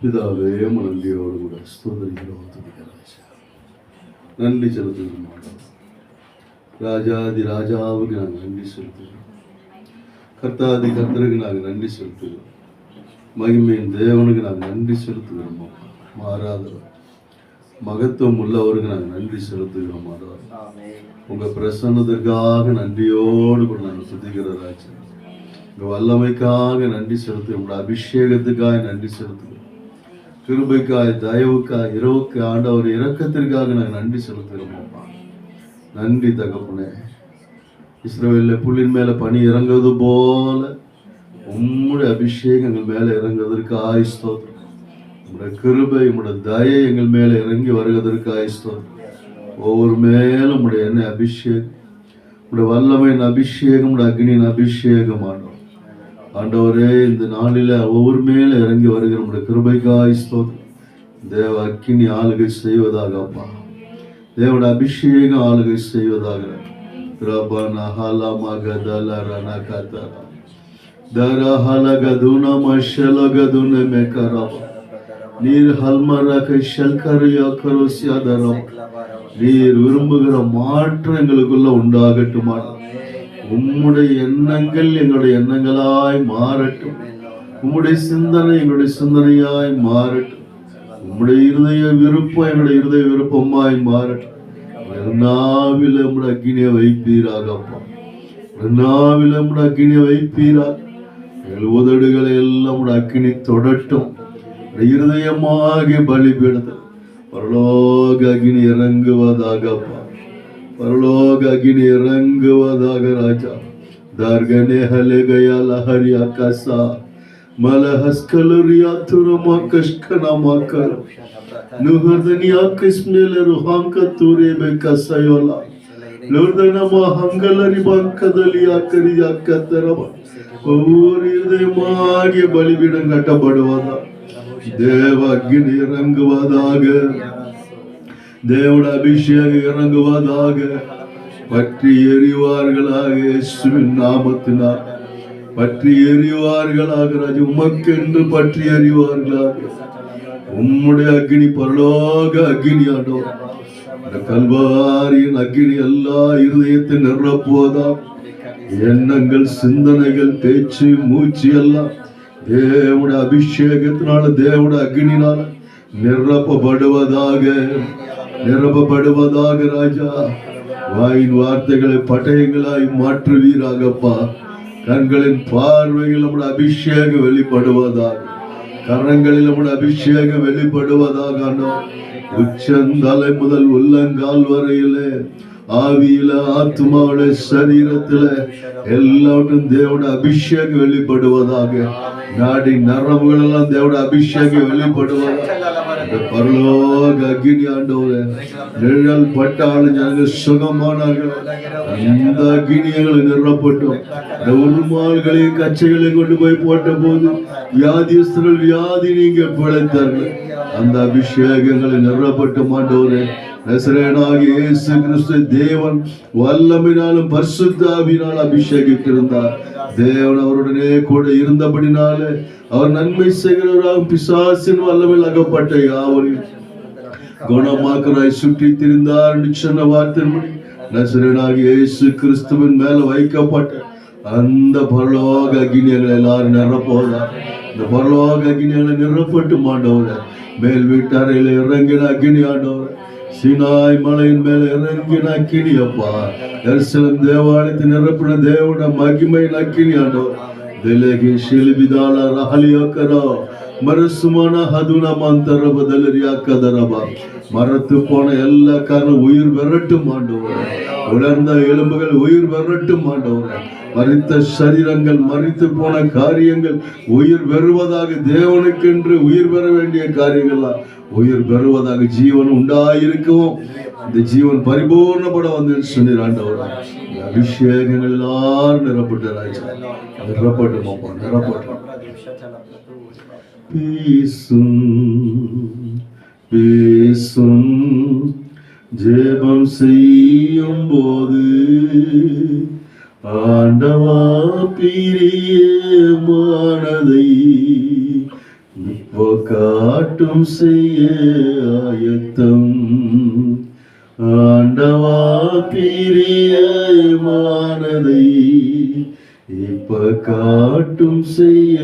பிதாவே, நன்றியோடு கூட ஸ்தோத்திரிக்கிறோம், நன்றி செலுத்துகிறோம். ராஜாதி ராஜாவுக்கு நாங்கள் நன்றி செலுத்துகிறோம். கர்த்தாதி கர்த்தருக்கு நாங்கள் நன்றி செலுத்துகிறோம். மகிமையின் தேவனுக்கு நாங்கள் நன்றி செலுத்துகிறோம். மாறாதவர், மகத்துவம் உள்ளவருக்கு நாங்கள் நன்றி செலுத்துகிறோம். உங்கள் பிரசன்னத்திற்காக நன்றியோடு கூட நாங்கள் சுத்திக்கிற ராஜா, உங்கள் வல்லமைக்காக நன்றி செலுத்துகிறோம். உங்களோட அபிஷேகத்துக்காக நன்றி செலுத்துகிறோம். கிருபைக்காய், தயவுக்காய், இரவுக்கு ஆண்டவர் இரக்கத்திற்காக நாங்கள் நன்றி செலுத்துகிறோம். நன்றி தகப்பனே. இஸ்ரவேலில் புல்லின் மேல பனி இறங்குவது போல உம்முடைய அபிஷேகம் எங்கள் மேல இறங்குவதற்காய் ஸ்தோத்திரம். உங்களுடைய கிருபை, உங்களுடைய தயை எங்கள் மேல இறங்கி வருவதற்காய் ஸ்தோத்திரம். ஒவ்வொரு மேலும் உங்களுடைய எண்ணெய் அபிஷேகம், உங்களுடைய வல்லமையின் அபிஷேகம், உங்களுடைய அக்னியின் அபிஷேகம் ஆண்டவரே, இந்த நாளில ஒவ்வொரு மேல இறங்கி வருகிற உங்களுடைய கிருபைக்காய் ஸ்தோத்திரம். தேவ அக்கினி ஆளுகை செய்வதாக அப்பா, தேவட அபிஷேகம் ஆளுகை செய்வதாக. நீர் விரும்புகிற மாற்றம் எங்களுக்குள்ள உண்டாகட்டுமா. உம்முடைய எண்ணங்கள் எங்களுடைய எண்ணங்களாய் மாறட்டும். உம்முடைய சிந்தனை எங்களுடைய சிந்தனையாய் மாறட்டும். உம்முடைய இருதய விருப்பம் எங்களுடைய இருதய விருப்பமாய் மாறட்டும். நாவில உம்முடைய அக்கினியை வைப்பீராகப்பா, நாவில உம்முடைய அக்கினியை வைப்பீராக. எங்கள் உதடுகளை எல்லாம் உம்முடைய அக்கினி தொடட்டும். இருதயமாகி பலிபீடத்தில் பரலோக அக்கினி இறங்குவதாகப்பா, பரலோக அக்கினி இறங்குவதாக ராஜா. தார்கனே ஹலே கயா லஹரியா கசா மலஹஸ்கலரியா துரமா கஷ்கனா கர் நுஹர்தனியா கிஸ்மேல ருஹாங்க தூரே பெக்கசயோலா லோர்தனமா ஹங்கலரி பங்கதலியா கரியா கத்தரமா. ஒவ்வொரு இதயமாகிய பலிபீடம் கட்டப்படுவதா. தேவ அக்கினி இறங்குவதாக, தேவட அபிஷேகம் இறங்குவதாக. பற்றி எறிவார்களாக, இயேசுவின் நாமத்தினால் பற்றி எறிவார்களாக. ராஜா, உமக்கென்று பற்றி எறிவார்களாக. உம்முடைய அக்கினி பரலோக அக்கினி ஆண்டவர். கல்வாரியின் அக்கினி எல்லா இருதயத்தை நிரப்புவதா. எண்ணங்கள், சிந்தனைகள், பேச்சு, மூச்சு எல்லாம் தேவட அபிஷேகத்தினால, தேவட அக்னினால நிரப்பப்படுவதாக, நிரப்பப்படுவதாக. ராஜா, வாயின் வார்த்தைகளை பட்டயங்களாய் மாற்றுவீராகப்பா. கண்களின் பார்வையில் நம்முடைய அபிஷேகம் வெளிப்படுவதாக, கரங்களில் நம்முடைய அபிஷேகம் வெளிப்படுவதாக. உச்சந்தலை முதல் உள்ளங்கால் வரையிலே, ஆவியில, ஆத்மாவில, சரீரத்துல எல்லாவற்றும் தேவட அபிஷேகம் வெளிப்படுவதாக. நாடி நரம்புகள் எல்லாம் தேவட அபிஷேகம் வெளிப்படுவதாக. பரலோக அக்கினி ஆண்டவரே, நிழல் பட்டாலும் ஜனங்கள் சுகமானார்கள். அந்த அக்கினியங்களை நிரப்பட்டும். இந்த உருமால்களையும் கச்சைகளையும் கொண்டு போய் போட்ட போது வியாதிஸ்தர்கள் வியாதி நீங்க பிழைத்தார்கள். அந்த அபிஷேகங்களை நிரப்பட்டும் ஆண்டவரே. நசரேயனாகிய இயேசு கிறிஸ்து தேவன் வல்லமையினாலும் பரிசுத்த ஆவியினால் அபிஷேகித்திருந்தார். தேவன் அவருடனே கூட இருந்தபடினாலே அவர் நன்மை செய்கிறவராக பிசாசின் வல்லமையில் அகப்பட்ட யாவரையும் குணமாக்கராய் சுற்றி திரிந்தார் என்று சொன்ன வார்த்தையின்படி நசரேயனாகிய இயேசு கிறிஸ்துவின் மேல வைக்கப்பட்ட அந்த பரலோக அக்கினியங்களை எல்லாரும் நிரப்புவதார். இந்த பரலோக அக்கினியங்களை நிரப்பட்டு ஆண்டவரே. மேல் வீட்டறையில இறங்கின அக்கினி ஆண்டவரே, சீனாய் மலையின் மேல இறங்கின அக்கினி அப்பா. எருசலேம் தேவாலயத்தை நிரப்பின தேவன மகிமையின் அக்கினி ஆண்டவர். திலகி ஷில்பிதால ரஹலியக்கரோ மரசுமான ஹதுன மந்தர பதலரியா கதரபா. மரத்து போன எல்லா காரணம் உயிர் விரட்டும் ஆண்டவர். உலர்ந்த எலும்புகள் உயிர் பெறட்டும் ஆண்டவரே. மரித்த சரீரங்கள், மரித்து போன காரியங்கள் உயிர் பெறுவதாக, தேவனுக்கென்று உயிர் பெற வேண்டிய காரியங்கள்லாம் உயிர் பெறுவதாக, ஜீவன் உண்டாயிருக்கவும் இந்த ஜீவன் பரிபூர்ணப்பட வந்து சொன்னீர் ஆண்டவரே. அபிஷேகங்கள் எல்லாரும் நிரப்பட்ட ராஜா, நிரப்பட்டும் அப்பா, நிரப்பட்டும். பேசும் பேசும் ஜெபம் செய்யும் போது ஆண்டவா பிரியமானதை இப்போ காட்டும் செய்ய ஆயத்தம். ஆண்டவா பிரியமானதை இப்ப காட்டும் செய்ய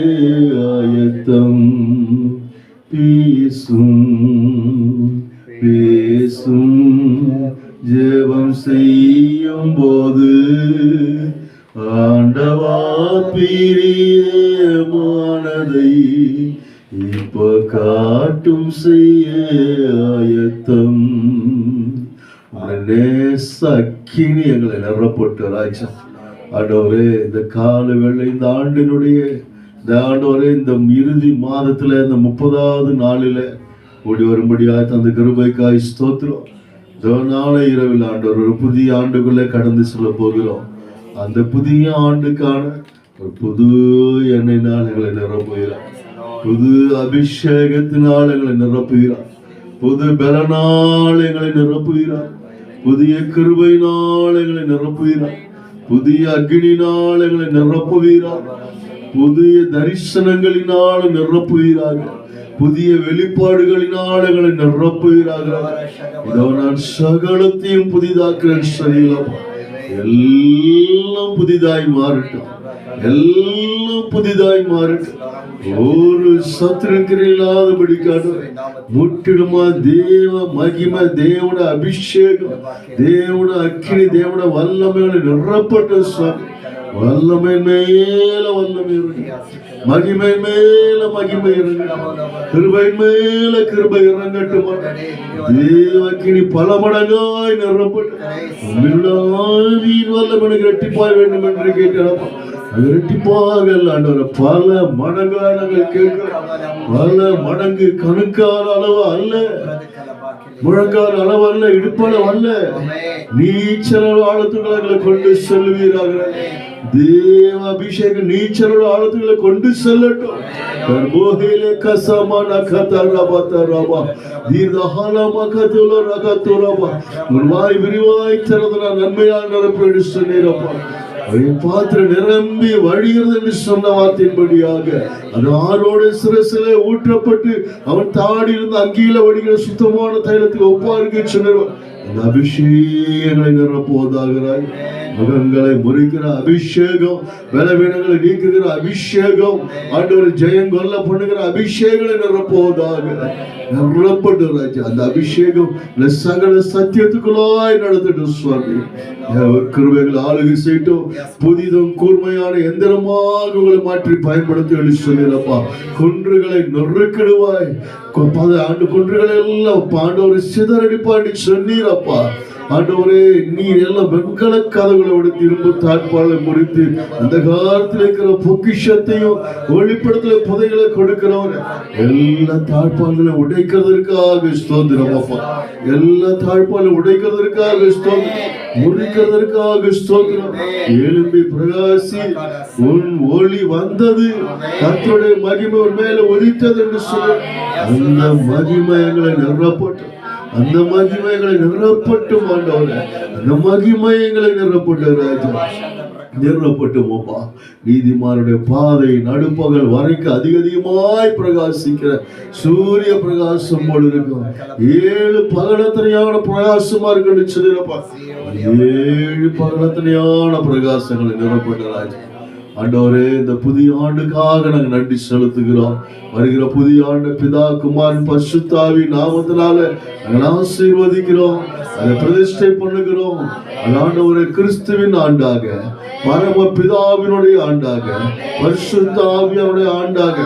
ஆயத்தம். பேசும் பேசும் ஜெபம் செய்யும் போது ஆண்டவா பிரியமானதை இப்ப காட்டும் செய்ய ஆயத்தம். அக்கினி எங்களை நிரப்பட்டு ராஜா ஆண்டவரே, இந்த கால வேளை, இந்த ஆண்டினுடைய இந்த ஆண்டவரே, இந்த இறுதி மாதத்துல இந்த 30வது நாளில கூடி வரும்படியாய் தந்த கிருபைக்காய் ஸ்தோத்திரம். நாளை இரவில் ஆண்டவர் ஒரு புதிய ஆண்டுக்குள்ளே கடந்து செல்ல போகிறோம். அந்த புதிய ஆண்டுக்கான ஒரு புது எண்ணெயினால் எங்களை நிரப்புகிறார், புது அபிஷேகத்தினால் எங்களை நிரப்புகிறார், புது பலனால் எங்களை நிரப்புகிறார், புதிய கிருபையினால் எங்களை நிரப்புகிறார், புதிய அக்னியினால் எங்களை நிரப்புகிறார், புதிய தரிசனங்களினால் நிரப்புகிறார்கள், புதிய வெளிப்பாடுகளினால் எங்களை நிரப்புகிறார்கள். இதோ நான் சகலத்தையும் புதிதாக்குறேன். சரியில்லை, எல்லாம் புதிதாய் மாறட்டும், எல்லாம் புதிதாய் மாறட்டும். ஒரு சத்துருக்கிற இல்லாதபடிக்காக முற்றிலுமா தேவ மகிமை, தேவன அபிஷேகம், தேவன அக்கினி, தேவன வல்லமைகளை நிரப்பட்ட சுவாமி. வல்லமை மேல வல்லமை இறங்க, மகிமை மேல மகிமை இறங்க, கிருபை மேல கிருபை இறங்கட்டும். தேவக்கினி பல மடங்காய் நிரப்பட்டு வல்லமை இரட்டிப்பாய் வேண்டும் என்று கேட்டோம். இரட்டிப்பாக ஆண்டவரே, பல மடங்காய் நாங்கள் கேட்கிறோம். பல மடங்கு, கணுக்கான அளவு அல்ல, முழங்கால அளவு அல்ல, இடுப்பளவு அல்ல, நீச்சல் ஆழத்துக்களை கொண்டு செல்வீராக. தேவ அபிஷேக நீச்சல் ஆழத்துக்களை கொண்டு செல்லட்டும். வாய் விரிவாய் திறந்தனால் நன்மையால் நிரப்பி சொன்னீரப்பா. பாத்திரம் நிரம்பி வழிகிறது என்று சொன்ன வார்த்தையின்படியாக அது ஆரோட சிரசிலே ஊற்றப்பட்டு அவன் தாடி இருந்து அங்கீல வடிகிற சுத்தமான தைலத்துக்கு ஒப்பாருக்கு சொன்னார். அந்த அபிஷேகங்களை நிரப்புவதாகிறாய். முகங்களை முறிக்கிற அபிஷேகம், பலவீனங்களை நீக்குகிற அபிஷேகம், ஆண்டவர் ஜெயம் கொல்ல பண்ணுகிற அபிஷேகங்களை நிரப்புவதாக. நிரப்பட்டு ராஜா, அந்த அபிஷேகம் சகல சத்தியத்துக்குள்ளாய் நடத்திட்டு சுவாமி. கிருபைகளை ஆளுகை செய்யட்டும். புதிதும் கூர்மையான எந்திரமாக உங்களை மாற்றி பயன்படுத்தி சொல்லிடப்பா. குன்றுகளை நொறுக்கிடுவாய். ஆண்டு குன்றுகளை எல்லாம் பாண்டவர் சிதறடிப்பாண்டி சொன்னீரப்பா. ஆண்டவரே, நீர் எல்லாம் வெண்கல கதவுகளை திரும்ப தாழ்பாலை முறித்து அந்த காலத்தில் இருக்கிற பொக்கிஷத்தையும் ஒளிப்படத்துல புதைகளை கொடுக்கிறவர் எல்லா தாழ்பால்களை உடைக்கிறதற்காக ஸ்தோத்திரம் அப்பா. எல்லா தாழ்பாலை உடைக்கிறதற்காக ஸ்தோத்திரம், முறிக்கிறதற்காக ஸ்தோத்திரம். எழும்பி பிரகாசி, உன் ஒளி வந்தது, கர்த்தருடைய மகிமை உன் மேல உதித்தது என்று சொல்ல அந்த மகிமை எங்களை நிரப்பட்டும். அந்த மகிமைகளை நிரப்பட்டும் ஆண்டவரே, அந்த மகிமைகளை நிரப்பட்டு ராஜா, நிரப்பட்டுமோப்பா. நீதிமானுடைய பாதை நடுப்பகல் வரைக்கும் அதிகமாய் பிரகாசிக்கிற சூரிய பிரகாசம் போல இருக்கும். 7 பகலத்தனையான பிரகாசமா இருக்குன்னு சொல்லிருப்பா. 7 பகலத்தனையான பிரகாசங்களை நிரப்பட்ட ராஜா. ஆண்டவரே, இந்த புதிய ஆண்டுக்காக நாங்கள் நன்றி செலுத்துகிறோம். வருகிற புதிய ஆண்டு பிதா, குமாரன், பரிசுத்த நாமத்தினால நாங்கள் ஆசீர்வதிக்கிறோம், அதை பிரதிஷ்டை பண்ணுகிறோம். அது ஆண்டவரே கிறிஸ்துவின் ஆண்டாக, பரம பிதாவினுடைய ஆண்டாக, பரிசுத்த ஆவியாருடைய ஆண்டாக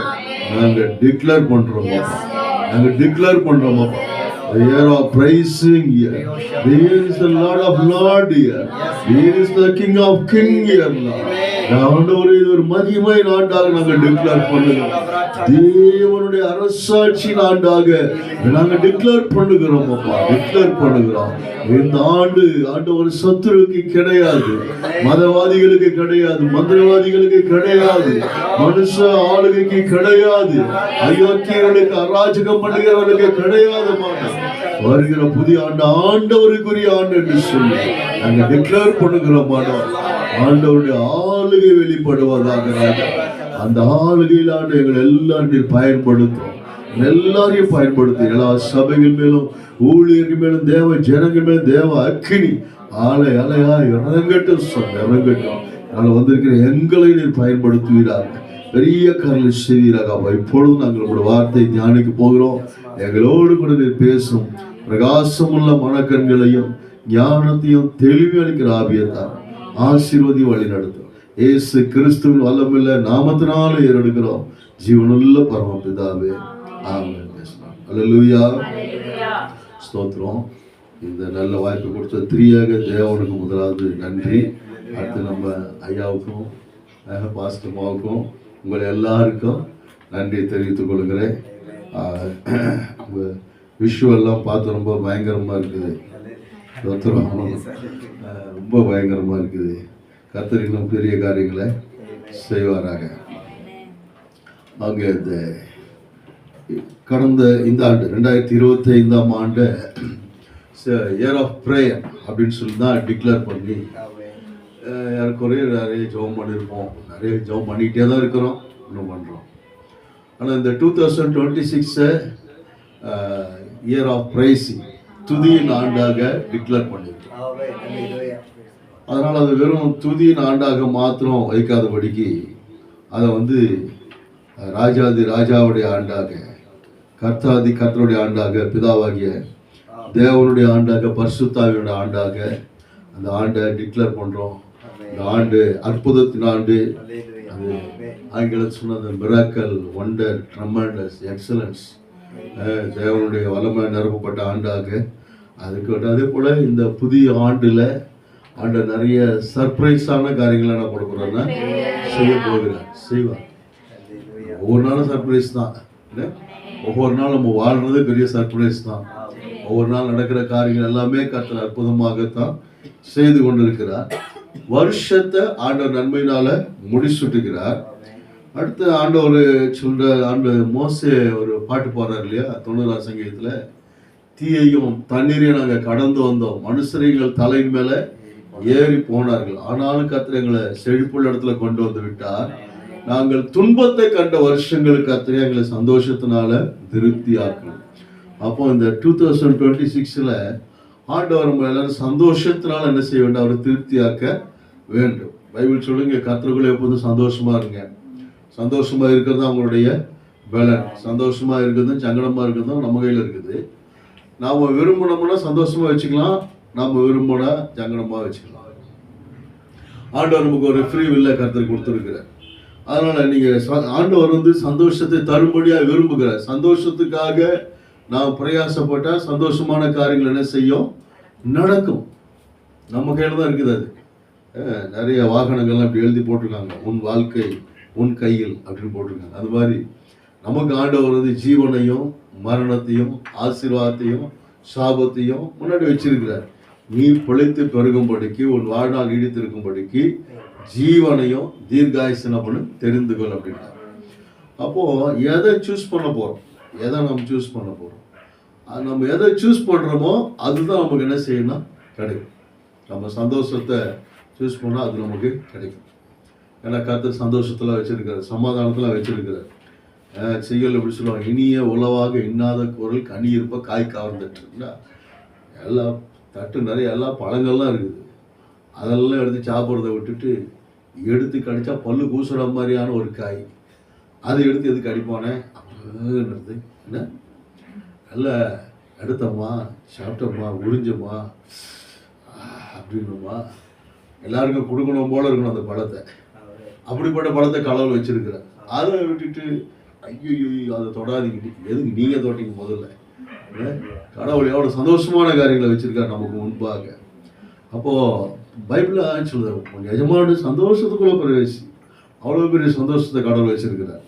நாங்கள் டிக்ளேர் பண்றோம். நாங்கள் டிக்ளேர் பண்றோம். The year of praising year. The year is the Lord of Lord year. The year is the King of King year. ஆண்டவரே, இது ஒரு மகிமை ஆண்டாக நாங்கள் டிக்ளேர் பண்ணுகிறோம். தேவனுடைய அரசாட்சி ஆண்டாக நாங்கள் டிக்ளேர் பண்ணுகிறோம். அப்பா, டிக்ளேர் பண்ணுகிறோம். இந்த ஆண்டு ஆண்டவர் சத்துருவுக்கு கிடையாது, மதவாதிகளுக்கு கிடையாது, மந்திரவாதிகளுக்கு கிடையாது, மனுஷ ஆளுகைக்கு கிடையாது, அயோக்கியர்களுக்கு அராஜகம் பண்ணுகிறவர்களுக்கு கிடையாது. வருகிற புதிய ஆண்டு ஆண்டவருக்குரிய ஆண்டு என்று சொல்லி நாங்கள் டிக்ளேர் பண்ணுகிறோம். ஆண்டவருடைய ஆளுகை வெளிப்படுவதாக. அந்த ஆளுகையில் ஆண்டு எங்களை எல்லாரையும் பயன்படுத்தும், எல்லாரையும் பயன்படுத்தும். எல்லா சபைகள் மேலும், ஊழியர்கள் மேலும், தேவ ஜனங்கள் மேலும் தேவ அக்கினி ஆலை அலையா இறங்கட்டும், இறங்கட்டும். நாங்கள் வந்திருக்கிற எங்களை நீர் பயன்படுத்துவீராக, பெரிய கருளை செய்வீராக. இப்பொழுது நாங்கள் உங்களுடைய வார்த்தை தியானிக்க போகிறோம். எங்களோடு கூட நீர் பேசும். பிரகாசமுள்ள மனக்கண்களையும் ஞானத்தையும் தெளிவு அளிக்கிற ஆவியத்தான் ஆசீர்வதி வழி நடத்தும். இயேசு கிறிஸ்துவின் வல்லமையுள்ள நாமத்தினால ஏறெடுக்கிறோம் ஜீவனுள்ள பரமபிதாவே, ஆமென். அல்லேலூயா, ஸ்தோத்திரம். இந்த நல்ல வாய்ப்பு கொடுத்த திரியாக தேவனுக்கு முதலாவது நன்றி. அடுத்து நம்ம ஐயாவுக்கும் பாஸ்டமாவுக்கும் உங்களை எல்லாருக்கும் நன்றியை தெரிவித்துக் கொள்கிறேன். விஷுவெல்லாம் பார்த்து ரொம்ப பயங்கரமாக இருக்குது, ரொம்ப பயங்கரமாக இருக்குது. கர்த்தர் இன்னும் பெரிய காரியங்களை செய்வாராக. அங்கே இந்த கடந்த இந்த ஆண்டு 2025ஆம் ஆண்டு இயர் ஆஃப் ப்ரேயர் அப்படின்னு சொல்லி தான் டிக்ளேர் பண்ணி ஏறக்குறைய நிறைய ஜெபம் பண்ணியிருப்போம், நிறைய ஜெபம் பண்ணிக்கிட்டே தான் இருக்கிறோம், இன்னும் பண்ணுறோம். ஆனால் இந்த 2026 இயர் ஆஃப் ப்ரைசிங், துதியின் ஆண்டாக டிக்ளேர் பண்ணியிருக்கோம். அதனால் அது வெறும் துதியின் ஆண்டாக மாத்திரம் வைக்காதபடிக்கு அதை ராஜாதி ராஜாவுடைய ஆண்டாக, கர்த்தாதி கர்த்தருடைய ஆண்டாக, பிதாவாகிய தேவனுடைய ஆண்டாக, பரிசுத்தாவினுடைய ஆண்டாக அந்த ஆண்டை டிக்ளேர் பண்ணுறோம். இந்த ஆண்டு அற்புதத்தின் ஆண்டு. அது ஆங்கிலம் சொன்னது மிராக்கல், ஒண்டர், ட்ரமெண்டஸ், எக்ஸலன்ஸ், தேவனுடைய வல்லமை நிரப்பப்பட்ட ஆண்டாக அதுக்கு. அதே போல் இந்த புதிய ஆண்டில் ஆண்டு நிறைய சர்ப்ரைஸான காரியங்களை என்ன பண்ண போகிறோன்னா செய்ய போகிறார், செய்வார். ஒவ்வொரு நாளும் சர்ப்ரைஸ் தான். ஒவ்வொரு நாள் நம்ம வாழ்றது பெரிய சர்ப்ரைஸ் தான். ஒவ்வொரு நாள் நடக்கிற காரியங்கள் எல்லாமே கர்த்தர் அற்புதமாகத்தான் செய்து கொண்டிருக்கிறார். வருஷத்தை ஆண்டவர் நன்மையினால முடிச்சுட்டுக்கிறார். அடுத்து ஆண்டவர் சொல்ற மோசே ஒரு பாட்டு பாடுறாரு இல்லையா, 90ஆம் சங்கீதத்தில், தீயையும் தண்ணீரையும் நாங்கள் கடந்து வந்தோம், மனுஷர்கள் தலையின் மேல ஏறி போனார்கள், ஆனாலும் கர்த்தர் எங்களை செழிப்புள்ள இடத்துல கொண்டு வந்து விட்டார். நாங்கள் துன்பத்தை கண்ட வருஷங்களுக்கு கர்த்தர் எங்களை சந்தோஷத்தினால திருப்தி ஆக்கணும். அப்போ இந்த 2026ல் ஆண்டவர் நம்ம எல்லாரும் சந்தோஷத்தினால என்ன செய்ய வேண்டும், அவர் திருப்தியாக்க வேண்டும். பைபிள் சொல்லுங்க, கர்த்தருக்குள்ள எப்போதும் சந்தோஷமா இருங்க. சந்தோஷமா இருக்கிறது அவங்களுடைய பலன். சந்தோஷமா இருக்கிறதும் சங்கடமா இருக்கிறதும் நம்ம கையில் இருக்குது. நாம விரும்பினோம்னா சந்தோஷமா வச்சுக்கலாம், நாம விரும்பினா சங்கடமா வச்சுக்கலாம். ஆண்டவர் நமக்கு ஒரு ஃப்ரீ வில்ல கர்த்தர் கொடுத்துருக்கிறார். அதனால நீங்க ஆண்டவர் சந்தோஷத்தை தரும்படியா விரும்புகிறார். சந்தோஷத்துக்காக நாம் பிரயாசப்பட்டா சந்தோஷமான காரியங்கள் என்ன செய்யும், நடக்கும். நம்ம கையில தான் இருக்குது. அது நிறைய வாகனங்கள்லாம் அப்படி எழுதி போட்டிருக்காங்க, உன் வாழ்க்கை உன் கையில் அப்படின்னு போட்டிருக்காங்க. அது மாதிரி நமக்கு ஆண்டவர் ஜீவனையும் மரணத்தையும் ஆசீர்வாதத்தையும் சாபத்தையும் முன்னாடி வச்சிருக்கிறார். நீ பிழைத்து பெருகும்படிக்கு, உன் வாழ்நாள் நீடித்திருக்கும்படிக்கு ஜீவனையும் தீர்காயுசனப்படும் தெரிந்து கொள் அப்படின்னா. அப்போ எதை சூஸ் பண்ண போறோம், எதை நம்ம சூஸ் பண்ண போறோம், நம்ம எதை சூஸ் பண்றோமோ அதுதான் நமக்கு என்ன செய்யணும், கிடைக்கும். நம்ம சந்தோஷத்தை சூஸ் பண்ணால் அது நமக்கு கிடைக்கும். ஏன்னா கர்த்தர் சந்தோஷத்தில் வச்சிருக்கிறார், சமாதானத்தில் வச்சிருக்கிறார். செய்யல் எப்படி சொல்லுவாங்க, இனிய உளவாக இன்னாத குரல் கனி இருப்ப காய் கவர்ந்துட்டுருக்குன்னா, எல்லா தட்டு நிறைய எல்லா பழங்கள்லாம் இருக்குது. அதெல்லாம் எடுத்து சாப்பிட்றத விட்டுட்டு எடுத்து கடிச்சா பல்லு கூசுற மாதிரியான ஒரு காய், அதை எடுத்து எதுக்கு அடிப்பானே அப்படின்றது. என்ன நல்லா எடுத்தோமா, சாப்பிட்டோமா, உறிஞ்சோமா அப்படின்னுமா, எல்லாருக்கும் கொடுக்கணும் போல இருக்கணும் அந்த பழத்தை. அப்படிப்பட்ட பழத்தை கடவுள் வச்சிருக்கிறார். அதை விட்டுட்டு ஐயோ அதை தொடாதீங்க, எதுக்கு நீங்கள் தொட்டீங்க முதல்ல கடவுள் எவ்வளவு சந்தோஷமான காரியங்களை வச்சிருக்காரு நமக்கு முன்பாக. அப்போ பைபிள் சொல்லுது, உங்க எஜமான சந்தோஷத்துக்குள்ள பிரவேசி. அவ்வளவு பெரிய சந்தோஷத்தை கடவுள் வச்சிருக்கிறார்.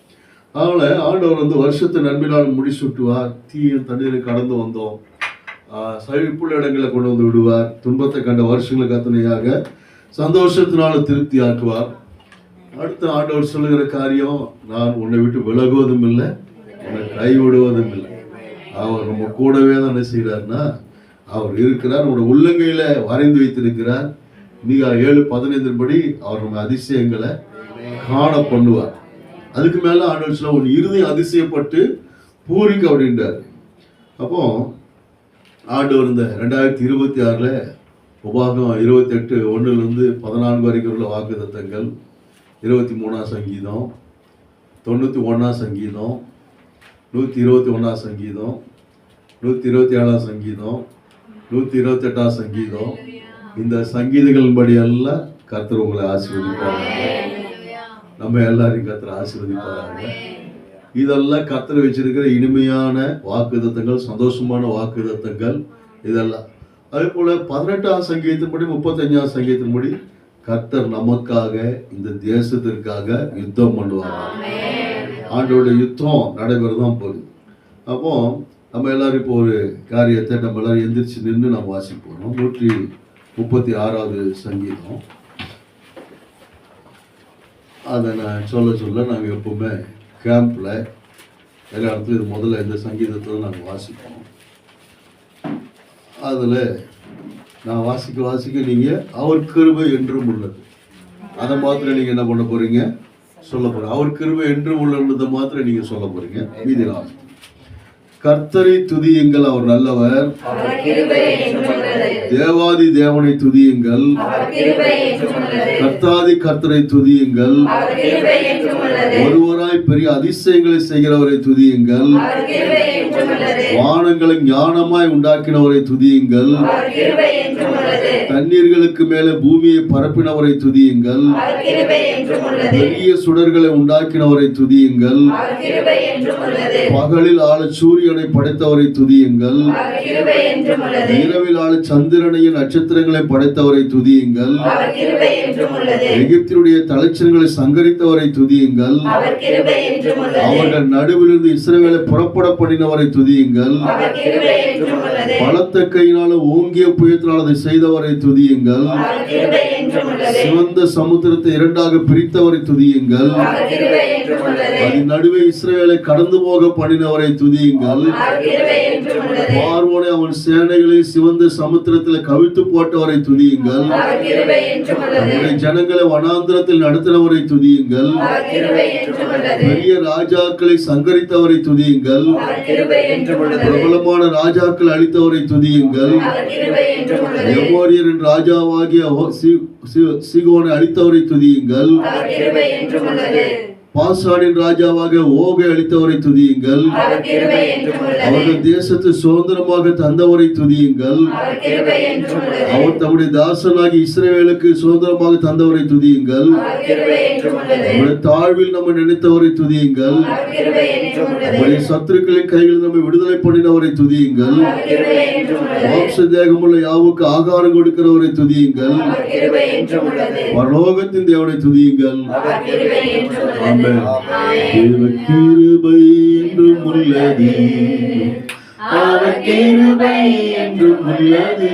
அதனால ஆண்டவர் வருஷத்தை நன்மையினால் முடிச்சுட்டுவார். தீயும் தண்ணீரை கடந்து வந்தோம், சகிப்புள்ள இடங்களை கொண்டு வந்து விடுவார். துன்பத்தை கண்ட வருஷங்களுக்கு அத்தனையாக சந்தோஷத்தினால திருப்தி ஆக்குவார். அடுத்த ஆண்டவர் சொல்லுகிற காரியம், நான் உன்னை விட்டு விலகுவதும் இல்லை, உன்னை கைவிடுவதும் இல்லை. அவர் நம்ம கூடவே தான் என்ன செய்யறாருன்னா, அவர் இருக்கிறார், நம்முடைய உள்ளங்கையில வரைந்து வைத்திருக்கிறார். மிக 7:15 படி அவர் நம்ம அதிசயங்களை காண பண்ணுவார். அதுக்கு மேல ஆண்டவர் சொல்ல, உன் இருதயம் அதிசயப்பட்டு பூரிக்க அப்படின்றார். அப்போ ஆண்டவர் இந்த 2026 உபாகம் 28:1-14 வரைக்கும் உள்ள வாக்கு தத்தங்கள், 23ஆம் சங்கீதம், 91ஆம் சங்கீதம், 121ஆம் சங்கீதம், 127ஆம் சங்கீதம், 128ஆம் சங்கீதம், இந்த சங்கீதங்களின் படி எல்லாம் கர்த்தர் உங்களை ஆசீர்வதிப்பாங்க. நம்ம எல்லாரையும் கர்த்தர் ஆசீர்வதிப்பாங்க. இதெல்லாம் கர்த்தர் வச்சிருக்கிற இனிமையான வாக்குத்தத்தங்கள், சந்தோஷமான வாக்குத்தத்தங்கள் இதெல்லாம். அதே போல 18ஆம் சங்கீதத்தின்படி 35ஆம் சங்கீதத்தின்படி கர்த்தர் நமக்காக இந்த தேசத்திற்காக யுத்தம் பண்ணுவாங்க. ஆண்டோட யுத்தம் நடைபெறதான் போகுது. அப்போ நம்ம எல்லாரும் இப்போ ஒரு காரியத்தை நம்ம எல்லாரும் எந்திரிச்சு நின்று நம்ம வாசிப்போம். 136ஆவது சங்கீதம். அதை நான் சொல்ல நாங்கள் எப்பவுமே கேம்பில் எல்லா இடத்துலையும் இது முதல்ல இந்த சங்கீதத்தை நாங்கள் வாசிப்போம். அதில் நான் வாசிக்க நீங்கள் அவர் கிருபை என்றும் உள்ளது, அதை மாத்திரம் நீங்கள் என்ன பண்ண போகிறீங்க, சொல்ல போகிறீங்க. அவர் கிருபை என்றும் உள்ளதை மாத்திரம் நீங்கள் சொல்ல போகிறீங்க. மீதி நான் கர்த்தரை துதியுங்கள், அவர் நல்லவர். தேவாதி தேவனை துதியுங்கள், கர்த்தாதி கர்த்தரை துதியுங்கள். ஒருவராய் பெரிய அதிசயங்களை செய்கிறவரை துதியுங்கள். வானங்களை ஞானமாய் உண்டாக்கினவரை துதியுங்கள். தண்ணீர்களுக்கு மேலே பூமியை பரப்பினவரை துதியுங்கள். பெரிய சுடர்களை உண்டாக்கினவரை துதியுங்கள். பகலில் ஆள சூரியனை படைத்தவரை துதியுங்கள். இரவில் ஆள சந்திரனையும் நட்சத்திரங்களை படைத்தவரை துதியுங்கள். எகிப்தினுடைய தலைச்சன்களை சங்கரித்தவரை துதியுங்கள். அவர்கள் நடுவிலிருந்து இஸ்ரவேலை புறப்பட பண்ணினவரை துதியுங்கள். பலத்த கையினால ஓங்கிய புயத்தினால் அதை செய்தவரை துதியுங்கள். சிவந்த சமுத்திரத்தை இரண்டாக பிரித்தவரை துதியுங்கள். அதன் நடுவே இஸ்ரவேலை கடந்து போக பண்ணினவரை துதியுங்கள். பார்வோனை அவன் சேனைகளை சிவந்த சமுத்திரத்தில் கவிழ்த்து போட்டவரை துதியுங்கள். ஜனங்களை வனாந்திரத்தில் நடத்தினவரை துதியுங்கள். பெரிய ராஜாக்களை சங்கரித்தவரை துதியுங்கள். பிரபலமான ராஜாக்கள் அளித்தவரை துதியுங்கள். எமோரியரின் ராஜாவாகிய சீகோனை அளித்தவரை துதியுங்கள். பாசானின் ராஜாவாக ஓகை அளித்தவரை துதியுங்கள். அவர்கள் தேசத்தை சுதந்திரமாக தந்தவரை துதியுங்கள். அவர் தம்முடைய தாசனாகி இஸ்ரவேலுக்கு சுதந்திரமாக தந்தவரை துதியுங்கள். நம்முடைய தாழ்வில் நம்ம நினைத்தவரை துதியுங்கள். நம்முடைய சத்துருக்களின் கையில் நம்மை விடுதலை பண்ணினவரை துதியுங்கள். மாம்ச தேகமுள்ள யாவுக்கு ஆகாரம் கொடுக்கிறவரை துதியுங்கள். பரலோகத்தின் தேவனை துதியுங்கள். கிருபை என்றும் உள்ளது, அவர் கிருபை என்றும் உள்ளது.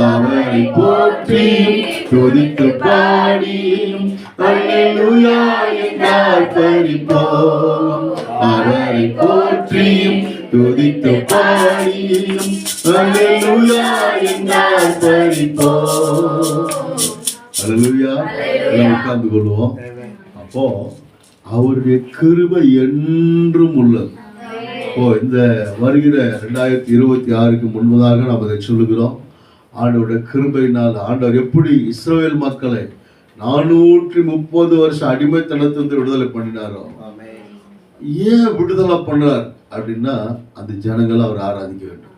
அவரை போற்றியும் துதித்து பாடியும் அல்லேலூயா என்றால் பரிப்போம். அவரை போற்றியும் துதித்து பாடியும் அல்லேலூயா என்றால் பரிப்போம். அல்லேலூயா. எல்லாம் உட்கார்ந்து கொள்வோம். அப்போ அவருடைய கிருபை என்றும் உள்ளது. இப்போ இந்த வருகிற 2026க்கு முன்பதாக நாம் அதை சொல்லுகிறோம். ஆண்டவருடைய கிருபையினால் ஆண்டவர் எப்படி இஸ்ரவேல் மக்களை 430 வருஷம் அடிமைத்தனத்திலிருந்து விடுதலை பண்ணினாரோ, ஏன் விடுதலை பண்ணார் அப்படின்னா அந்த ஜனங்களை அவர் ஆராதிக்க வேண்டும்.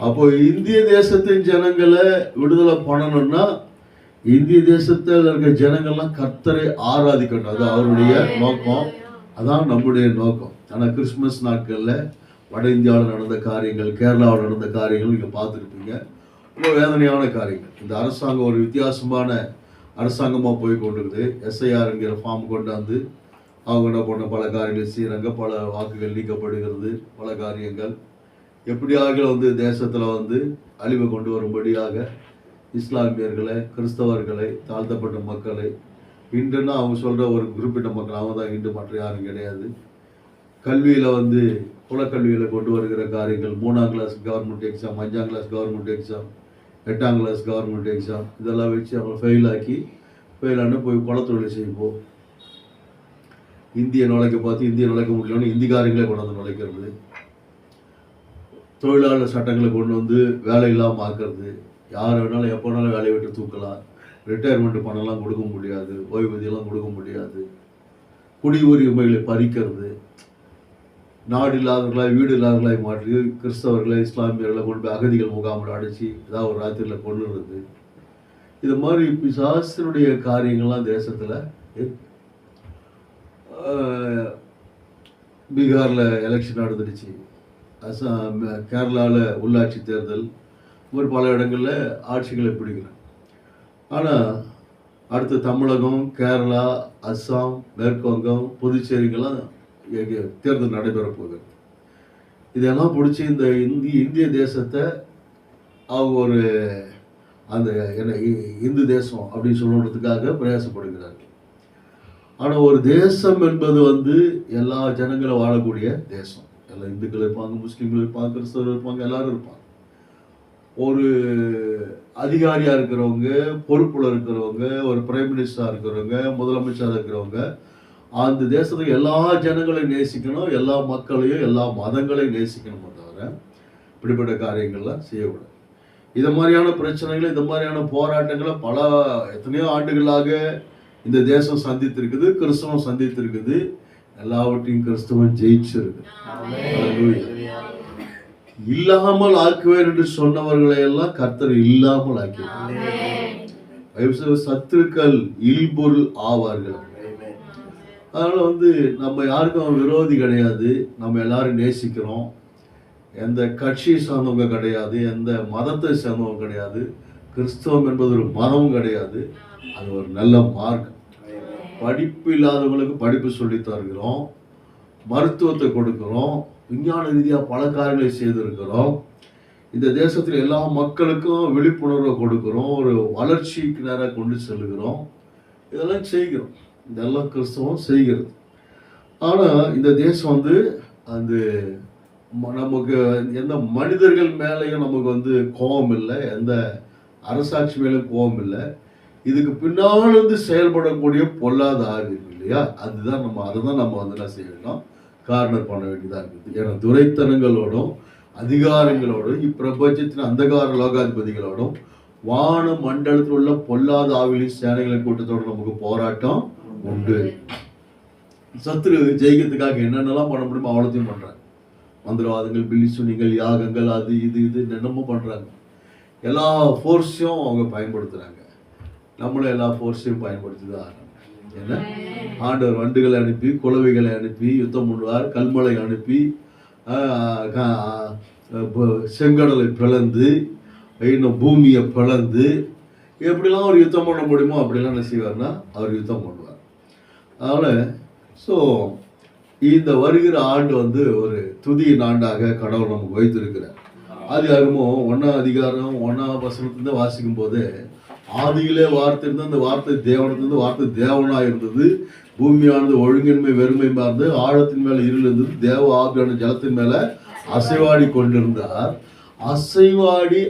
அப்போ இந்திய தேசத்தின் ஜனங்களை விடுதலை பண்ணணும்னா இந்திய தேசத்தில் இருக்கிற ஜனங்கள்லாம் கர்த்தரை ஆராதிக்கணும். அது அவருடைய நோக்கம், அதான் நம்முடைய நோக்கம். ஆனால் கிறிஸ்துமஸ் நாட்களில் வட இந்தியாவில் நடந்த காரியங்கள், கேரளாவில் நடந்த காரியங்கள் நீங்கள் பார்த்துருப்பீங்க. ரொம்ப வேதனையான காரியங்கள். இந்த அரசாங்கம் ஒரு வித்தியாசமான அரசாங்கமாக போய் கொண்டிருக்குது. எஸ்ஐஆர் என்கிற ஃபார்ம் கொண்டாந்து அவங்க என்ன பண்ண பல காரியங்கள் செய்கிறாங்க. பல வாக்குகள் நீக்கப்படுகிறது. பல காரியங்கள் எப்படியாக தேசத்தில் அழிவை கொண்டு வரும்படியாக இஸ்லாமியர்களை, கிறிஸ்தவர்களை, தாழ்த்தப்பட்ட மக்களை, இன்றுன்னா அவங்க சொல்கிற ஒரு குறிப்பிட்ட மக்கள் அவங்க தான் இன்று, மற்ற யாரும் கிடையாது. கல்வியில் குலக்கல்வியில் கொண்டு வருகிற காரியங்கள், 3ஆம் கிளாஸ் கவர்மெண்ட் எக்ஸாம், 5ஆம் கிளாஸ் கவர்மெண்ட் எக்ஸாம், 8ஆம் கிளாஸ் கவர்மெண்ட் எக்ஸாம், இதெல்லாம் வச்சு அவங்க ஃபெயிலான போய் குளத்தொழில் செய்வோம். இந்திய நுழைக்க முடியலன்னு இந்திக்காரங்களே கொண்டு வந்து நுழைக்கிறது. தொழிலாளர் சட்டங்களை கொண்டு வேலை இல்லாமல் ஆக்கிறது. யார் வேணாலும் எப்போ வேணாலும் வேலையை விட்டு தூக்கலாம். ரிட்டையர்மெண்ட் பணம்லாம் கொடுக்க முடியாது. ஓய்வூதியெல்லாம் கொடுக்க முடியாது. குடி உரிமைகளை பறிக்கிறது. நாடு இல்லாதவர்களாய் வீடு இல்லாதவர்களாய் மாற்றி கிறிஸ்தவர்களை, இஸ்லாமியர்களை கொண்டு போய் அகதிகள் முகாமில் அடைச்சி ஏதாவது ஒரு ராத்திரியில் கொண்டுறது. இது மாதிரி பிசாசினுடைய காரியங்கள்லாம் தேசத்தில். பீகாரில் எலெக்ஷன் நடந்துடுச்சு. கேரளாவில் உள்ளாட்சி தேர்தல், ஒரு பல இடங்களில் ஆட்சிகளை பிடிக்கிறேன். ஆனால் அடுத்து தமிழகம், கேரளா, அஸ்ஸாம், மேற்கு வங்கம், புதுச்சேரிக்கெல்லாம் தேர்தல் நடைபெற போகுது. இதெல்லாம் பிடிச்சி இந்த இந்திய தேசத்தை அவங்க ஒரு அந்த இந்து தேசம் அப்படின்னு சொல்லுறதுக்காக பிரயாசப்படுகிறார்கள். ஆனால் ஒரு தேசம் என்பது எல்லா ஜனங்களும் வாழக்கூடிய தேசம். எல்லாம் இந்துக்கள் இருப்பாங்க, முஸ்லீம்கள் இருப்பாங்க, கிறிஸ்தவர்கள் இருப்பாங்க, எல்லாரும் இருப்பாங்க. ஒரு அதிகாரியாக இருக்கிறவங்க, பொறுப்பில் இருக்கிறவங்க, ஒரு பிரைம் மினிஸ்டராக இருக்கிறவங்க, முதலமைச்சராக இருக்கிறவங்க, அந்த தேசத்துக்கு எல்லா ஜனங்களையும் நேசிக்கணும், எல்லா மக்களையும், எல்லா மதங்களையும் நேசிக்கணுமே தவிர இப்படிப்பட்ட காரியங்கள்லாம் செய்யக்கூடாது. இது மாதிரியான பிரச்சனைகள், இந்த மாதிரியான போராட்டங்களை எத்தனையோ ஆண்டுகளாக இந்த தேசம் சந்தித்திருக்குது. கிறிஸ்தவம் சந்தித்திருக்குது. எல்லாவற்றையும் கிறிஸ்தவம் ஜெயிச்சிருக்கு. இல்லாமல் ஆக்குவேன் என்று சொன்னவர்களை எல்லாம் கர்த்தர் இல்லாமல் ஆக்கினார். சத்துருக்கள் இல்பொருள் ஆவார்கள். அதனால நம்ம யாருக்கும் விரோதி கிடையாது. நம்ம எல்லாரும் நேசிக்கிறோம். எந்த கட்சியை சார்ந்தவங்க கிடையாது, எந்த மதத்தை சேர்ந்தவங்க கிடையாது. கிறிஸ்தவம் என்பது ஒரு மதமும் கிடையாது. அது ஒரு நல்ல மார்க்கம். படிப்பு இல்லாதவங்களுக்கு படிப்பு சொல்லி தருகிறோம், மருத்துவத்தை கொடுக்கிறோம், விஞ்ஞான ரீதியாக பல காரியங்களை செய்திருக்கிறோம். இந்த தேசத்தில் எல்லா மக்களுக்கும் விழிப்புணர்வை கொடுக்கிறோம், ஒரு வளர்ச்சிக்கு நேராக கொண்டு செல்கிறோம். இதெல்லாம் செய்கிறோம். இதெல்லாம் கிறிஸ்தவம் செய்கிறது. ஆனால் இந்த தேசம் அந்த நமக்கு எந்த மனிதர்கள் மேலேயும் நமக்கு கோபம் இல்லை, எந்த அரசாட்சி மேலேயும் கோபம் இல்லை. இதுக்கு பின்னால் செயல்படக்கூடிய பொல்லாத ஆவி இருக்கு இல்லையா, அதுதான் அதை நம்ம என்ன செய்ய வேணும், கார்னர் பண்ண வேண்டியதாக இருக்குது. ஏன்னா துரைத்தனங்களோடும் அதிகாரங்களோடும் இப்பிரபஞ்சத்தின் அந்தகார லோகாதிபதிகளோடும் வான மண்டலத்தில் உள்ள பொல்லாத ஆவிலின் சேனைகளின் கூட்டத்தோடு நமக்கு போராட்டம் உண்டு. சத்துரு ஜெயிக்கிறதுக்காக என்னென்னலாம் பண்ண முடியுமோ அவ்வளோத்தையும் பண்றாங்க. மந்திரவாதங்கள், பில்லி சுனிகள், யாகங்கள், அது இது என்னமோ பண்றாங்க. எல்லா ஃபோர்ஸையும் அவங்க பயன்படுத்துறாங்க. நம்மளும் எல்லா ஃபோர்ஸையும் பயன்படுத்தி தான் ஆகணும். ஏன்னா ஆண்டவர் வண்டுகளை அனுப்பி, குளவைகளை அனுப்பி யுத்தம் பண்ணுவார். கல்மலை அனுப்பி செங்கடலை பிளந்து, இன்னும் பூமியை பிளந்து, எப்படிலாம் அவர் யுத்தம் பண்ண முடியுமோ அப்படிலாம் என்ன செய்வார்னா அவர் யுத்தம் பண்ணுவார். அதனால் இந்த வருகிற ஆண்டு ஒரு துதியின் ஆண்டாக கடவுள் நமக்கு வைத்திருக்கிறார். ஆதியாகமம் 1ஆம் அதிகாரம் 1ஆம் வசனத்திலிருந்து வாசிக்கும் போது, ஆதியிலே வார்த்தை இருந்தது, அந்த வார்த்தை தேவனிலிருந்து, வார்த்தை தேவனாக இருந்தது, பூமியானது ஒழுங்கின்மை வெறுமை மார்ந்து, ஆழத்தின் மேல இருள் இருந்தது, தேவ ஆவியான ஜலத்தின் மேல அசைவாடி கொண்டிருந்தார். அசைவாடி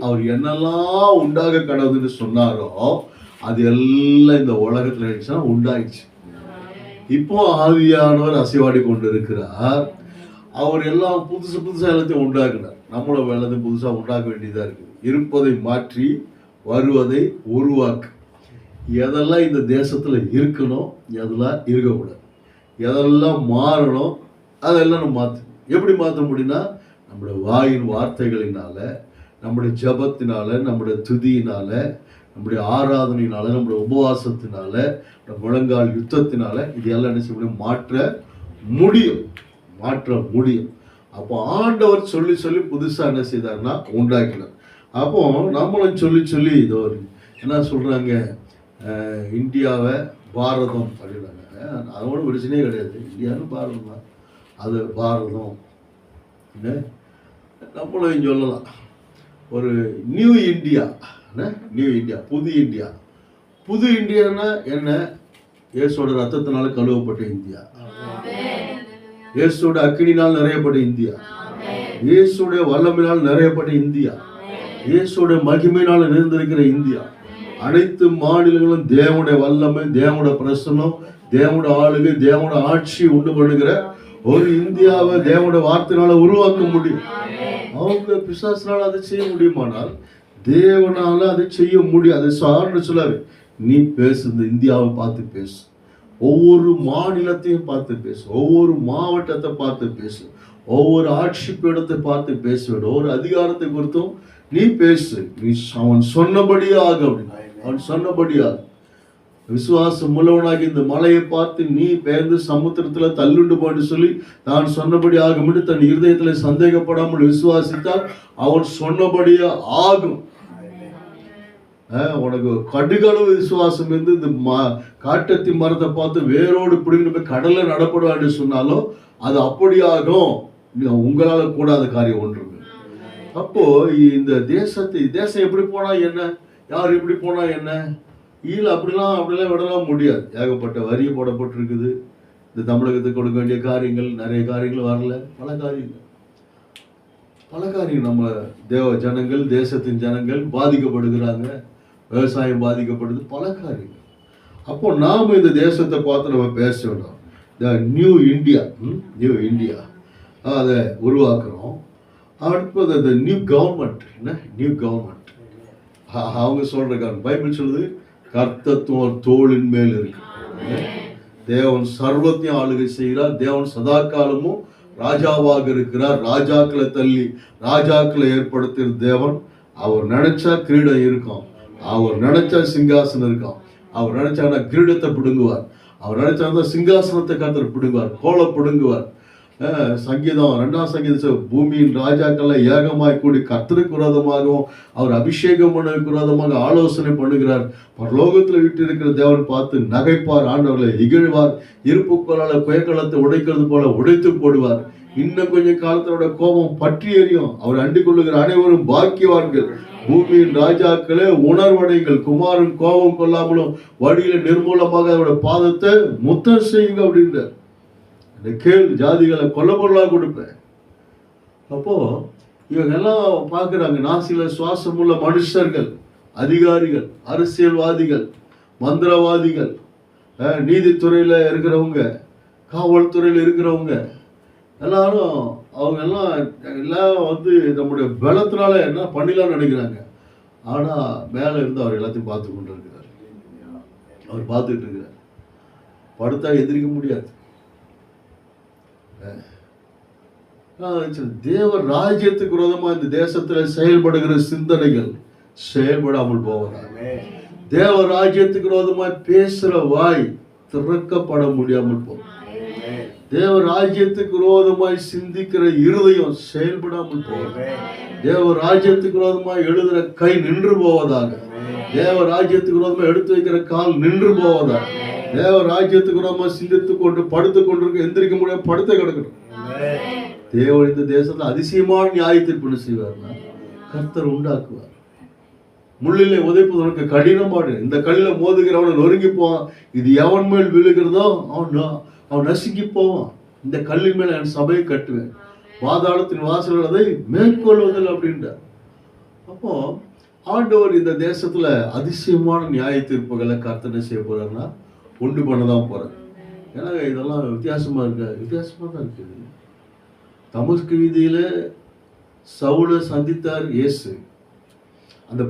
அவர் என்னெல்லாம் உண்டாக கடவுள்னு சொன்னாரோ அது எல்லாம் இந்த உலகத்துல உண்டாயிடுச்சு. இப்போ ஆவியானவர் அசைவாடி கொண்டு இருக்கிறார். அவர் எல்லாம் புதுசா எல்லாத்தையும் உண்டாக்குனார். நம்மளும் எல்லாத்தையும் புதுசா உண்டாக்க வேண்டியதா இருக்குது. இருப்பதை மாற்றி வருவதை உருவாக்கு. எதெல்லாம் இந்த தேசத்துல இருக்கணும், எதெல்லாம் இருக்கக்கூடாது, எதெல்லாம் மாறணும், அதெல்லாம் நம்ம மாற்றணும். எப்படி மாற்ற முடியும்னா நம்முடைய வாயின் வார்த்தைகளினால, நம்முடைய ஜபத்தினால, நம்முடைய துதியினால, நம்முடைய ஆராதனையினால, நம்முடைய உபவாசத்தினால, முழங்கால் யுத்தத்தினால இது எல்லாம் என்ன செய்ய முடியும், மாற்ற முடியும். அப்போ ஆண்டவர் சொல்லி சொல்லி புதுசா என்ன செய்தார்னா உண்டாக்கினார். அப்போ நம்மளும் சொல்லி சொல்லி இதோ என்ன சொல்றாங்க, இந்தியாவை பாரதம் அப்படின்னாங்க. அதோட பிரச்சனையே கிடையாது, இந்தியாவும் பாரதம் தான், அது பாரதம். நம்மளும் சொல்லலாம் ஒரு நியூ இந்தியா, நியூ இந்தியா, புது இந்தியா. புது இந்தியான்னா என்ன? இயேசுவோட ரத்தத்தினால கழுவப்பட்ட இந்தியா, இயேசுவோட அக்கினினால் நிறையப்பட்ட இந்தியா, இயேசுடைய வல்லமையினால் நிறையப்பட்ட இந்தியா, இயேசுடைய மகிமையினால் நிறைந்திருக்கிற இந்தியா. அனைத்து மாநிலங்களும் தேவனுடைய வல்லமை, தேவனுடைய பிரசன்னம், தேவனுடைய ஆளுகை, தேவனுடைய ஆட்சி உண்டு பண்ணுகிற ஒரு இந்தியாவை தேவனுடைய வார்த்தையினால உருவாக்க முடியும். அவங்க பிசாசினால அதை செய்ய முடியுமானால் தேவனால அதை செய்ய முடியும். அதை சார்ந்து சொல்லாரு, நீ பேசு, இந்த இந்தியாவை பார்த்து பேசு, ஒவ்வொரு மாநிலத்தையும் பார்த்து பேசு, ஒவ்வொரு மாவட்டத்தை பார்த்து பேசு, ஒவ்வொரு ஆட்சி பீடத்தை பார்த்து பேச வேண்டும், ஒவ்வொரு அதிகாரத்தை குறித்தும் நீ பேசு. நீ அவன் சொன்னபடியாக அப்படின்னு, அவன் சொன்னபடியாக விசுவாசம் உள்ளவனாகி இந்த மலையை பார்த்து நீ பெயர்ந்து சமுத்திரத்துல தள்ளுண்டு போன்னு சொல்லி தான் சொன்னபடி ஆகும் என்று தன் இருதயத்துல சந்தேகப்படாமல் விசுவாசித்தால் அவன் சொன்னபடியே ஆகும். உனக்கு கடுகளவு விசுவாசம் இருந்து இந்த காட்டத்தி மரத்தை பார்த்து வேரோடு பிடிங்கிட்டு போய் கடல்ல நடப்படுவான்னு சொன்னாலும் அது அப்படியாகும். உங்களால கூடாத காரியம் ஒன்று. அப்போ இந்த தேசம் எப்படி போனா என்ன, யார் எப்படி போனா என்ன, அப்படிலாம் விடலாம் முடியாது. ஏகப்பட்ட வரி போடப்பட்டிருக்குது. இந்த தமிழகத்துக்கு கொடுக்க வேண்டிய காரியங்கள் நிறைய காரியங்கள் வரல, பல காரியங்கள் நம்ம ஜனங்கள், தேசத்தின் ஜனங்கள் பாதிக்கப்படுகிறாங்க, விவசாயம் பாதிக்கப்படுது, பல காரியங்கள். அப்போ நாம இந்த தேசத்தை பார்த்து நம்ம பேச வேண்டாம். நியூ இந்தியா, நியூ இந்தியா அதை உருவாக்குறோம். அடுத்தது அந்த நியூ கவர்மெண்ட், என்ன நியூ கவர்மெண்ட், அவங்க சொல்ற பைபிள் சொல்லுது கர்த்தத்துவம் தோளின் மேல் இருக்கு. தேவன் சர்வத்தையும் ஆளுகை செய்கிறார். தேவன் சதா காலமும் ராஜாவாக இருக்கிறார். ராஜாக்களை தள்ளி ராஜாக்களை ஏற்படுத்துகிற தேவன். அவர் நினைச்சா கிரீடம் இருக்கும், அவர் நினைச்சா சிங்காசனம் இருக்கும், அவர் நினைச்சா கிரீடத்தை பிடுங்குவார், அவர் நினைச்சா சிங்காசனத்தை கர்த்தர் பிடுங்குவார், கோலை பிடுங்குவார். சங்கீதம் 2ஆம் சங்கீதம், பூமியின் ராஜாக்கள் ஏகமாய் கூடி கர்த்தருக்கு விரோதமாகவும் அவர் அபிஷேகம் பண்ணதுக்கு விரோதமாக ஆலோசனை பண்ணுகிறார். பரலோகத்தில் விட்டு இருக்கிற தேவன் பார்த்து நகைப்பார், ஆண்டவர்களை இகழ்வார், இருப்பு கோலால புயக்களத்தை உடைக்கிறது போல உடைத்து போடுவார். இன்னும் கொஞ்சம் காலத்தோட கோபம் பற்றி எறியும். அவர் அண்டிக் கொள்ளுகிற அனைவரும் பாக்கியவான்கள். பூமியின் ராஜாக்களே உணர்வடைங்கள், குமாரன் கோபம் கொள்ளாமலும் வழியில நிர்மூலமாக அவரோட பாதத்தை முத்தம் செய்யுங்க அப்படின்றார். கேள், ஜாதிகளை கொல்ல பொருளாக கொடுப்பேன். அப்போ இவங்க எல்லாம் பார்க்குறாங்க, நாசில சுவாசம் உள்ள மனுஷர்கள், அதிகாரிகள், அரசியல்வாதிகள், மந்திரவாதிகள், நீதித்துறையில் இருக்கிறவங்க, காவல்துறையில் இருக்கிறவங்க எல்லாரும் அவங்க எல்லாம் நம்முடைய பலத்தினால என்ன பண்ணிடலாம்னு நினைக்கிறாங்க. ஆனால் மேலே இருந்து அவர் எல்லாத்தையும் பார்த்து கொண்டு இருக்கிறார். அவர் பார்த்துட்டு இருக்கிறார். படுத்தா எதிர்க்க முடியாது. தேவ ராஜ்யத்துக்கு விரோதமா இந்த தேசத்துல செயல்படுகிற சிந்தனைகள் செயல்படாமல் போவதாக, தேவ ராஜ்யத்துக்கு விரோதமா பேசுற வாய் திறக்கப்பட முடியாமல் போகும், தேவ ராஜ்யத்துக்கு விரோதமாய் சிந்திக்கிற இருதயம் செயல்படாமல் போவதாக, தேவ ராஜ்யத்துக்கு விரோதமாய் எழுதுற கை நின்று போவதாக, தேவ ராஜ்யத்துக்கு விரோதமா எடுத்து வைக்கிற கால் நின்று போவதாக, தேவ ராஜ்யத்துக்கு விரோதமா சிந்தித்துக் கொண்டு படுத்துக் கொண்டிருக்க எந்திரிக்க முடியாது, படுத்த கிடக்கணும். தேவன் இந்த தேசத்துல அதிசயமான நியாய தீர்ப்பு செய்வார்னா கர்த்தர் உண்டாக்குவார். முள்ளிலே உதைப்பது உனக்கு கடினமாடு, இந்த கல்ல மோதுகிறவனை நொறுங்கி போவான். இது எவன் மேல் விழுகிறதோ அவன் நசுங்கி போவான். இந்த கல்லின் மேல என் சபையை கட்டுவேன், பாதாளத்தின் வாசல்கள் அதை மேற்கொள்வதில் அப்படின்றார். அப்போ ஆண்டவர் இந்த தேசத்துல அதிசயமான நியாய தீர்ப்புகளை கர்த்தனை செய்ய போறாருன்னா உண்டு பண்ணதான் போறாரு. ஏன்னா இதெல்லாம் வித்தியாசமா தான் இருக்குது. தமஸ்கு வீதியில சவுலை சந்தித்தார் இயேசு. அந்த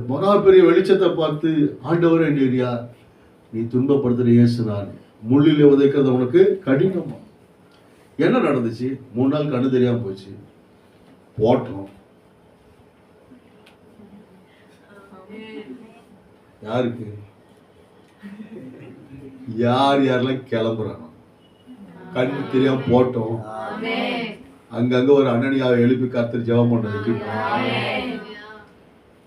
பெரிய வெளிச்சத்தை பார்த்து ஆண்டவரே நீரியா, நீ துன்பப்படுத்துற இயேசு நான், முள்ளிலே உதைக்கிறது உனக்கு கடினமா. என்ன நடந்துச்சு? 3 நாள் கண்ணு தெரியாம போச்சு, போட்டோம். யாருக்கு? யாரெல்லாம் கிளம்புறாங்க, கண்ணு தெரியாம போட்டோம். அங்கங்க ஒரு அனனியாவை எழுப்பி கர்த்தர் ஜெபம் பண்ண வச்சுட்டோம்.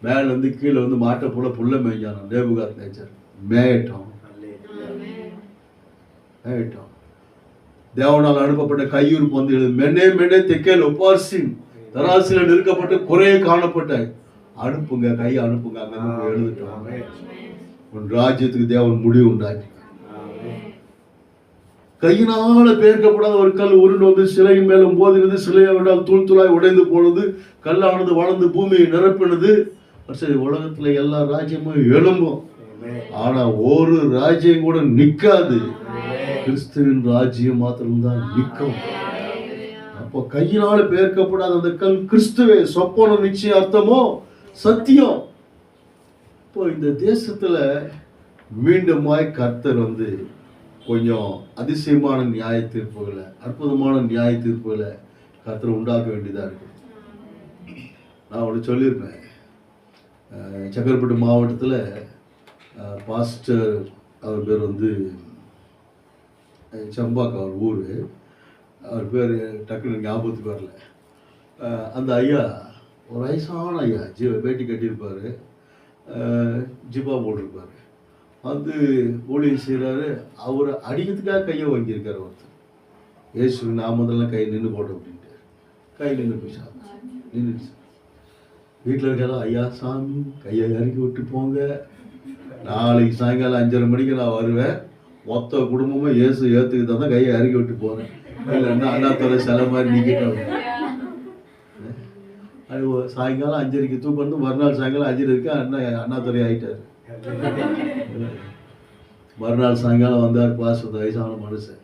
மேல இருந்து கீழே வந்து மாட்டை போல புல்ல மேய்ஞ்சானோ நேபுகாத் நேச்சர் மேயட்டும். தேவனால் அனுப்பப்பட்ட கையூர் வந்து மென்னே மென்னே தெக்கேல் உபாசின் தராசில நிற்கப்பட்டு குறைய காணப்பட்ட அனுப்புங்க, கை அனுப்புங்க, அங்க எழுதிட்டோம். உன் ராஜ்யத்துக்கு தேவன் முடிவு உண்டாக்கி கையினால பெயர்க்கப்படாத ஒரு கல் உருண்டு வந்து சிலையின் மேலும் போதினது, சிலையை விடால் தூள் தூளாய் உடைந்து போனது, கல்லானது வளர்ந்து பூமியை நிரப்பினது. உலகத்துல எல்லா ராஜ்யமும் எழும்பும், ஆனா ஒரு ராஜ்யம் கூட நிக்காது. கிறிஸ்துவின் ராஜ்யம் மாத்திரம்தான் நிற்கும். அப்போ கையினால பெயர்க்கப்படாத அந்த கல் கிறிஸ்துவே. சொப்பன நிச்சயம் அர்த்தமோ சத்தியம். இப்போ இந்த தேசத்துல மீண்டுமாய் கர்த்தர் வந்து கொஞ்சம் அதிசயமான நியாய தீர்ப்புகளை, அற்புதமான நியாய தீர்ப்புகளை கர்த்தர் உண்டாக்க வேண்டியதா இருக்கு. நான் ஒன்று சொல்லியிருப்பேன், சக்கரப்பட்டு மாவட்டத்தில் பாஸ்டர் அவர் பேர் வந்து சம்பாக், அவர் ஊர், அவர் பேர் டக்குன்னு ஞாபகத்துக்கு வரல. அந்த ஐயா ஒரு வயசான ஐயா, பேட்டி கட்டியிருப்பார், ஜிப்பா போட்டிருப்பார், வந்து ஊழியம் செய்கிறாரு. அவர் அடிக்கிறதுக்காக கையை வாங்கியிருக்காரு ஒருத்தர். ஏசு நாமதெல்லாம் கை நின்று போட்டோம் அப்படின்ட்டு கை நின்று போயிச்சா, நின்றுச்சு. வீட்டில் இருக்காலும் ஐயா சாமி கையை இறக்கி விட்டு போங்க, நாளைக்கு சாயங்காலம் 5:30 மணிக்கு நான் வருவேன், மொத்த குடும்பமும் ஏசு ஏற்றுக்கிட்டு தான் கையை இறக்கி விட்டு போகிறேன், இல்லைன்னா அண்ணாத்துறை சில மாதிரி நிற்கிட்டோம். அது சாயங்காலம் 5:30க்கு தூக்கம் வந்து மறுநாள் சாயங்காலம் 5:30க்கு அண்ணாத்துறை ஆகிட்டார். மறுநாள் சாயங்காலம் வந்தார் பாஸ்டர், வயசான மனுஷன்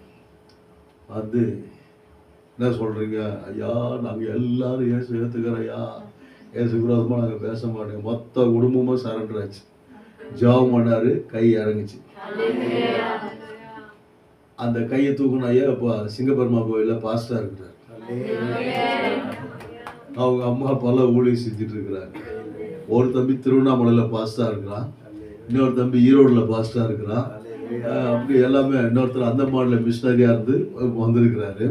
வந்து, என்ன சொல்கிறீங்க ஐயா, நாங்கள் எல்லாரும் ஏசு ஏற்றுக்கிறோம் ஐயா, ஏசு விரோதமாக நாங்கள் பேச மாட்டோம். மொத்த குடும்பமும் சரண்டர் ஆச்சு. ஜெபம் பண்ணாரு, கை இறங்குச்சு. அந்த கையை தூக்கணும் ஐயா இப்போ சிங்கப்பெருமா கோயிலில் பாஸ்டராக இருக்கிறார். அவங்க அம்மா அப்பாலாம் ஊழியம் செஞ்சுட்டு இருக்கிறாங்க. ஒரு தம்பி திருவண்ணாமலையில் பாஸ்டராக இருக்கிறான், இன்னொரு தம்பி ஈரோடில் பாஸ்டராக இருக்கிறான். அப்படி எல்லாமே இன்னொருத்தர் அந்த மாடலில் மிஷினரியாக இருந்து வந்திருக்கிறாரு.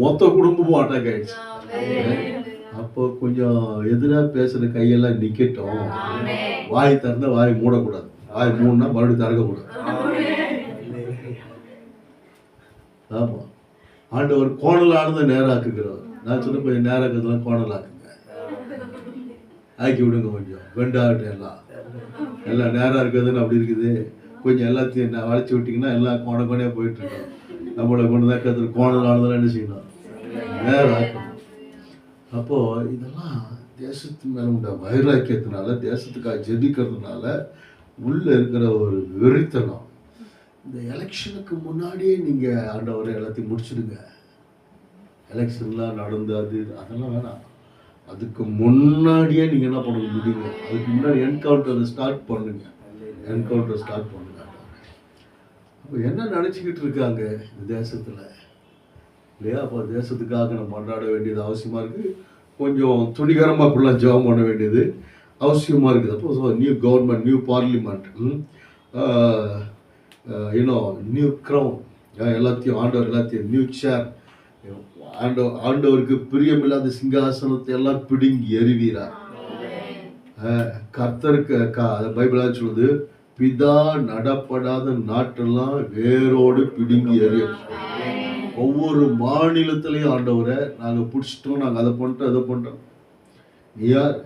மொத்த குடும்பமும் அட்டாக் ஆயிடுச்சு. அப்போ கொஞ்சம் எதிராக பேசுகிற கையெல்லாம் நிற்கட்டும், வாய் திறந்தா வாய் மூடக்கூடாது, வாய் மூடனா மறுபடியும் திறக்கக்கூடாது. ஆமாம், ஆண்டவர் கோணலானதை நேராக்குகிறவர். நான் சொன்ன கொஞ்சம் நேராக்கிறதுலாம் கோணலாக்குங்க, ஆக்கி விடுங்க, கொஞ்சம் வெண்டாகட்டும், எல்லாம் நேராக இருக்கிறதுன்னு அப்படி இருக்குது. கொஞ்சம் எல்லாத்தையும் வளைச்சி விட்டிங்கன்னா எல்லாம் கோணையாக போயிட்டு இருக்கோம். நம்மளை கொண்டு தான் கற்றுட்டு கோணலானதெல்லாம் என்ன செய்யணும், நேராக்கணும். அப்போது இதெல்லாம் தேசத்து மேலே உண்ட வைராக்கியத்தினால, தேசத்துக்காக ஜெபிக்கிறதுனால உள்ளே இருக்கிற ஒரு வெறித்தனம். இந்த எலெக்ஷனுக்கு முன்னாடியே நீங்கள் ஆண்டவரை எல்லாத்தையும் முடிச்சுடுங்க. எலெக்ஷன்லாம் நடந்து அதெல்லாம் வேணாம். அதுக்கு முன்னாடியே நீங்கள் என்ன பண்ண முடியுங்க, அதுக்கு முன்னாடி என்கவுண்டரை ஸ்டார்ட் பண்ணுங்க. என்கவுண்டர் ஸ்டார்ட் பண்ணுங்க. அப்போ என்ன நினச்சிக்கிட்டு இருக்காங்க இந்த தேசத்தில் இல்லையா? அப்போ தேசத்துக்காக நம்ம கொண்டாட வேண்டியது அவசியமாக இருக்குது. கொஞ்சம் துணிகரமாக அப்படிலாம் ஜெபம் பண்ண வேண்டியது அவசியமாக இருக்குது. அப்போ new government, new parliament, new crown, எல்லாத்தையும் ஆண்டவர் எல்லாத்தையும் நியூ சேர், ஆண்டவருக்கு பிரியமில்லாத சிங்காசனத்தை எல்லாம் பிடுங்கி எறிவீரார். கர்த்தருக்கு பைபிளாக சொல்லுது, பிதா நடப்படாத நாட்டெல்லாம் வேரோடு பிடுங்கி எறியும். ஒவ்வொரு மாநிலத்திலையும் ஆண்டவரை நாங்கள் பிடிச்சிட்டோம், நாங்கள் அதை பண்ணிட்டோம், அதை பண்ணிட்டோம். யார்?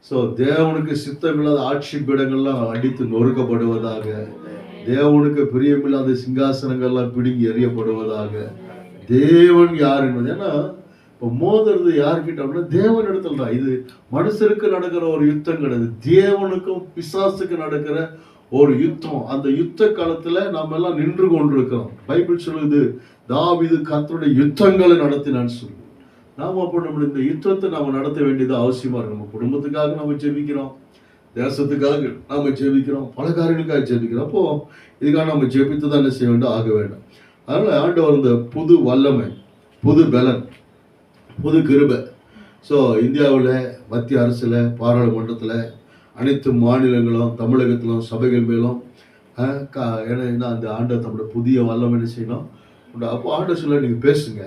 ஸோ தேவனுக்கு சித்தமில்லாத ஆட்சி பீடங்கள்லாம் அடித்து நொறுக்கப்படுவதாக, தேவனுக்கு பிரியமில்லாத சிங்காசனங்கள்லாம் பிடுங்கி எறியப்படுவதாக. தேவன் யார் என்பது, ஏன்னா இப்போ மோதுறது யார்கிட்ட அப்படின்னா தேவன் இடத்துல தான். இது மனுஷருக்கு நடக்கிற ஒரு யுத்தம் கிடையாது, தேவனுக்கும் பிசாசுக்கு நடக்கிற ஒரு யுத்தம். அந்த யுத்த காலத்துல நாம எல்லாம் நின்று கொண்டிருக்கிறோம். பைபிள் சொல்லுது, தாவீது கர்த்தருடைய யுத்தங்களை நடத்தினான்னு சொல்லு. நாம அப்போ நம்ம இந்த யுத்தத்தை நாம நடத்த வேண்டியது அவசியமா இருக்கு. நம்ம குடும்பத்துக்காக நம்ம ஜெபிக்கிறோம், தேசத்துக்காக நாம ஜெபிக்கிறோம், பல காரியங்களுக்காக ஜெபிக்கிறோம். அப்போ இதுக்காக நம்ம ஜெபித்து தான் என்ன செய்ய வேண்டும், ஆக வேண்டும். அதனால ஆண்டவர் இந்த புது வல்லமை, புது பலன், புது கிருபை. ஸோ இந்தியாவில் மத்திய அரசில், பாராளுமன்றத்தில், அனைத்து மாநிலங்களும், தமிழகத்திலும், சபைகள் மேலும் ஏன்னா அந்த ஆண்டவர் நம்மளோட புதிய வல்லமை என்ன செய்யணும். அப்போ ஆண்டவர் சொல்ல நீங்கள் பேசுங்க,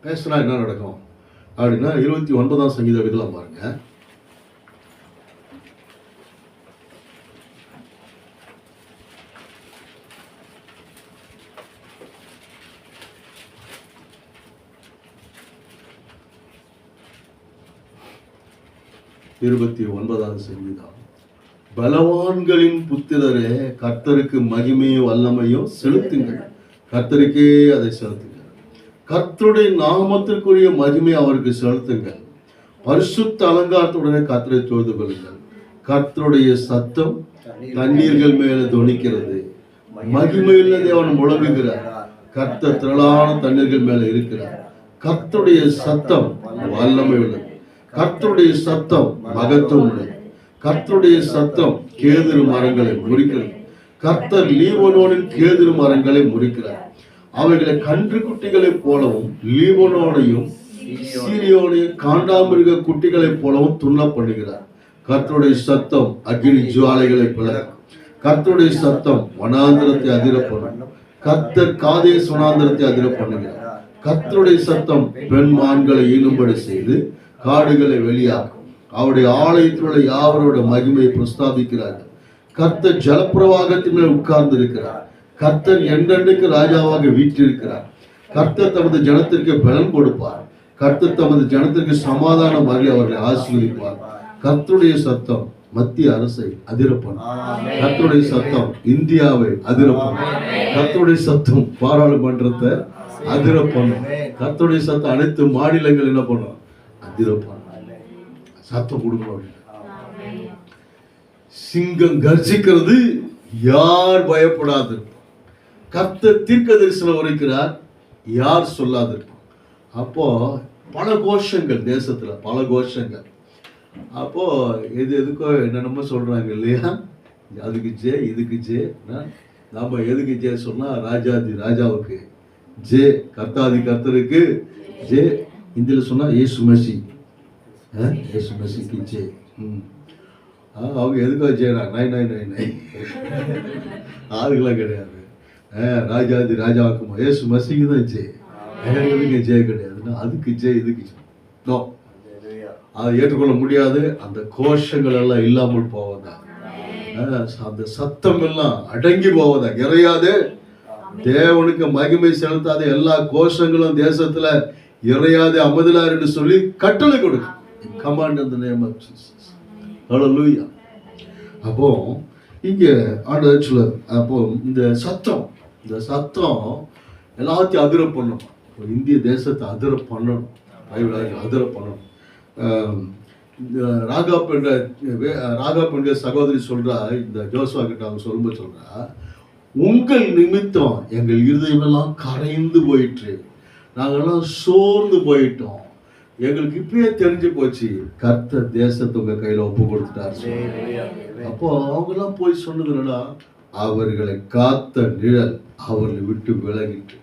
பேசினா என்ன நடக்கும் அப்படின்னா 29ஆம் சங்கீதம் எடுக்கலாம் பாருங்க. இருபத்தி 29ஆம் சங்கீதம். பலவான்களின் புத்திரரே, கர்த்தருக்கு மகிமையும் வல்லமையும் செலுத்துங்கள். கர்த்தருக்கே அதை செலுத்துங்கள். கர்த்தருடைய நாமத்திற்குரிய மகிமை அவருக்கு செலுத்துங்கள். பரிசுத்த அலங்காரத்துடனே கர்த்தரை தொழுது கொள்ளுங்கள். கர்த்தருடைய சத்தம் தண்ணீர்கள் மேல தொனிக்கிறது. மகிமையுள்ள தேவன் முழங்குகிறார். கர்த்தர் திரளான தண்ணீர்கள் மேல இருக்கிறார். கர்த்தருடைய சத்தம் வல்லமை உள்ளது. கர்த்தருடைய சத்தம் மகத்துவம் உள்ளது. கர்த்தருடைய சத்தம் கேதுரு மரங்களை முறிக்கிறது. கர்த்தர் லீபனோனின் கேதுரு மரங்களை முறிக்கிறார். அவைகளை கன்று குட்டிகளைப் போலவும் லீபனோனையும் சீரியோனையும் காண்டாமிருக குட்டிகளைப் போலவும் துண்ண பண்ணுகிறார். கர்த்தருடைய சத்தம் அக்கினி ஜுவாலைகளை பிளக்கும். கர்த்தருடைய சத்தம் வனாந்திரத்தை அதிர பண்ணும். கர்த்தர் காதேஸ் வனாந்திரத்தை அதிர பண்ணுகிறார். கர்த்தருடைய சத்தம் பெண் மான்களை ஈனும்படி செய்து காடுகளை வெளியாகும். அவருடைய ஆலயத்தில் உள்ள யாவரோட மகிமையை பிரஸ்தாபிக்கிறார்கள். கர்த்தர் ஜலப்பிரவாகத்தின் மேல் உட்கார்ந்து இருக்கிறார். கர்த்தர் என்றென்றைக்கு ராஜாவாக வீற்றிருக்கிறார். கர்த்தர் தமது ஜனத்திற்கு பலன் கொடுப்பார். கர்த்தர் தமது ஜனத்திற்கு சமாதானம் வரை அவர்களை ஆசீர்வதிப்பார். கர்த்தருடைய சத்தம் மத்திய அரசை அதிரப்படும். கர்த்தருடைய சத்தம் இந்தியாவை அதிரப்படும். கர்த்தருடைய சத்தம் பாராளுமன்றத்தை அதிரப்படும். கர்த்தருடைய சத்தம் அனைத்து மாநிலங்கள் என்ன பண்ணும்? அதிரப்படும். சத்தம் கொடுக்கணும். சிங்கம் கர்ஜிக்கிறது, யார் பயப்படாது? கர்த்தர் தீர்க்க தரிசனம் உரைக்கிறார், யார் சொல்லாது? அப்போ பல கோஷங்கள் தேசத்துல, பல கோஷங்கள். அப்போ எதுக்கோ என்னென்னமோ சொல்றாங்க இல்லையா? அதுக்கு ஜே, இதுக்கு ஜே. நாம எதுக்கு ஜே சொன்னா ராஜாதி ராஜாவுக்கு ஜே, கர்த்தாதி கர்த்தருக்கு ஜே. இந்தியில சொன்னா இயேசு மசி, இயேசு மசிக்கு ஜே. அவங்க எதுக்கோ செய்யறாங்க? நை நை நை நை ஆளுகளாம் கிடையாது. ராஜாதி ராஜாவுக்குமா இயேசு மசிக்கு தான் ஜே. எதுக்கு ஜே கிடையாதுன்னா அதுக்கு ஜே, இதுக்கு நோ. அதை ஏற்றுக்கொள்ள முடியாது. அந்த கோஷங்கள் எல்லாம் இல்லாமல் போவதா, அந்த சத்தம் எல்லாம் அடங்கி போவதா, இறையாது. தேவனுக்கு மகிமை செலுத்தாத எல்லா கோஷங்களும் தேசத்துல இறையாது அமைதலார் என்று சொல்லி கட்டளை கொடுக்கும். கமாண்ட் இந்த நேம் ஆஃப் ஜீசஸ். ஹல்லேலூயா. அப்போ இங்க ஆண்டவர் சொல்றார், அப்போ இந்த சத்தம் எல்லாத்தையும் அதிர பண்ணணும். இந்திய தேசத்தை அதிர பண்ணணும். அதிர பண்ணணும். ராகாப் என்ற சகோதரி சொல்றா, இந்த ஜோசுவா கிட்ட அவங்க சொல்லும்போது சொல்றா, உங்கள் நிமித்தம் எங்கள் இருதயமெல்லாம் கரைந்து போயிட்டு, நாங்கெல்லாம் சோர்ந்து போயிட்டோம். எங்களுக்கு இப்பயே தெரிஞ்சு போச்சு, கர்த்தர் தேசத்தை உங்க கையில ஒப்பு கொடுத்துட்டாரு. அப்போ அவங்க எல்லாம் போய் சொன்னதுன்னா, அவர்களை காத்த நிழல் அவர்களை விட்டு விலகிட்டு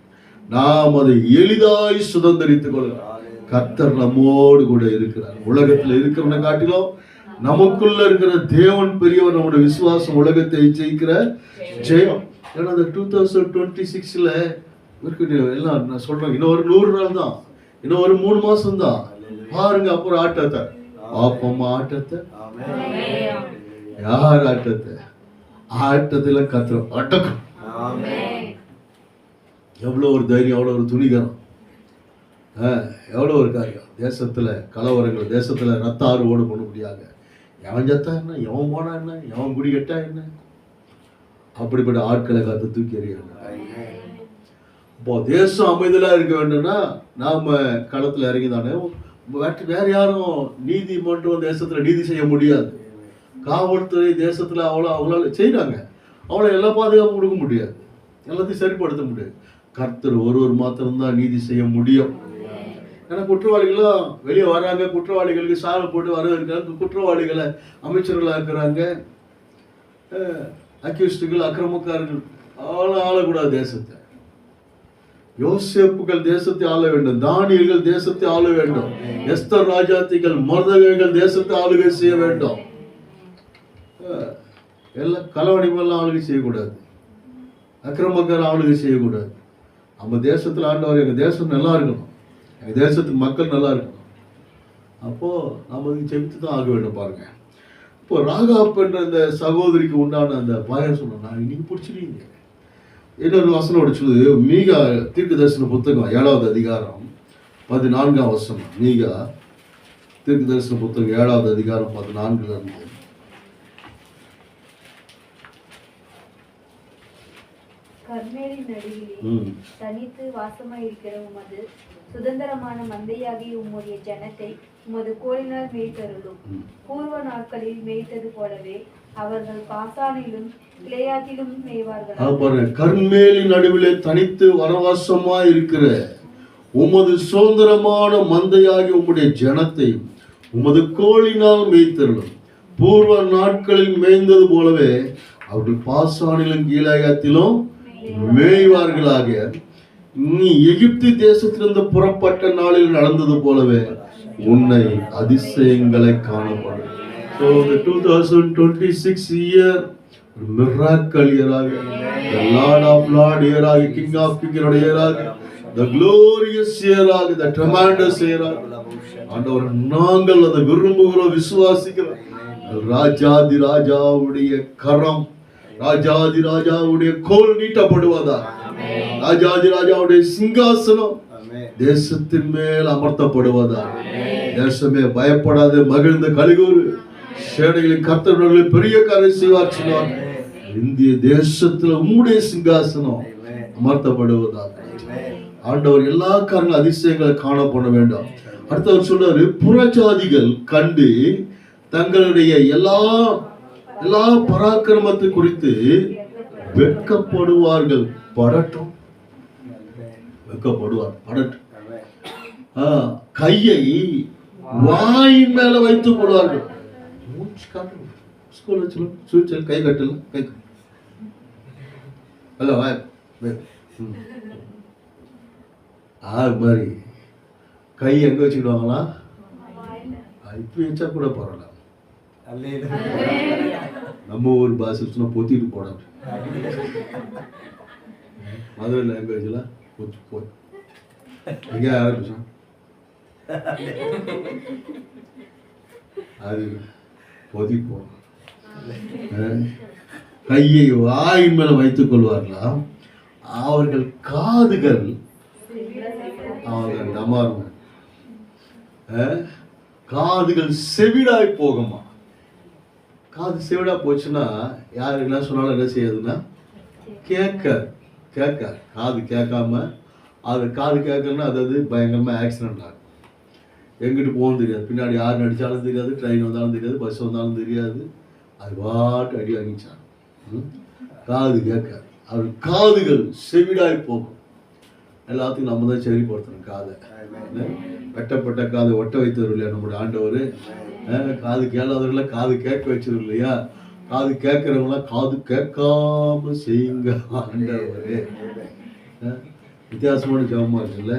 நாம் அதை எளிதாய் சுதந்திரித்துக் கொள்ளலாம். கர்த்தர் நம்மோடு கூட இருக்கிறார். உலகத்துல இருக்கிறவனை காட்டிலும் நமக்குள்ள இருக்கிற தேவன் பெரியவர். நம்முடைய விசுவாசம் உலகத்தை ஜெயிக்கிற ஜெயம். ஏன்னா அந்த 2026ல எல்லாம் நான் சொல்றேன், இன்னும் ஒரு 100 நாள் தான், இன்னும் ஒரு 3 மாசம் தான் பாருங்க. அப்புறம் ஆட்டத்தை பாப்போமா? ஆட்டத்தை யார் ஆட்டத்தை? ஆட்டத்துல கத்துறோம் அட்டக்கும். எவ்வளவு ஒரு தைரியம், எவ்வளவு ஒரு துணிகரம், எவ்வளோ ஒரு காரியம். தேசத்தில் கலவரங்கள், தேசத்தில் ரத்த ஆறு ஓடு பண்ண முடியாது. எவன் செத்தா என்ன, எவன் போனா என்ன, எவன் குடி கெட்டா என்ன, அப்படிப்பட்ட ஆட்களை காத்து தூக்கி எறியாங்க. இப்போ தேசம் அமைதலாக இருக்க வேண்டும்னா நாம் களத்தில் இறங்கி தானே. வேற யாரும் நீதிமன்றம் தேசத்தில் நீதி செய்ய முடியாது. காவல்துறை தேசத்தில் அவங்களால செய்கிறாங்க. அவளை எல்லா பாதுகாப்பும் கொடுக்க முடியாது, எல்லாத்தையும் சரிப்படுத்த முடியாது. கர்த்தர் ஒருவர் மாத்திரம்தான் நீதி செய்ய முடியும். ஏன்னா குற்றவாளிகளும் வெளியே வராங்க, குற்றவாளிகளுக்கு சாலை போட்டு வரவேற்கிறாங்க, குற்றவாளிகளை அமைச்சர்களாக இருக்கிறாங்க, அக்யூஸ்டுகள் அக்கிரமக்காரர்கள் ஆளக்கூடாது தேசத்தை. யோசேப்புகள் தேசத்தை ஆள வேண்டும், தானியல்கள் தேசத்தை ஆள வேண்டும், எஸ்தர் ராஜாத்திகள் மர்தகைகள் தேசத்தை ஆளுகை செய்ய வேண்டும். எல்லாம் கலவணிமெல்லாம் ஆளுகை செய்யக்கூடாது, அக்கிரமக்கார ஆளுகை செய்யக்கூடாது. நம்ம தேசத்தில் ஆண்டவர் எங்கள் தேசம் நல்லா இருக்கணும், எங்கள் தேசத்துக்கு மக்கள் நல்லா இருக்கணும். அப்போது நாம் அதுக்கு ஜெபித்து தான் ஆக வேண்டும். பாருங்க, இப்போ ராகாப் என்ற அந்த சகோதரிக்கு உண்டான அந்த பயம் சொன்னா இன்னைக்கு பிடிச்சிருக்கீங்க. இன்னொரு வசனம் சொல்லுது, மீகா தீர்க்க தரிசன புத்தகம் 7வது அதிகாரம் 14ஆம் வசனம். மீகா தீர்க்க தரிசன புத்தகம் 7வது அதிகாரம் 14 இருந்து. கர்மேலின் நடுவிலே தனித்து வாசமாயிருக்கிற உமது சுதந்திரமான மந்தையாகி உம்முடைய ஜனத்தை உமது கோலினால் மேய்த்தருளும். பூர்வ நாட்களில் மேய்த்தது போலவே அவர்கள் பாசானிலும் கிளையாத்திலும் மேய்வார்கள். கர்மேலின் நடுவிலே தனித்து வனவாசமா இருக்கிற உமது சுதந்திரமான மந்தையாகி உம்முடைய ஜனத்தை உமது கோலினால் மேய்த்தருளும். பூர்வ நாட்களில் மேய்ந்தது போலவே அவர்கள் பாசானிலும் கீழாயத்திலும் மேய்வார்களாக. நீ எகிப்து தேசத்திலிருந்து புறப்பட்ட நாளில் நடந்தது போலவே உன்னை அதிசயங்களை காணப்படும். So the 2026 year miracle year ஆக, the Lord of Lord year ஆக, King of King year ஆக, the glorious year ஆக, the tremendous year ஆக. ஆண்டவர், நாங்கள் அதை விரும்புகிறோம், விசுவாசிக்கிறோம். ராஜாதி ராஜாவுடைய கரம், ராஜாதி ராஜாவுடைய கோல் நீட்டப்படுவதா, ராஜாதி ராஜாவுடைய சிங்காசனம் தேசத்தின் மேல் அமர்த்தப்படுவதா. தேசமே பயப்படாது, மகிழ்ந்து கலிகூறு, சேனைகளின் கர்த்தர்களை பெரிய காரியம் செய்வார் சொன்னார். இந்திய தேசத்துல உம்முடைய சிங்காசனம் அமர்த்தப்படுவதா. ஆண்டவர் எல்லா காரணங்களும் அதிசயங்களை காணப்பட வேண்டும். அடுத்தவர் சொல்றாரு, புறஜாதிகள் கண்டு தங்களுடைய எல்லா பராக்கிரமத்தை குறித்து வெட்கப்படுவார்கள். படட்டும், வெட்கப்படுவார், படட்டும். கையை வாயின் மேல வைத்துக் கொள்வார்கள். கை கட்டல, கை மாதிரி கை எங்க வச்சுக்கிடுவாங்களா? இப்படி வச்சா கூட பரவாயில்ல. நம்ம ஊர் பாஷை சொன்னா பொத்திட்டு போடாது. மதுரை லாங்குவேஜ்ல எங்க ஆரம்பிச்சோம் அது பொதிப்போம். கையை வாயின் மேல வைத்துக் கொள்வார்களாம். அவர்கள் காதுகள் காதுகள் செவிடாய் போகுமா. காது செவிடா போச்சுன்னா யாரு என்ன சொன்னாலும் என்ன செய்யாதுன்னா கேட்க காது கேட்காம, அது காது கேட்கணும்னா அதாவது பயங்கரமா ஆக்சிடென்ட் ஆகும். எங்கிட்டு போகணும் தெரியாது, பின்னாடி யார் நடிச்சாலும் தெரியாது, ட்ரெயின் வந்தாலும் தெரியாது, பஸ் வந்தாலும் தெரியாது, அது பாட்டு அடி வாங்கிச்சான். காது கேட்காது, அவர் காதுகள் செவிடாய் போகும். எல்லாத்தையும் நம்ம தான் சரிப்படுத்தணும். காதை வெட்டப்பட்ட காதை ஒட்ட வைத்தவர் இல்லையா நம்முடைய ஆண்டவர். காது கேளாதவர்கள காது கேட்க வச்சவர் இல்லையா. காது கேட்கிறவங்களாம் காது கேட்காம செய்யுங்க ஆண்டவரே. வித்தியாசமான ஜபமா இருக்குல்ல,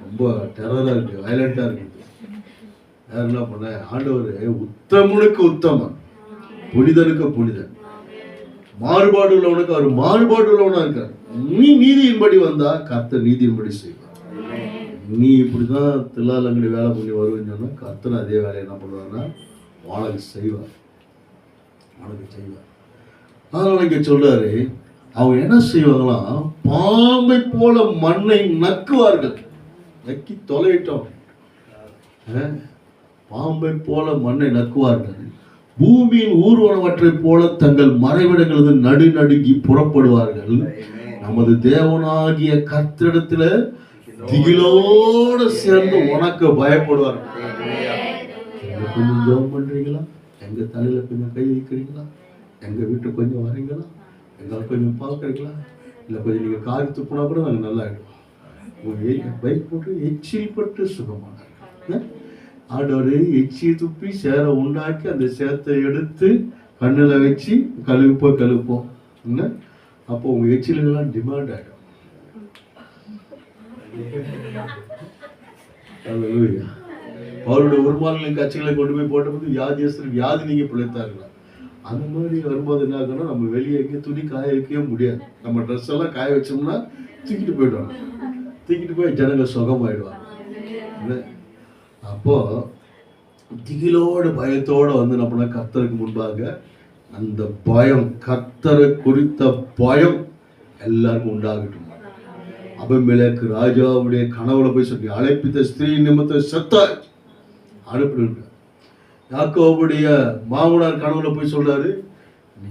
ரொம்ப டெரரா இருக்கு, வயலண்டா இருக்கு. யார் என்ன பண்ண, ஆண்டவர் உத்தமனுக்கு உத்தமன், புனிதனுக்கு புனிதன், மாறுபாடு உள்ளவனுக்கு அவர் மாறுபாடு உள்ளவனா இருக்கார். நீ நீதியின்படி வந்தா கர்த்தர் நீதியின்படி செய்வார். நீ இப்படிதான் தில்லாலங்கடி வேலை பண்ணி வருவேன்னு சொன்னா கர்த்தர் அதே வேலையை என்ன பண்ணுவார்னா உனக்கு செய்வார். அதனால இங்க சொல்றாரு, அவங்க என்ன செய்வாங்களாம், பாம்பை போல மண்ணை நக்குவார்கள். நக்கி தொலைவிட்டோம். பாம்பை போல மண்ணை நக்குவார்கள். பூமியின் ஊர்வனவற்றை போல தங்கள் மறைவிடங்களது நடுநடுங்கி புறப்படுவார்கள். நமது தேவனாகிய கர்த்தரிடத்துல திகிலோடு சேர்ந்து உனக்கு பயப்படுவார்கள். கொஞ்சம் ஜெபம் பண்றீங்களா? எங்க தலையில கொஞ்சம் கை வைக்கிறீங்களா? எங்க வீட்டுக்கு கொஞ்சம் வரீங்களா? எங்களை கொஞ்சம் பார்க்குறீங்களா? இல்லை கொஞ்சம் நீங்கள் காரி துப்புனா கூட நாங்கள் நல்லா ஆகிடும். பைக் போட்டு எச்சில் பட்டு சுகமான ஆண்டவர் எச்சி துப்பி சேரை உண்டாக்கி அந்த சேத்தை எடுத்து கண்ணில் வச்சு கழுப்போம். அப்போ உங்கள் எச்சிலெல்லாம் டிமாண்ட் ஆகிடும். அவருடைய உருமால்களின் கட்சிகளை கொண்டு போய் போட்டபோது வியாதியஸ்தர் வியாதி நீங்க பிழைத்தார்களா? அந்த மாதிரி வரும்போது என்ன ஆகும்னா, நம்ம வெளியே எங்கேயும் துணி காய வைக்கவே முடியாது. நம்ம ட்ரெஸ் எல்லாம் காய வச்சோம்னா தூக்கிட்டு போயிடுவாங்க. தூக்கிட்டு போய் ஜனங்கள் சுகமாயிடுவாங்க. அப்போ திகிலோடு பயத்தோடு வந்து என்ன பண்ண கர்த்தருக்கு முன்பாக அந்த பயம், கர்த்தரை குறித்த பயம் எல்லாருக்கும் உண்டாகட்டும். அபிமெலேக்கு ராஜாவுடைய கனவுல போய் சொல்லி அழைப்பித்த ஸ்திரீ நிமித்த செத்தாய் அனுப்பிடுங்க. யாக்கோபுடைய மாமனார் கனவுல போய் சொல்றாரு,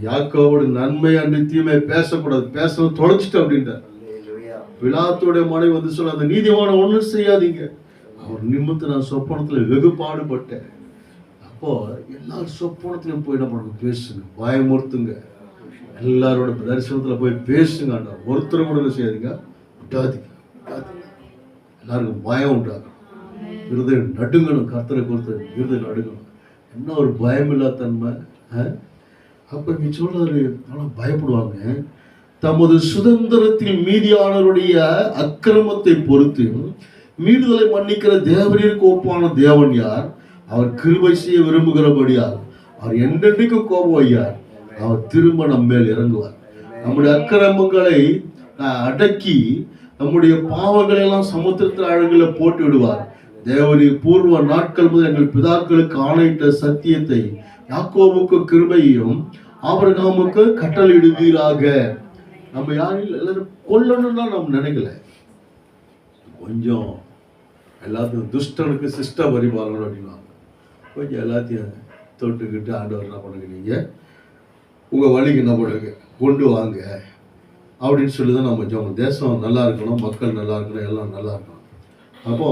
யாக்கோபோட நன்மை அன்று தீமை பேசக்கூடாது, பேசணும் தொலைச்சிட்டு அப்படின்ட்டார். பிலாத்துடைய மனைவி வந்து சொல்ல, அந்த நீதிமான ஒன்றும் செய்யாதீங்க, அவர் நிமித்த நான் சொப்பனத்துல வெகு பாடுபட்டேன். அப்போ எல்லாரும் சொப்பனத்திலையும் போய் என்ன பண்ணுங்க, பேசுங்க, பயமுறுத்துங்க, எல்லாரோட தரிசனத்துல போய் பேசுங்க. ஒருத்தர் கூட செய்யாதீங்க, விட்டாதீங்க. எல்லாருக்கும் பயம் உண்டாகும், இருதயம் நடுங்கணும், கர்த்தரை கொடுத்து இருதயம் நடுங்கணும். என்ன ஒரு பயம் இல்லா தன்மை. அப்ப நீ சொல்றாரு, ஆனால் பயப்படுவாங்க. தமது சுதந்திரத்தில் மீதியானவருடைய அக்கிரமத்தை பொறுத்து மீறுதலை மன்னிக்கிற தேவரீருக்கு ஒப்பான தேவன் யார்? அவர் கிருபை செய்ய விரும்புகிறபடியால் அவர் என்றென்றைக்கும் கோபம் வையார். அவர் திரும்ப நம்ம மேல் இறங்குவார். நம்முடைய அக்கிரமங்களை அடக்கி நம்முடைய பாவங்களை எல்லாம் சமுத்திரத்தில் ஆழங்களை போட்டு விடுவார். தேவரீர் பூர்வ நாட்கள் முதல் எங்கள் பிதாக்களுக்கு ஆணையிட்ட சத்தியத்தை யாக்கோபுக்கு கிருபையும் ஆபிரகாமுக்கு கட்டளையிடுவீராக. நம்ம யாரும் எல்லாரும் கொல்லணும்னா நம்ம நினைக்கல, கொஞ்சம் எல்லாத்தையும் துஷ்டனுக்கு சிஷ்ட பரிபாலனம் அப்படின்னா கொஞ்சம் எல்லாத்தையும் தொட்டுக்கிட்டு ஆண்டவர் என்ன பண்ணுங்க, நீங்க உங்க வழிக்கு என்ன பண்ணுங்க கொண்டு வாங்க அப்படின்னு சொல்லி தான் நம்ம ஜெபம். தேசம் நல்லா இருக்கணும், மக்கள் நல்லா இருக்கணும், எல்லாம் நல்லா இருக்கணும். அப்போ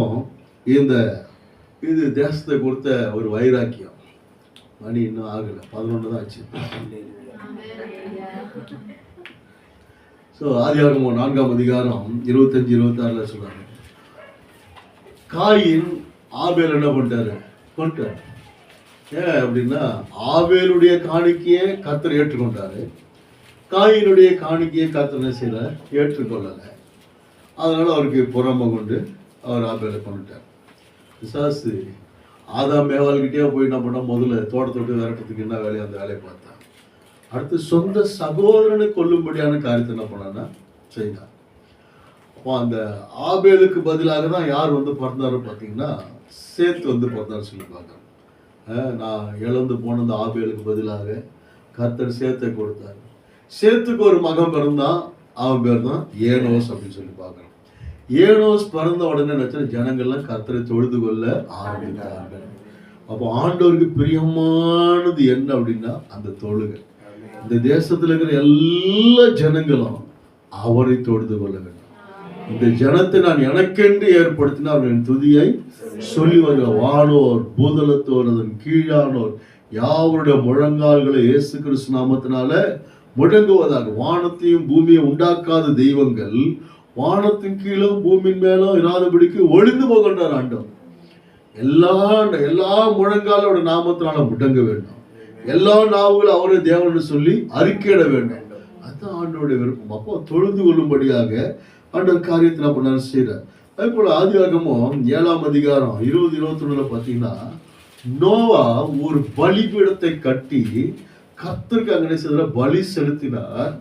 இது தேசத்தை கொடுத்த ஒரு வைராக்கியம். மணி இன்னும் ஆகலை, 11 தான் ஆச்சு. ஸோ ஆதியாகமம் 4ஆம் அதிகாரம் 25-26 சொல்றாங்க, காயின் ஆபேல் என்ன பண்ணிட்டாரு, கொண்டாரு. ஏன் அப்படின்னா ஆபேலுடைய காணிக்கையை கர்த்தர் ஏற்றுக்கொண்டாரு, காயினுடைய காணிக்கையை கர்த்தர் என்ன செய்யல, ஏற்றுக்கொள்ளலை. அதனால அவருக்கு பொறாமை கொண்டு அவர் ஆபேலை கொண்டுட்டார். பிசாசு ஆதாம் மேவாள்கிட்டே போய் என்ன பண்ணா, முதல்ல தோட்டத்தொட்டு விரட்டுறதுக்கு என்ன வேலையை அந்த வேலையை பார்த்தான். அடுத்து சொந்த சகோதரனை கொல்லும்படியான காரியத்தை என்ன பண்ணான்னா செய்தான். அப்போ அந்த ஆபேலுக்கு பதிலாக தான் யார் வந்து பிறந்தாரு பார்த்தீங்கன்னா, சேத்து வந்து பிறந்தாரு சொல்லி பார்க்குறேன். நான் இழந்து போன அந்த ஆபேலுக்கு பதிலாக கர்த்தர் சேத்தை கொடுத்தாரு. சேத்துக்கு ஒரு மகன் பிறந்தான், அவன் பேர் தான் ஏனோஸ் அப்படின்னு சொல்லி பார்க்குறோம். ஏனோஸ் பிறந்த உடனே நினைச்ச ஜனங்கள்லாம் கர்த்தரை தொழுது கொள்ள ஆரம்பித்தார்கள். அப்போ ஆண்டவருக்கு பிரியமானது என்ன அப்படின்னா அந்த தொழுகை. இந்த தேசத்துல இருக்கிற எல்லா ஜனங்களும் அவரை தொழுது கொள்ள வேண்டும். இந்த ஜனத்தை நான் எனக்கென்று ஏற்படுத்தின அவர்களின் துதியை சொல்லி வருகிற வானோர் பூதலத்தோர் அதன் கீழானோர் யாவருடைய முழங்கால்களை இயேசு கிறிஸ்து நாமத்தினால முழங்குவதாக. வானத்தையும் பூமியை உண்டாக்காத தெய்வங்கள் வானத்தின் கீழும் பூமியின் மேலும் இராதபடிக்கு ஒளிந்து போகின்றார் ஆண்டவர். எல்லா முழங்காலோட நாமத்தினால முடங்க வேண்டும், எல்லா நாவுகளும் அவரே தேவன் சொல்லி அறிக்கையிட வேண்டும். அதுதான் ஆண்டவருடைய விருப்பம். அப்போ தொழுது கொள்ளும்படியாக ஆண்டவர் காரியத்தை நான் பண்ண செய்யறேன். அதே போல ஆதியாகமம் 7ஆம் அதிகாரம் 20-21 பார்த்தீங்கன்னா, நோவா ஒரு பலிபீடத்தை கட்டி கர்த்தருக்கு அங்கே செய்தார பலி செலுத்தினார்.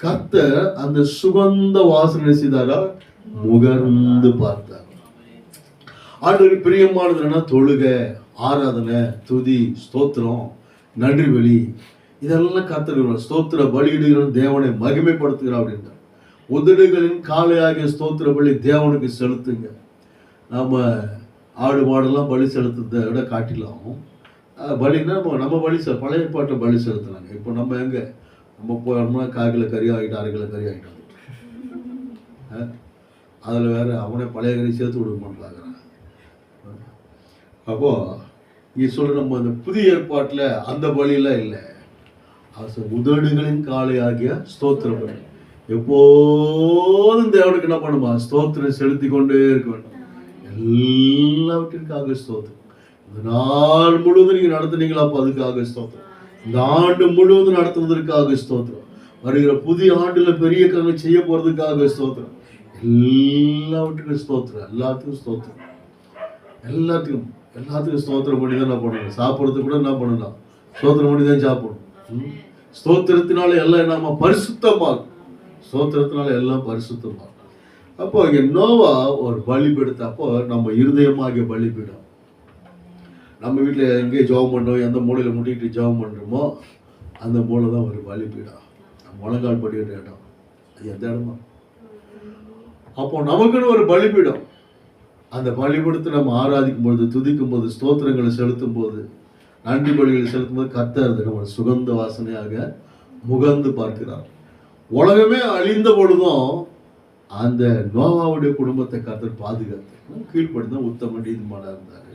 கர்த்தர் அந்த சுகந்த வாசனை செய்தாரா முகர்ந்து பார்த்தார். ஆண்டவருக்கு பிரியமானது என்னன்னா தொழுகை, ஆராதனை, துதி, ஸ்தோத்திரம், நன்றி பலி, இதெல்லாம் கர்த்தர் ஸ்தோத்திர பலியிடுகிற தேவனை மகிமைப்படுத்துகிறார் அப்படின்றார். உதடுகளின் காலையாகிய ஸ்தோத்திர பலி தேவனுக்கு செலுத்துங்க. நம்ம ஆடு மாடெல்லாம் பலி செலுத்துறதை விட காட்டிலாம் பலின்னா நம்ம பலி பழைய பாட்டை பலி செலுத்துனாங்க. இப்போ நம்ம எங்க நம்ம போனோம்னா 1/4 கிலோ கறி ஆகிட்டோம், 1/2 கிலோ கறி ஆகிட்டோம். அதில் வேற அவனே பழைய கறி சேர்த்து விடுமான்னு பார்க்குறான். அப்போ நீ சொல்ற நம்ம அந்த புதிய ஏற்பாட்டில் அந்த பலியெல்லாம் இல்லை. உதடுகளின் காலை ஆகிய ஸ்தோத்திர பலி எப்போதும் தேவனுக்கு என்ன பண்ணுமா, ஸ்தோத்திரம் செலுத்தி கொண்டே இருக்க வேண்டும். எல்லாவற்றிற்காக ஸ்தோத்திரம். இந்த நாள் முழுவதும் நீங்க நடத்துனீங்களா, அப்போ அதுக்காக ஸ்தோத்திரம். இந்த ஆண்டு முழுவதும் நடத்துவதற்காக ஸ்தோத்திரம். வருகிற புதிய ஆண்டுல பெரிய காரியம் செய்ய போறதுக்காக ஸ்தோத்திரம். எல்லாவற்றுக்கும் ஸ்தோத்திரம், எல்லாத்துக்கும் ஸ்தோத்திரம், எல்லாத்துக்கும் ஸ்தோத்திரம் பண்ணி தான் என்ன பண்ணணும். சாப்பிட்றதுக்கு கூட என்ன பண்ணணும், ஸ்தோத்திரம் பண்ணி தான் சாப்பிடணும். ஸ்தோத்திரத்தினால எல்லாம் நம்ம பரிசுத்தமாகும். ஸ்தோத்திரத்தினால எல்லாம் பரிசுத்தமாகும். அப்போ இங்கே நோவா ஒரு பலிபீடத்தை, அப்போ நம்ம இருதயமாக பலிபீடம். நம்ம வீட்டில் எங்கே ஜெபம் பண்ணுறோம், எந்த மூலையில் முட்டிக்கிட்டு ஜெபம் பண்ணுறோமோ அந்த மூலை தான் ஒரு பலிபீடம். முழங்கால் படிக்கிற இடம் அது எந்த இடமா. அப்போ நமக்குன்னு ஒரு பலிபீடம். அந்த பலிபீடத்தை நம்ம ஆராதிக்கும் பொழுது, துதிக்கும் போது, ஸ்தோத்திரங்களை செலுத்தும் போது, நன்றி பலிகளை செலுத்தும் போது கர்த்தர் நம்ம சுகந்த வாசனையாக முகந்து பார்க்கிறார். உலகமே அழிந்த பொழுதும் அந்த நோவாவுடைய குடும்பத்தை கர்த்தர் பாதுகாத்து கீழ்ப்படுத்த உத்தம நீதிமானா இருந்தார்.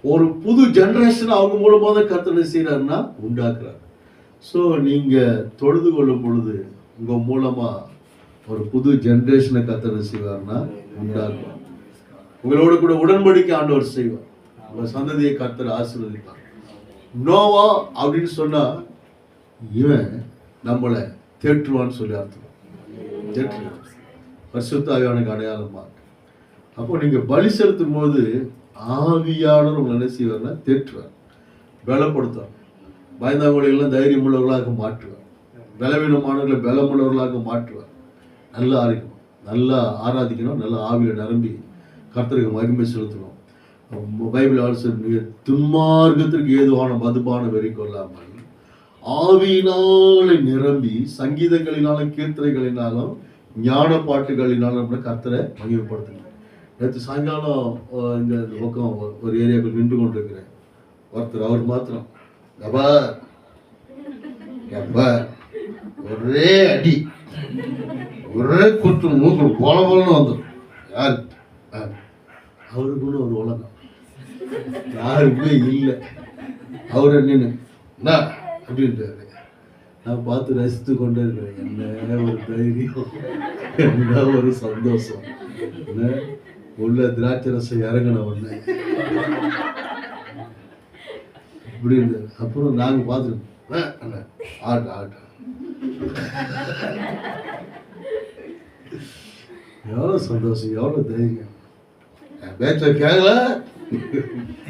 ஒரு புது ஜெனரேஷன் அவங்க மூலமாக தான் கர்த்தர் செய்யறாருன்னா உண்டாக்குறாரு. ஸோ நீங்கள் தொழுது கொள்ளும் பொழுது உங்கள் மூலமாக ஒரு புது ஜென்ரேஷனை கர்த்தர் செய்வார்னா உண்டாக்குவார். உங்களோட கூட உடன்படிக்கை ஆண்டவர் செய்வார். உங்கள் சந்ததியை கர்த்தர் ஆசீர்வதிப்பார். நோவா அப்படின்னு சொன்னா இவன் நம்மளை தேற்றுவான்னு சொல்லி அர்த்தம். தேற்று பரிசுத்த ஆவியானுக்கு அடையாளமா. அப்போ நீங்க பலி செலுத்தும் போது ஆவியானவர் உங்களை என்ன செய்வார்னா தேற்றுவார், பலப்படுத்துவார். பயந்தாங்கொழிகள்லாம் தைரியம் உள்ளவர்களாக மாற்றுவார். பலவீனமானவர்களை பலமுள்ளவர்களாக மாற்றுவார். நல்லா ஆரிக்கணும், நல்லா ஆராதிக்கணும், நல்லா ஆவியில் நிரம்பி கர்த்தருக்கு மகிமை செலுத்தணும். பைபிள் ஆலோசனை துன்மார்க்கத்திற்கு ஏதுவான மதுபான வெறி கொள்ளாமல் ஆவியினாலே நிரம்பி சங்கீதங்களினாலும் கீர்த்தனைகளினாலும் ஞான பாட்டுகளினாலும் கர்த்தரை மகிமைப்படுத்துங்க. நேற்று சாயங்காலம் இந்த பக்கம் ஒரு ஏரியாவுக்கு நின்று கொண்டு இருக்கிறேன். ஒருத்தர் அவர் மாத்திரம் ஒரே அடி, ஒரே குற்று மூக்கு போல போலன்னு வந்துடும். யாரு அவருக்குன்னு ஒரு உலகம் யாருக்குமே இல்லை. அவர் என்ன அப்படின்றாரு. நான் பார்த்து ரசித்து கொண்டே இருக்கிறேன். என்ன ஒரு தைரியம், என்ன ஒரு சந்தோஷம். என்ன உள்ள திராட்சை ரசம் இறங்கின உடனே அப்படின்னு. அப்புறம் நாங்கள் பார்த்துருக்கோம் ஆட்டா ஆட்டா எவ்வளோ சந்தோஷம், எவ்வளோ தைரியம். பேச்ச கேட்கல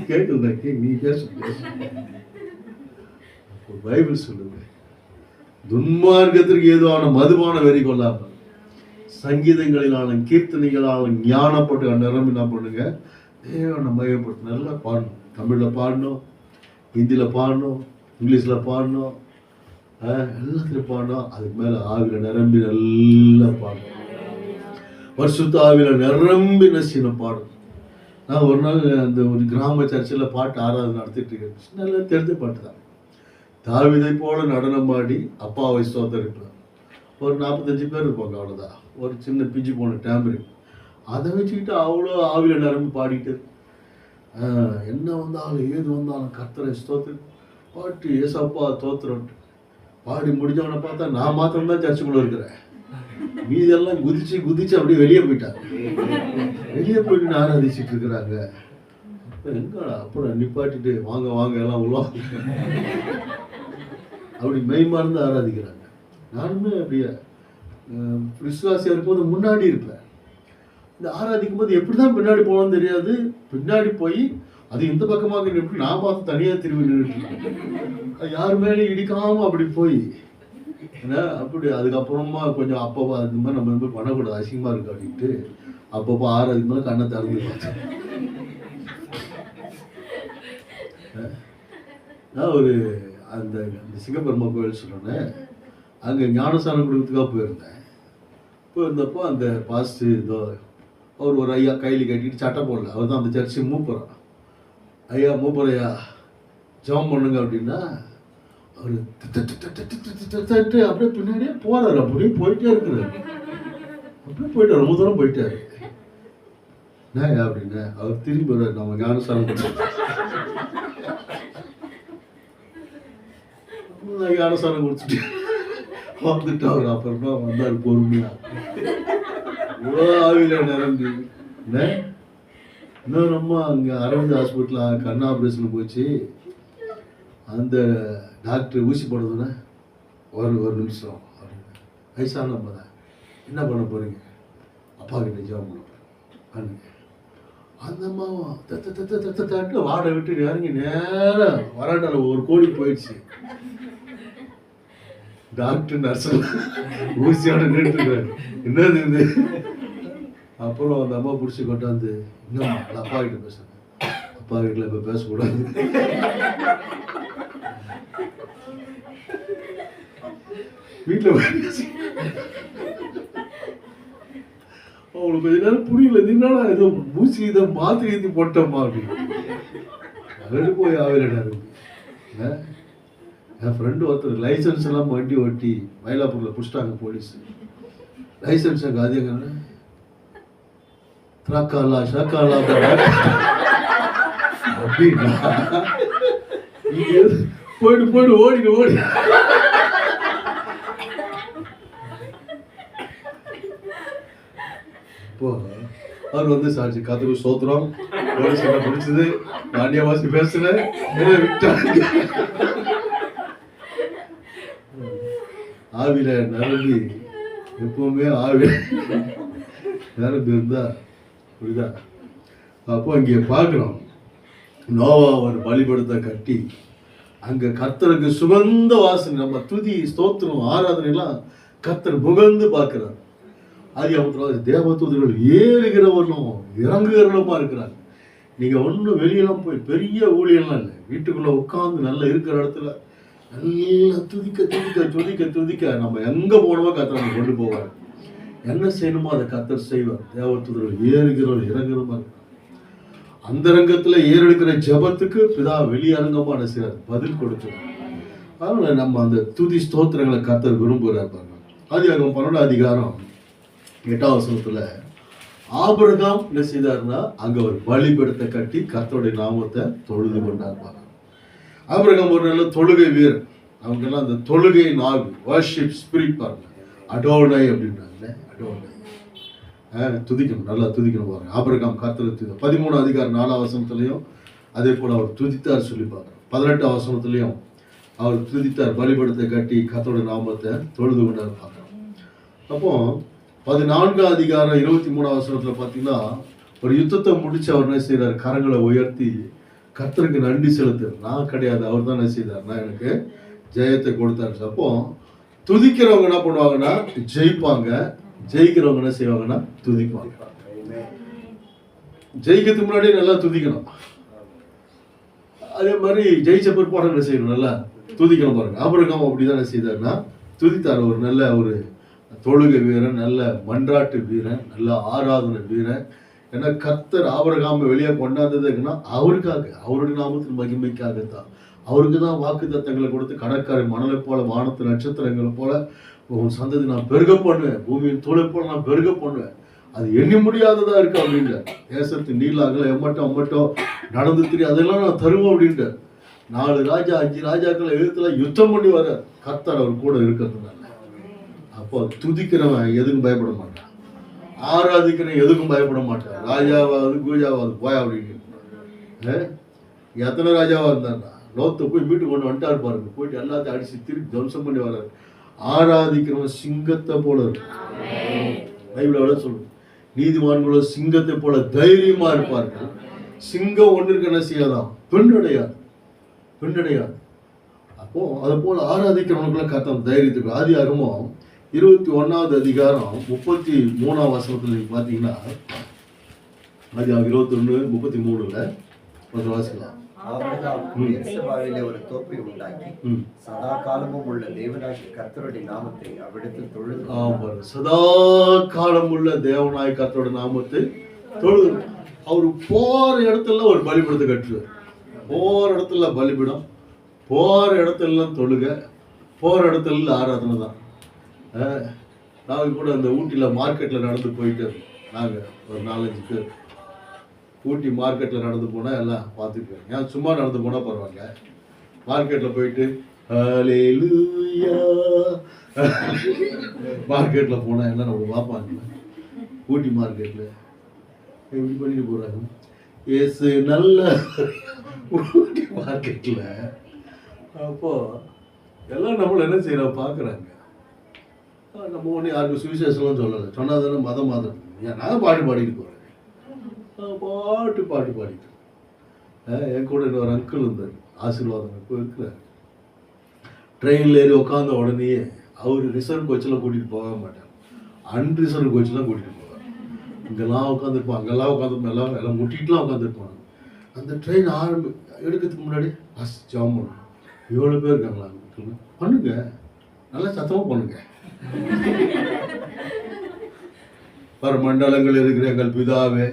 கேட்குதுடா, நீ பேச. பைபிள் சொல்லுங்க, துன்மார்க்கத்திற்கு ஏதுவான மதுபான வெறி கொள்ளாமல் சங்கீதங்களினாலும் கீர்த்தனைகளாலும் ஞானப்பட்டு நிரம்பி என்ன பண்ணுங்க, தேவனை மையப்பட்டு நல்லா பாடணும். தமிழில் பாடணும், ஹிந்தியில் பாடணும், இங்கிலீஷில் பாடணும், எல்லாத்துலையும் பாடணும். அதுக்கு மேலே ஆவியில் நிரம்பி நல்லா பாடணும். பரிசுத்த ஆவியில் நிரம்பி நசின பாடணும். நான் ஒரு நாள் அந்த ஒரு கிராம சர்ச்சில் பாட்டு ஆராதனை நடத்திட்டு இருக்கேன். நல்லா தெரிஞ்ச பாட்டு தான். தாவீதை போல நடனம் பாடி அப்பாவை ஸ்தோத்தரிப்பார். ஒரு 45 பேர் இருப்பாங்க, அவ்வளோதான். ஒரு சின்ன பிஞ்சு போன டேம்பரின் அதை வச்சுக்கிட்டு அவ்வளோ ஆவியில் நிரம்பி பாடிட்டு என்ன வந்தாலும் ஏது வந்தாலும் கர்த்தரை ஸ்தோத்திர பாட்டு ஏசப்பா தோத்திரம் பாடி முடிஞ்சவனை பார்த்தா நான் மாத்திரம்தான் சர்ச்சுக்குள்ளே இருக்கிறேன். மீதெல்லாம் குதிச்சு குதிச்சு அப்படியே வெளியே போயிட்டாங்க. வெளியே போயிட்டு ஆராதிச்சுட்டு இருக்கிறாங்க. எங்கடா அப்புறம் நிப்பாட்டிட்டு வாங்க வாங்க எல்லாம் உள்ள அப்படி மெய்மார்ந்து ஆராதிக்கிறாங்க. நானுமே அப்படியே விசுவாசியாக இருக்கும்போது முன்னாடி இருப்பேன். இந்த ஆராதிக்கும் போது எப்படி தான் பின்னாடி போகணும்னு தெரியாது. பின்னாடி போய் அது இந்த பக்கமாக நின்று நான் பார்த்து தனியாக திரும்பி நின்றுட்டு யாரு மேலே இடிக்காமல் அப்படி போய் ஏன்னா அப்படி. அதுக்கப்புறமா கொஞ்சம் அப்பப்போ அந்த மாதிரி நம்ம வந்து பண்ணக்கூடாது, அசிங்கமாக இருக்கு அப்படின்ட்டு அப்பப்போ ஆராதிக்கும் போது கண்ணை திறந்து பார்த்தேன். நான் ஒரு அந்த சிங்கப்பெருமா கோயில் சொல்கிறேன், அங்கே ஞானஸ்தானம் கொடுக்கறதுக்காக போயிருந்தேன். போயிருந்தப்போ அந்த பாஸ்ட் இதோ அவர் ஒரு ஐயா கையில் கட்டிட்டு சட்டை போடல, அவர் தான் அந்த சர்ச்சு மூப்பறான். ஐயா மூப்பரையா ஜெபம் பண்ணுங்க அப்படின்னா அவர் அப்படியே பின்னாடியே போறாரு. அப்படியே போயிட்டே இருக்கிறாரு. அப்படியே போயிட்டார், ரொம்ப தூரம் போயிட்டாரு. என்ன அப்படின்னு அவர் திரும்பி வர்றாரு. நம்ம ஞானஸ்தானம் ஞானஸ்தானம் கொடுத்துட்டு வந்துட்டு அவர் அப்புறமா வந்தார் பொறுமையா. இவ்வளோ ஆவியில நிரம்பி இன்னும் நம்ம அங்கே அரவிந்த் ஹாஸ்பிட்டலில் கண் ஆப்ரேஷன் போச்சு. அந்த டாக்டர் ஊசி போடுறதுன்னா ஒரு நிமிஷம் வயசான நம்ம தான் என்ன பண்ண போகிறீங்க, அப்பா கிட்ட ஜெபம் பண்ண போகிறேன். அந்த அம்மாவும் தட்டு வாடை விட்டு இறங்கி நேரம் வராண்டால ஒரு கோடி போயிடுச்சு. டாக்டர் நர்ஸ் ஊசியோட நின்றுருக்காரு. என்னது இது அப்புறம் அந்த அம்மா பிடிச்சி கொண்டாந்து, இன்னும் அப்பா கிட்ட பேசுறேன், அப்பா வீட்டில் இப்போ பேசக்கூடாது. வீட்டில் அவங்களுக்கு கொஞ்ச நேரம் புரியல, என்னடா ஏதோ மூச்சு இதை மாத்திரை ஏற்றி போட்டோம்மா அப்படின்னு. அங்கே போய் ஆவிலடா இருக்கு. என் ஃப்ரெண்டு ஒருத்தர் லைசன்ஸ் எல்லாம் வண்டி ஓட்டி மயிலாப்பூரில் பிடிச்சிட்டாங்க போலீஸ். லைசன்ஸ் அங்கே அதிகங்க ட்ரக்காலா ஷக்காலா அப்படின்னா போயிட்டு போயிட்டு ஓடிடு ஓடி. இப்போ அவர் வந்து சாட்சி கத்துக்கு சோத்திரம் போலீஸ் என்ன பிடிச்சது, நாண்டியவாசி பேசுறேன் விட்டாங்க. ஆவில நிரம்பி எப்பவுமே ஆவில நிரம்பி இருந்தா புரியுதா? அப்போ இங்கே பார்க்குறோம், நோவா ஒரு பலிபடத்தை கட்டி அங்கே கர்த்தருக்கு சுகந்த வாசனை, நம்ம துதி ஸ்தோத்திரம் ஆராதனை எல்லாம் கர்த்தர் புகழ்ந்து பார்க்கிறார். அது அவங்க தேவதூதர்கள் ஏறுகிறவர்களும் இறங்குகிறவர்களுமா இருக்கிறாங்க. நீங்க ஒன்றும் வெளியெல்லாம் போய் பெரிய ஊழியெல்லாம் இல்லை, வீட்டுக்குள்ள உட்காந்து நல்லா இருக்கிற இடத்துல நல்லா துதிக்க துதிக்க துதிக்க துதிக்க நம்ம எங்க போனோமோ கர்த்தர் நம்ம கொண்டு போவார். என்ன செய்யணுமோ அதை கர்த்தர் செய்வார். தேவதூதர்கள் ஏறுகிறவர்கள் இறங்குறமா இருக்கிறார். அந்த ரங்கத்துல ஏறெடுக்கிற ஜபத்துக்கு பிதா வெளியரங்கமா என்ன செய்யறாரு, பதில் கொடுக்கிறார். அதனால நம்ம அந்த துதி ஸ்தோத்திரங்களை கர்த்தர் விரும்புகிறார் பாருங்க. ஆதியாகமம் 12 அதிகாரம் 8ஆம் வசனத்துல ஆபிரகாம் என்ன செய்தார்னா அங்க ஒரு பலிபீடத்தை கட்டி கர்த்தருடைய நாமத்தை தொழுது கொண்டார் பாருங்க. ஆபிரகாம் ஒரு நல்ல தொழுகை வீரர். அவங்க எல்லாம் அந்த தொழுகை நாள் வர்ஷிப் ஸ்பிரிட் பாருங்க. அடோனை அப்படின்றாங்களே, அடோனை துதிக்கணும், நல்லா துதிக்கணும் பாருங்க. ஆபிரகாம் கர்த்தரை துதி 13 அதிகாரம் 4ஆம் வசனத்திலையும் அதே போல அவர் துதித்தார் சொல்லி பாருங்க. 18ஆம் வசனத்திலையும் அவர் துதித்தார், பலிபீடத்தை கட்டி கர்த்தருடைய நாமத்தை தொழுது கொண்டார் பார்க்கிறோம். அப்போ 14ஆம் அதிகாரம் 23ஆம் வசனத்துல பார்த்தீங்கன்னா ஒரு யுத்தத்தை முடிச்சு அவர் என்ன செய்யறார், கரங்களை உயர்த்தி கர்த்தருக்கு நன்றி செலுத்துறார். நான் கிடையாது, அவர் தான் என்ன செய்தார், நான் எனக்கு ஜெயத்தை கொடுத்தாரு. அப்போ துதிக்கிறவங்க என்ன பண்ணுவாங்கன்னா ஜெயிப்பாங்க, ஜெயிக்கிறவங்க என்ன செய்வாங்கன்னா துதிப்பாங்க. ஜெயிக்கிறதுக்கு முன்னாடியே நல்லா துதிக்கணும். அதே மாதிரி ஜெயிச்ச பிற்பாடு என்ன செய்யணும், நல்லா துதிக்கணும் பாருங்க. ஆபிரகாம் அப்படிதான் என்ன செய்தார்னா துதித்தார். ஒரு நல்ல ஒரு தொழுகை வீரன், நல்ல மன்றாட்டு வீரன், நல்ல ஆராதனை வீரன். ஏன்னா கர்த்தர் ஆபிரகாமை வெளியே கொண்டாந்ததுன்னா அவருக்காக, அவருடைய நாமத்தின் மகிமைக்காகத்தான். அவருக்கு தான் வாக்கு தத்தங்களை கொடுத்து கடற்கரை மணலை போல வானத்து நட்சத்திரங்களை போல உன் சந்ததி நான் பெருக பண்ணுவேன், பூமியின் தோலை போல நான் பெருக பண்ணுவேன், அது எண்ணி முடியாததா இருக்கு அப்படின்ற தேசத்து நீலாகல எம்மட்டும் அம்மட்டும் நடந்து தெரியும், அதெல்லாம் நான் தருவோம் அப்படின்ற 4 ராஜா 5 ராஜாக்களை எழுத்துல யுத்தம் பண்ணி வர கர்த்தர் அவர் கூட இருக்கிறதுனால. அப்போ துதிக்கிறவன் எதுக்கும் பயப்பட மாட்டான், ஆராதிக்கிறவன் எதுக்கும் பயப்பட மாட்டான். ராஜாவாவது கூஜாவாது போயா அப்படின்னு எத்தனை ராஜாவா இருந்தாருன்னா லோத்தை போய் வீட்டுக்கு கொண்டு வந்துட்டாரு பாருங்க. போயிட்டு எல்லாத்தையும் அடிச்சு திருப்பி தம்சம் பண்ணி வர்றாரு. ஆராதிக்கிறவன் சிங்கத்தை போல இருக்கு. பைபிளோட சொல்லு, நீதிமான்களோ சிங்கத்தை போல தைரியமா இருப்பார்கள். சிங்கம் ஒன்றிற்கு என்ன செய்யாதான், பெண்ணடையாது, பெண்ணடையாது. அப்போ அது போல ஆராதிக்கிறவனுக்குள்ள கர்த்தர் தைரியத்துக்கு. ஆதியாகமம் 21ஆவது அதிகாரம் 33ஆம் வசனத்துல நீங்க பாத்தீங்கன்னா, ஆதியாகமம் 21:33 கொஞ்சம் வாசிக்கலாம். ஒரு தோப்பை உண்டாக்கி சதா காலமும் உள்ள தேவனாகிய கர்த்தருடைய நாமத்தை அவ்விடத்தில் தொழுது. சதா காலம் உள்ள தேவனாய் கர்த்தருடைய நாமத்தை தொழுது. அவரு போற இடத்துல ஒரு பலிபீடத்தை கட்டுவார். போற இடத்துல பலிபீடம், போற இடத்துல தொழுக, போற இடத்துல ஆராதனை தான். நாங்கள் கூட அந்த ஊட்டியில் மார்க்கெட்டில் நடந்து போயிட்டு நாங்கள் ஒரு 4-5 பேர் ஊட்டி மார்க்கெட்டில் நடந்து போனால் எல்லாம் பார்த்துக்குவேன். ஏன் சும்மா நடந்து போனால் பரவாயில்ல, மார்க்கெட்டில் போயிட்டு ஹல்லேலூயா மார்க்கெட்டில் போனால் எல்லாம் நம்ம பார்ப்பாங்க. ஊட்டி மார்க்கெட்டில் இப்படி பண்ணிட்டு போகிறாங்க. ஏசு நல்ல ஊட்டி மார்க்கெட்டில். அப்போது எல்லாம் நம்மளை என்ன செய்கிறோம் பார்க்குறாங்க. நம்ம ஒன்று யாருக்கும் சுவிசேஷம்லாம் சொல்லலை, சொன்னால் தானே மதம் மாதம். ஏன் நான் பாட்டு பாடிட்டு போகிறேன், பாட்டு பாடிட்டு. என் கூட இன்னொரு அங்கிள் இருந்தார், ஆசீர்வாதம் இப்போ இருக்கிறார். ட்ரெயினில் ஏறி உட்காந்த உடனேயே அவர் ரிசர்வ் கோச்சில் கூட்டிகிட்டு போக மாட்டார், அன்ரிசர்வ் கோச்சில் கூட்டிகிட்டு போவார். இங்கெல்லாம் உட்காந்துருப்பான், அங்கெல்லாம் உட்காந்துருப்போம், எல்லாம் முட்டிட்டுலாம் உட்காந்துருப்பாங்க. அந்த ட்ரெயின் எடுக்கிறதுக்கு முன்னாடி ஜாம் பண்ணணும். எவ்வளோ பேர் இருக்காங்களா பண்ணுங்க, நல்லா சத்தமாக பண்ணுங்க. மண்டலங்கள் இருக்கிற எங்கள் பிதாவே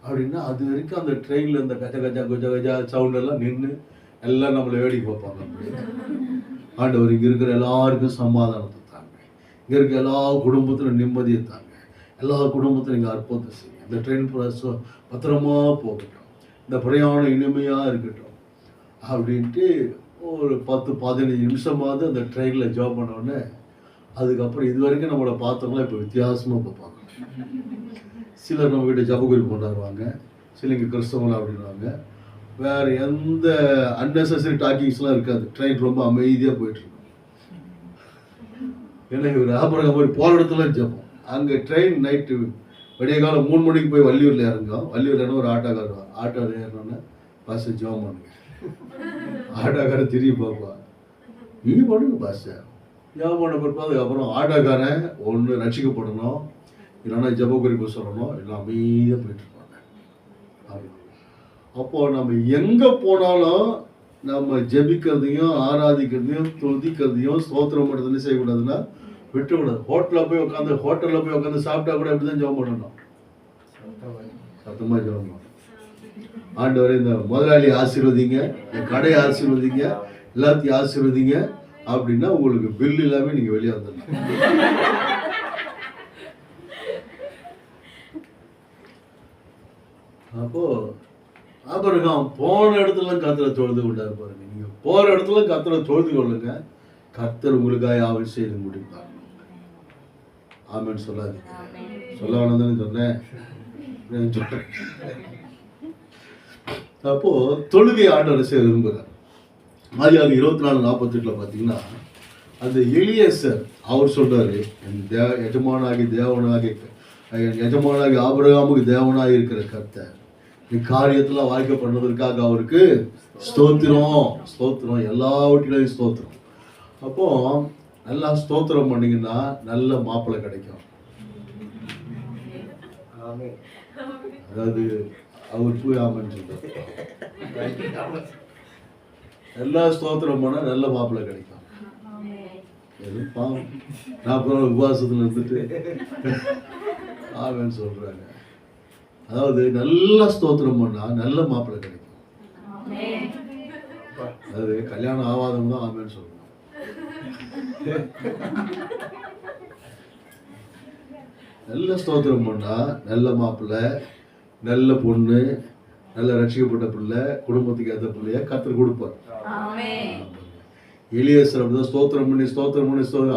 அப்படின்னா அது வரைக்கும் அந்த ட்ரெயினில் இந்த கஜ கஜா கொஜ கஜா சவுண்டெல்லாம் நின்று எல்லாம் நம்மளை வேடிக்கை பார்ப்பாங்க. ஆண்டவர் இங்கே இருக்கிற எல்லாருக்கும் சமாதானத்தை தாங்க, இங்கே இருக்கிற எல்லா குடும்பத்திலும் நிம்மதியை தாங்க, எல்லா குடும்பத்திலும் இங்கே அற்புதத்தை செய்யுங்க. இந்த ட்ரெயின் பத்திரமா போகட்டும், இந்த பிரயாணம் இனிமையாக இருக்கட்டும் அப்படின்ட்டு ஒரு 10-15 நிமிஷமாவது அந்த ட்ரெயினில் ஜாப் பண்ணோடனே அதுக்கப்புறம் இது வரைக்கும் நம்மளை பார்த்தவங்களாம் இப்போ வித்தியாசமாக பார்ப்பாங்க. சிலர் நம்ம வீட்டை ஜபகுறி கொண்டாடுவாங்க, சிலங்க கிறிஸ்தவங்களா அப்படின்வாங்க. வேறு எந்த அன்னெசரி டாக்கிங்ஸ்லாம் இருக்காது. ட்ரெயின் ரொம்ப அமைதியாக போயிட்டுருக்கும். ஏன்னா இவர் ஆபரகம் மாதிரி போகிற இடத்துல ஜபம். அங்கே ட்ரெயின் நைட்டு விடிய காலம் 3 மணிக்கு போய் வள்ளியூரில் இறங்கும். வள்ளியூரில் ஒரு ஆட்டோக்கார் ஆட்டோவில் ஏறினோன்னே பாஸை ஜபம் பண்ணுங்க. ஆட்டோக்காரன் திரும்பி பார்ப்பா, நீங்கள் பண்ணுங்க பாஸை ஜபம் பண்ண பிறப்பா. அதுக்கப்புறம் ஆட்டோக்காரன் ஒன்று ரட்சிக்கப்படணும், இல்லைன்னா ஜப குறிப்பு சொல்லணும், இல்லை அமைதியாக போயிட்டுருப்பாங்க. அப்போது நம்ம எங்கே போனாலும் நம்ம ஜெபிக்கிறதையும் ஆராதிக்கிறதையும் துதிக்கிறதையும் ஸ்தோத்திரம் பண்ணுறதுன்னு செய்யக்கூடாதுன்னா விட்டுக்கூடாது. ஹோட்டலில் போய் உட்காந்து சாப்பிட்டா கூட எப்படி தான் ஜெபம் பண்ணணும், சத்தமாக ஜெபம் பண்ணணும். ஆண்டவரே இந்த முதலாளி ஆசீர்வதிங்க, இந்த கடையை ஆசீர்வதிங்க, எல்லாத்தையும் ஆசீர்வதிங்க அப்படின்னா உங்களுக்கு பில் இல்லாமல் நீங்கள் வெளியே வந்துடலாம். அப்போ ஆபிரகாம் போன இடத்துல கர்த்தரை தொழுது கொண்டாரு பாருங்க. நீங்க போற இடத்துல கர்த்தரை தொழுது கொள்ளுங்க, கர்த்தர் உங்களுக்காக யாவும் செய்து முடிப்பார். ஆமென் சொல்லாதீங்க, சொல்ல வேணாம்னு சொன்னேன். அப்போ தொழுகை ஆண்டவர் செய்ய விரும்புகிறார். ஆதியாகமம் 24:48 பார்த்தீங்கன்னா அந்த எலியேசர் அவர் சொல்றாரு, என் எஜமானாகி ஆபிரகாமுக்கு தேவனாக இருக்கிற கர்த்தர் இக்காரியத்தில் வாழ்க்கை பண்ணதற்காக அவருக்கு ஸ்தோத்திரம், எல்லாவற்றிலையும் ஸ்தோத்திரம். அப்போ நல்லா ஸ்தோத்திரம் பண்ணீங்கன்னா நல்ல மாப்பிள்ளை கிடைக்கும். அதாவது அவர் போய் ஆமன்னு சொல்றாரு, எல்லா ஸ்தோத்திரம் பண்ணா நல்ல மாப்பிள்ளை கிடைக்கும். நான் அப்புறம் உபவாசத்துல இருந்துட்டு ஆமன்னு சொல்றாங்க. அதாவது நல்ல ஸ்தோத்திரம் பண்ணா நல்ல மாப்பிள்ளை கிடைக்கும். அதாவது கல்யாணம் ஆவாதவங்க தான் ஆமேன்னு சொல்லணும். நல்ல ஸ்தோத்திரம் பண்ணா நல்ல மாப்பிள்ளை, நல்ல பொண்ணு, நல்ல ரட்சிக்கப்பட்ட பிள்ளை, குடும்பத்துக்கு ஏற்ற பிள்ளைய கர்த்தர் கொடுப்பார். எலியேசர் அப்படிதான் ஸ்தோத்திரம் பண்ணி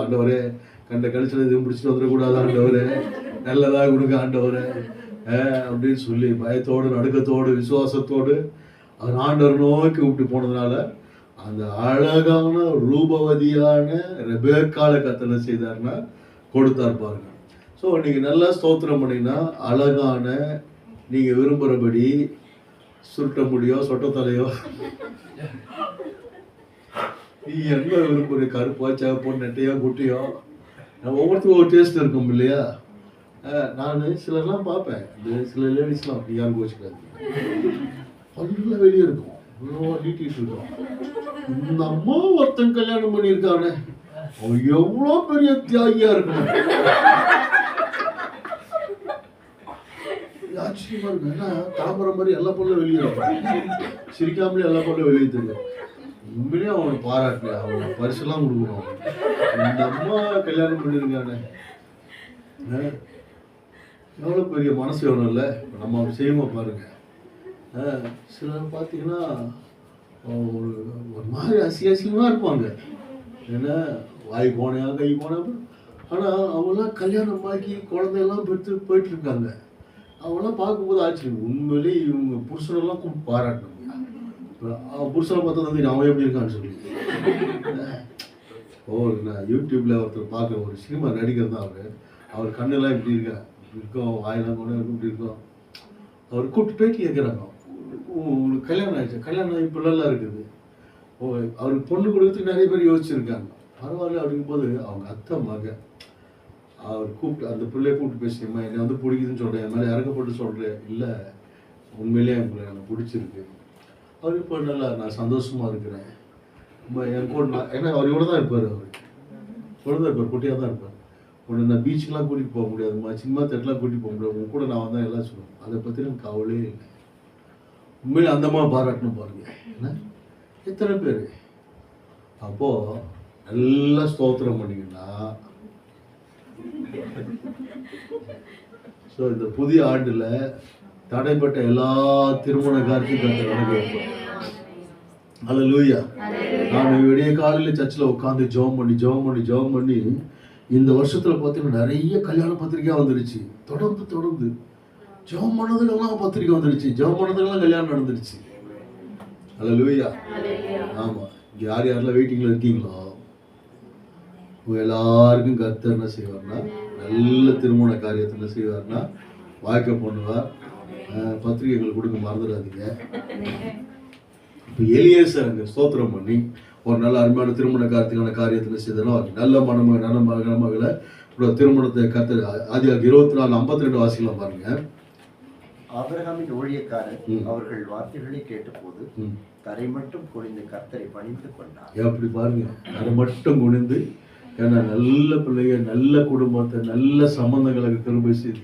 ஆண்டவரே கண்ட கழிச்சல எதுவும் பிடிச்சிட்டு வந்துடக்கூடாது ஆண்டவரே, நல்லதாக கொடுங்க ஆண்டவரே அப்படின்னு சொல்லி பயத்தோடு நடுக்கத்தோடு விசுவாசத்தோடு அவர் ஆண்டவர் நோக்கி விட்டு போனதுனால அந்த அழகான ரூபவதியான ரெபேக்கால கத்தனை செய்தார்னா கொடுத்தார் பாருங்க. ஸோ நீங்கள் நல்லா ஸ்தோத்திரம் பண்ணிங்கன்னா அழகான நீங்கள் விரும்புகிறபடி சுருட்ட முடியோ சொட்டத்தலையோ நீ என்ன விரும்புகிற கருப்போ சேப்போ நெட்டையோ குட்டியோ ஒவ்வொருத்தரும் ஒரு டேஸ்ட் இருக்கும் இல்லையா. நான் சிலர்லாம் பார்ப்பேன், இந்த சில லேடிஸ்லாம் அப்படி யாரும் கோச்சிக்காது, பல்லுல வெளியே இருக்கும், இவ்வளோ நீட்டிட்டு இருக்கோம். இந்த அம்மா ஒருத்தன் கல்யாணம் பண்ணியிருக்கானே அவன் எவ்வளோ பெரிய தியாகியா இருக்கணும். ஆச்சரியமா இருக்கு. ஏன்னா தாமரை மாதிரி எல்லா பொருளும் வெளியே இருக்கும், சிரிக்காமலே எல்லா பொருளும் வெளியே தெரியும். உண்மையிலேயே அவனை பாராட்டல, அவனை பரிசெல்லாம் கொடுக்கணும். இந்த அம்மா கல்யாணம் பண்ணியிருக்கானே எவ்வளோ பெரிய மனசு வேணும் இல்லை. நம்ம அவர் செய்யுமா பாருங்க. சிலர் பார்த்தீங்கன்னா ஒரு மாதிரி அசியமாக இருப்பாங்க, ஏன்னா வாய் போனையா கை போனா. ஆனால் அவங்களாம் கல்யாணம் ஆக்கி குழந்தையெல்லாம் பெற்று போயிட்டுருக்காங்க. அவங்களாம் பார்க்கும்போது ஆச்சரியம். உண்மையிலேயே இவங்க புருஷனெல்லாம் கூப்பிட்டு பாராட்டணும். புருஷனை பார்த்தா வந்து அவன் எப்படி இருக்கான்னு சொல்லி. நான் யூடியூப்பில் ஒருத்தர் பார்க்குற ஒரு சினிமா நடிகர் தான் அவர் கண்ணெல்லாம் இப்படி இருக்கும், வாயெல்லாம் கொண்டு இப்படி இருக்கும். அவர் கூப்பிட்டு பேட்டி கேட்குறாங்க, உங்களுக்கு கல்யாணம் ஆயிடுச்சு, கல்யாணம் இப்படிலாம் இருக்குது. அவருக்கு பொண்ணு கொடுக்கறதுக்கு நிறைய பேர் யோசிச்சுருக்காங்க. பரவாயில்ல அப்படிங்கும் போது அவங்க அத்தை மக அவர் கூப்பிட்டு அந்த பிள்ளைய கூப்பிட்டு பேசியம்மா என்னை வந்து பிடிக்குதுன்னு சொல்கிறேன், என் மேலே இறக்கப்பட்டு சொல்கிறேன். இல்லை, உண்மையிலேயே எனக்கு பிடிச்சிருக்கு. அவர் இப்போ நல்லா நான் சந்தோஷமாக இருக்கிறேன். என் கூட நான் ஏன்னா அவர் இவ்வளோ தான் இருப்பார், இவ்வளோ தான் இருப்பார், குட்டியாக தான் இருப்பார். உன்னை நான் பீச்சுக்கெலாம் கூட்டிகிட்டு போக முடியாதும்மா, சினிமா தேட்டர்லாம் கூட்டிகிட்டு போக முடியாது, உன் கூட நான் வந்தால் எல்லாம் சொல்லுவேன். அதை பற்றி எனக்கு கவலையே இல்லை. உண்மையிலே அந்தம்மா பாராட்டணும் பாருங்க. என்ன எத்தனை பேர் அப்போது நல்லா ஸ்தோத்திரம் பண்ணிங்கன்னா, ஸோ இந்த புதிய ஆண்டில் தடைப்பட்ட எல்லா திருமண காரியத்தையும் நடக்க வைப்பார். அல்லேலூயா. நான் விடிய காலையில் சர்ச்சில் உட்காந்து ஜெபம் பண்ணி இந்த வருஷத்தில் பார்த்தீங்கன்னா நிறைய கல்யாண பத்திரிக்கையாக வந்துடுச்சு. தொடர்ந்து ஜெபம் பண்ணதுக்கெல்லாம் பத்திரிக்கை வந்துடுச்சு, ஜெபம் பண்ணதுக்கெல்லாம் கல்யாணம் நடந்துடுச்சு. அல்லேலூயா. ஆமாம், இங்கே யாரெல்லாம் வெயிட்டிங்கில் இருக்கீங்களோ உங்கள் எல்லாருக்கும் கர்த்தர் என்ன செய்வார்னா நல்ல திருமண காரியத்தை என்ன செய்வார்னா வாய்க்க பண்ணுவார். பத்திரிகைகள் கொடுக்க மறந்துடாதீங்க. இப்போ எலியேசர் அங்கே ஸ்தோத்திரம் பண்ணி ஒரு நல்ல அருமையான திருமண காரியத்துக்கான காரியத்தை செய்தனா நல்ல மணமகளை திருமணத்தை கர்த்தர் ஆதியாகமம் 24:52 வாசிக்கலாம் பாருங்க. ஆபிரகாமின் ஊழியக்காரர் அவர்கள் வார்த்தைகளை கேட்டபோது தரை மட்டும் குனிந்து கர்த்தரை பணிந்து கொண்டார். எப்படி பாருங்க, தரை மட்டும் குனிந்து, ஏன்னா நல்ல பிள்ளைங்க, நல்ல குடும்பத்தை, நல்ல சம்பந்தங்களுக்கு திரும்ப செய்து,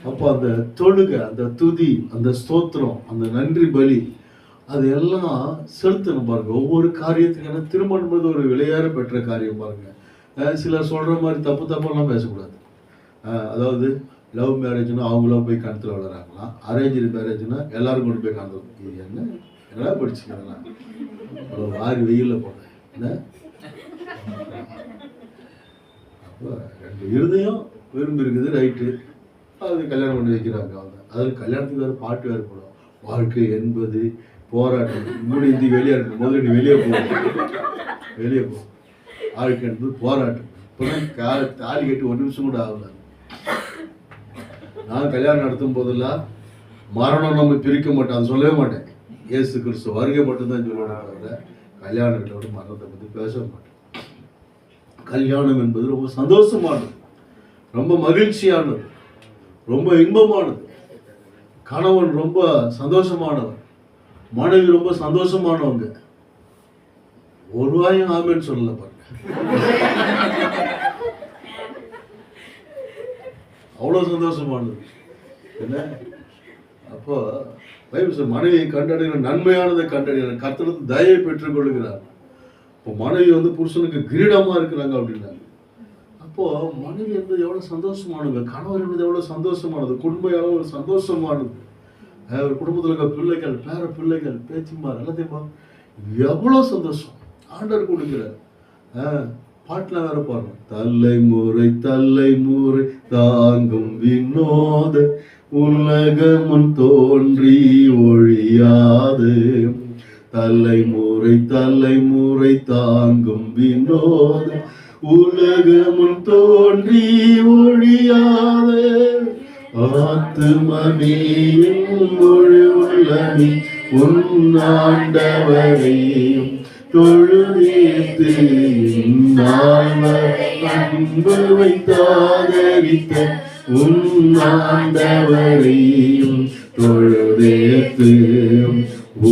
அப்போ அந்த தொழுகை, அந்த துதி, அந்த ஸ்தோத்திரம், அந்த நன்றி பலி, அது எல்லாம் செலுத்தணும் பாருங்க. ஒவ்வொரு காரியத்துக்கான திருமணம் ஒரு விலையேற பெற்ற காரியம் பாருங்க. சிலர் சொல்ற மாதிரி தப்பெல்லாம் பேசக்கூடாது. அதாவது லவ் மேரேஜ்னா அவங்களாம் போய் கணத்தில் வளராங்களாம், அரேஞ்சு மேரேஜ்னா எல்லாரும் கொண்டு போய் கணத்தில். இது என்னடா படிச்சுக்கலாம், அவ்வளோ வாரி வெயிலில் போனேன். என்ன அப்போ ரெண்டு இருதயம் விரும்பி இருக்குது, ரைட்டு, அது கல்யாணம் பண்ணி வைக்கிறாங்க. அவங்க அதில் கல்யாணத்துக்கு வேறு பாட்டு வேறு போடும். வாழ்க்கை என்பது போராட்டம். மூணு இந்தி வெளியே இருக்கு, முதல்ல நீ வெளியே போ. வாழ்க்கை என்பது போராட்டம். இப்போதான் தாலி கட்டி 1 நிமிஷம் கூட ஆகல. நான் கல்யாணம் நடத்தும் போதெல்லாம் மரணம் நம்ம பிரிக்க மாட்டோம், அது சொல்லவே மாட்டேன். இயேசு கிறிஸ்து வருகை மட்டும்தான் சொல்லணும், தவிர கல்யாணத்தோட மரணத்தை பற்றி பேச மாட்டேன். கல்யாணம் என்பது ரொம்ப சந்தோஷமானது, ரொம்ப மகிழ்ச்சியானது, ரொம்ப இன்பமானது. கணவன் ரொம்ப சந்தோஷமானவன், மனைவி ரொம்ப சந்தோஷமானவங்க. ஒரு ரூபாயும் ஆமேன்னு சொல்லல பாருங்க. அவ்வளோ சந்தோஷமானது. என்ன அப்போ பைபிள் மனைவியை கண்டடைகிற நன்மையானதை கண்டடைகிற கர்த்தருக்கு தயவை பெற்றுக் கொள்கிறார். இப்போ மனைவி புருஷனுக்கு கிரீடமா இருக்கிறாங்க அப்படின்னா, அப்போ மனைவி என்பது எவ்வளவு சந்தோஷமானது, கணவர் என்பது எவ்வளவு சந்தோஷமானது, குடும்பம் எவ்வளவு சந்தோஷமானது, ஒரு குடும்பத்தில் இருக்க பிள்ளைகள், பேர பிள்ளைகள், பேச்சிமார் எல்லாத்தையும் எவ்வளவு சந்தோஷம் ஆண்டவர் கொடுக்கிறார். பாட்டுல வேற பாருங்க, தலைமுறை தாங்கும் வினோத உலகமும் தோன்றி ஒழியாது. தலைமுறை தாங்கும் வினோத உலகமும் தோன்றி ஒழியாது. ஆத்துமனியின் முழு உள்ளமே உன்னாண்டவரையும் தொழுதேத்து அன்பு வைத்தாதரித்த உன்னாண்டவரையும் தொழுதேத்து.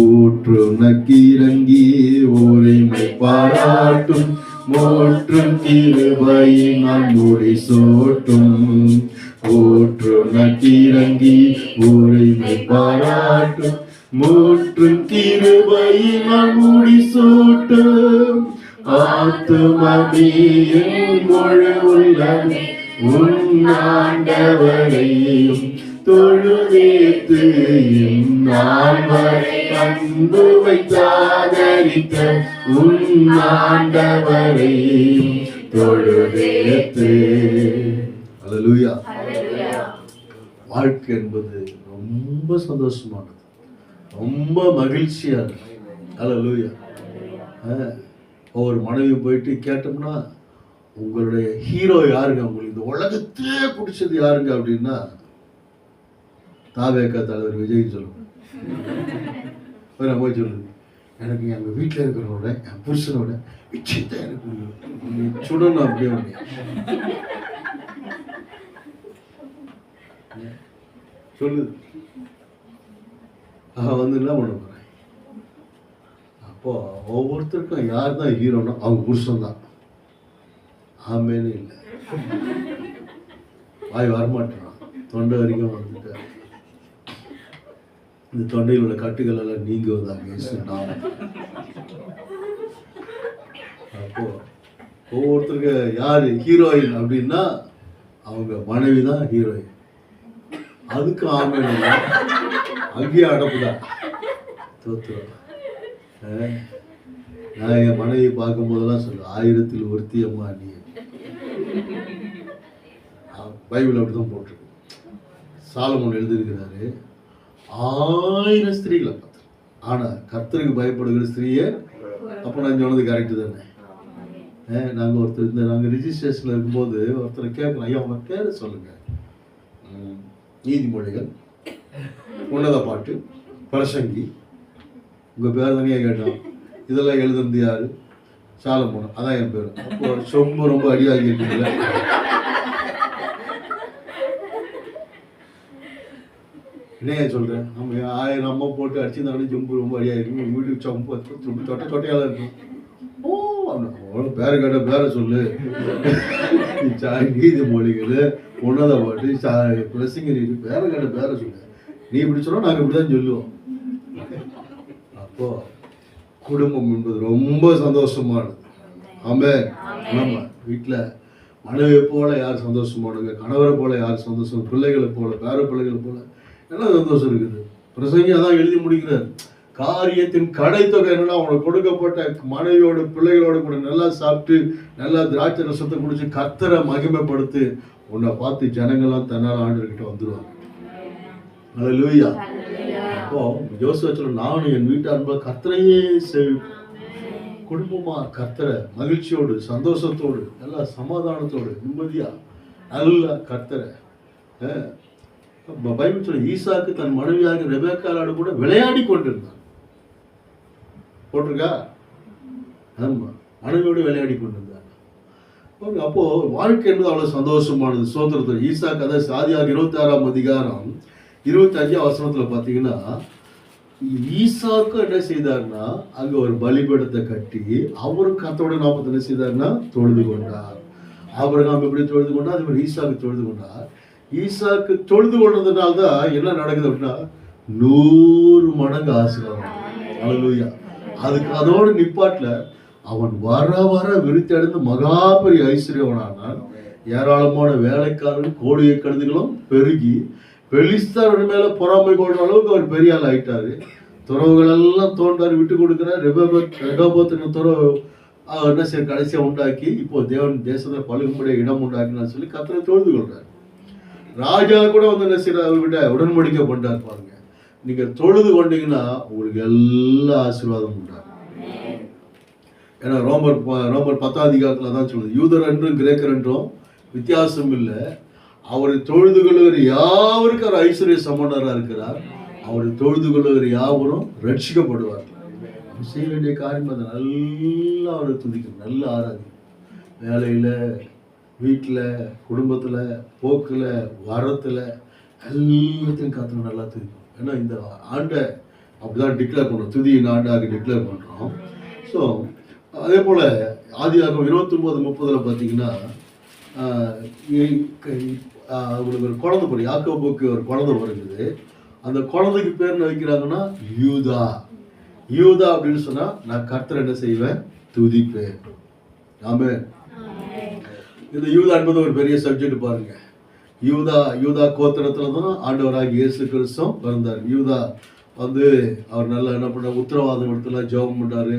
ஊற்று நக்கிறங்கி உரிமை பாராட்டும் மோற்றும் கிருபையினால் முடி சோட்டும். ஊற்று நக்கிறங்கி உரிமை பாராட்டும் மூற்றும் கிருபையினால் முடி சூட்டும். ஆத்துமதியின் முழு உள்ளமே உன்னாண்டவரையும் தொழுதேத்து இந்நாள் வரை அன்பு வைத்தாதரித்த உன்னாண்டவரையும் தொழுதேத்து. அல்லேலூயா. வாழ்க்கை என்பது ரொம்ப சந்தோஷமானது, ரொம்ப மகிழ்ச்சியானது. அல்லேலூயா. ஒவ்வொரு மனைவி போயிட்டு கேட்டோம்னா, உங்களுடைய ஹீரோ யாருங்க, உங்களுக்கு இந்த உலகத்திலே பிடிச்சது யாருங்க அப்படின்னா, தாவேக்கா தலைவர் விஜய் சொல்லுங்க. போய் சொல்லுது, எனக்கு எங்கள் வீட்டில் இருக்கிறவனோட என் புருஷனோட விஜய் தான் எனக்கு சுடணும் அப்படியே. சொல்லுது. வந்து என்ன பண்ண போகிறேன்? அப்போ ஒவ்வொருத்தருக்கும் யார் தான் ஹீரோனா அவங்க புருஷன் தான். ஆமேன்னு இல்லை, வாய் வரமாட்டான், தொண்டை வரைக்கும் வந்துட்டு இந்த தொண்டையில் உள்ள கட்டுகள் எல்லாம் நீங்குவதாக. அப்போ ஒவ்வொருத்தருக்கு யார் ஹீரோயின் அப்படின்னா அவங்க மனைவி தான் ஹீரோயின். அதுக்கு ஆமேன் அங்கேயே அடப்புதான் தோத்துரும். நான் என் மனைவி பார்க்கும் போதெல்லாம் சொல்ல 1000 ஒருத்தி அம்மா நீ. பைபிள் அப்படிதான் போட்டிருக்கு. சாலமோன் எழுதியிருக்கிறாரு 1000 ஸ்திரீகளை பார்த்து, ஆனா கர்த்தருக்கு பயப்படுகிற ஸ்திரீயே. அப்போ நான் சொன்னது கரெக்டு தானே? நாங்கள் ஒருத்தர் நாங்கள் ரிஜிஸ்ட்ரேஷனில் இருக்கும்போது ஒருத்தரை கேட்குறோம், ஐயா அவங்க பேரை சொல்லுங்க. நீதிமொழிகள், உன்னத பாட்டு, பிரசங்கி, உங்கள் பேர் தானே கேட்டோம். இதெல்லாம் எழுதுறது யாரு? சாலமோன். அதான் என் பேர். அப்போ சொம்பு ரொம்ப அடியாகி இருக்குல்ல. என்னையா சொல்கிறேன்? நம்ம 1000 அம்மா போட்டு அடிச்சிருந்தாலும் சொம்பு ரொம்ப அடியாக இருக்கும். வீட்டுக்கு சொம்பு சொம்பு தொட்டை தொட்டையால இருக்கும். ஓ பேரை கேட்ட பேரை சொல்லு. நீதிமொழிகள், உன்னத பாட்டு, பிரசங்கி, பேரை கேட்ட பேரை சொல்லு. நீ இப்படி சொன்னா நாங்கள் இப்படி தான் சொல்லுவோம். அப்போ குடும்பம் என்பது ரொம்ப சந்தோஷமானது. ஆமென். நம்ம வீட்டில் மனைவியை போல யார் சந்தோஷமானுங்க, கணவரை போல யார் சந்தோஷம், பிள்ளைகளை போல, பேர பிள்ளைகளை போல என்ன சந்தோஷம் இருக்குது? பிரசங்கி அதான் எழுதி முடிக்கிறார். காரியத்தின் கடைத்தொகை என்னன்னா, அவனுக்கு கொடுக்கப்பட்ட மனைவியோட பிள்ளைகளோட கூட நல்லா சாப்பிட்டு நல்லா திராட்சை ரசத்தை குடிச்சு கர்த்தரை மகிமைப்படுத்து. உன்னை பார்த்து ஜனங்கள்லாம் தன்னால் ஆண்டவர்கிட்ட வந்துடுவாங்க. அல்லேலூயா. அப்போ யோசுவா சொல்ல, நானும் என் வீட்டார் கர்த்தரையே சேவிப்பேன். குடும்பமா கர்த்தரை மகிழ்ச்சியோடு சந்தோஷத்தோடு நல்லா சமாதானத்தோடு நிம்மதியா நல்லா கர்த்தரை. பைபிள் சொல்ல, ஈசாக்கு தன் மனைவியாக ரெபெக்காளோடு கூட விளையாடி கொண்டிருந்தான். போட்டிருக்கா? ஆமா, மனைவியோடு விளையாடி கொண்டிருந்தான். அப்போ வாழ்க்கை என்பது அவ்வளவு சந்தோஷமானது. சோதரத்தில் ஈசாக்கு, அதாவது சாதியாக 26ஆம் அதிகாரம் 25ஆம் வசனத்துல பாத்தீங்கன்னா, ஈசாக்கு என்ன செய்தார்னா அங்க ஒரு பலிபீடத்தை கட்டி அவரும் கர்த்தரோட நாமத்தை என்ன செய்தார்னா தொழுது கொண்டார். ஆபிரகாம் எப்படி தொழுது கொண்டார், அது மாதிரி ஈசாக்கு தொழுது கொண்டார். ஈசாக்கு தொழுது கொண்டதுனால தான் என்ன நடக்குது அப்படின்னா 100 மடங்கு ஆசீர்வாதம். அல்லேலூயா. அதுக்கு அதோட நிப்பாட்டில் அவன் வர வர விருத்தடைந்து மகா பெரிய ஐஸ்வர்யவனானான். ஏராளமான வேலைக்காரர்கள் கோழியை கழுதுகளும் பெருகி பெலிஸ்தர் மேல பொறாமை கொள்ற அளவுக்கு அவர் பெரிய ஆள் ஆயிட்டாரு. துறவுகள் எல்லாம் தோன்றாரு, விட்டு கொடுக்கிறார். ரெகோபோத்தின துறவு என்ன செய்ய கடைசியா உண்டாக்கி இப்போ தேவன் தேசத்தை பழுகும்படிய இடம் உண்டாக்கினான்னு சொல்லி கர்த்தரை தொழுது கொள்றாரு. ராஜா கூட வந்து என்ன செய்யறாரு, அவர்கிட்ட உடன்படிக்கை பண்றாரு. பாருங்க, நீங்க தொழுது கொண்டீங்கன்னா உங்களுக்கு எல்லா ஆசீர்வாதம் உண்டாகும். ஏன்னா ரோமர் 10ஆம் அதிகாரத்துல தான் சொல்லுது, யூதர் என்றும் கிரேக்கர் என்றும் வித்தியாசம் இல்லை, அவரை தொழுது கொள்ளுகிற யாவருக்கு அவர் ஐஸ்வர்ய சம்பந்தராக இருக்கிறார். அவரை தொழுது கொள்ளுகிற யாவரும் ரட்சிக்கப்படுவார். செய்ய வேண்டிய காரியம் அதை நல்லா அவரை துதிக்கணும், நல்லா ஆராதி. வேலையில், வீட்டில், குடும்பத்தில், போக்கில், வரத்தில் எல்லாத்தையும் காத்துணும், நல்லா துதிக்கணும். ஏன்னா இந்த ஆண்டை அப்படிதான் டிக்ளேர் பண்ணுறோம், துதியின் ஆண்டாக டிக்ளேர் பண்ணுறோம். ஸோ அதே போல் ஆதியாகமம் 29:30 பார்த்தீங்கன்னா, அவங்களுக்கு ஒரு குழந்தை பிறகு, யாக்கோபுக்கு ஒரு குழந்தை பிறகுது. அந்த குழந்தைக்கு பேர் என்ன வைக்கிறாங்கன்னா யூதா. யூதா அப்படின்னு சொன்னா நான் கர்த்தரை என்ன செய்வேன், துதிப்பேன். ஆமென். இந்த யூதா என்பது ஒரு பெரிய சப்ஜெக்ட் பாருங்க. யூதா கோத்திரத்துல தான் ஆண்டவராகிய இயேசு கிறிஸ்து பிறந்தார். யூதா வந்து அவர் நல்லா என்ன பண்ண, உத்தரவாதம் எடுத்துலாம் ஜெபம் பண்ணாரு.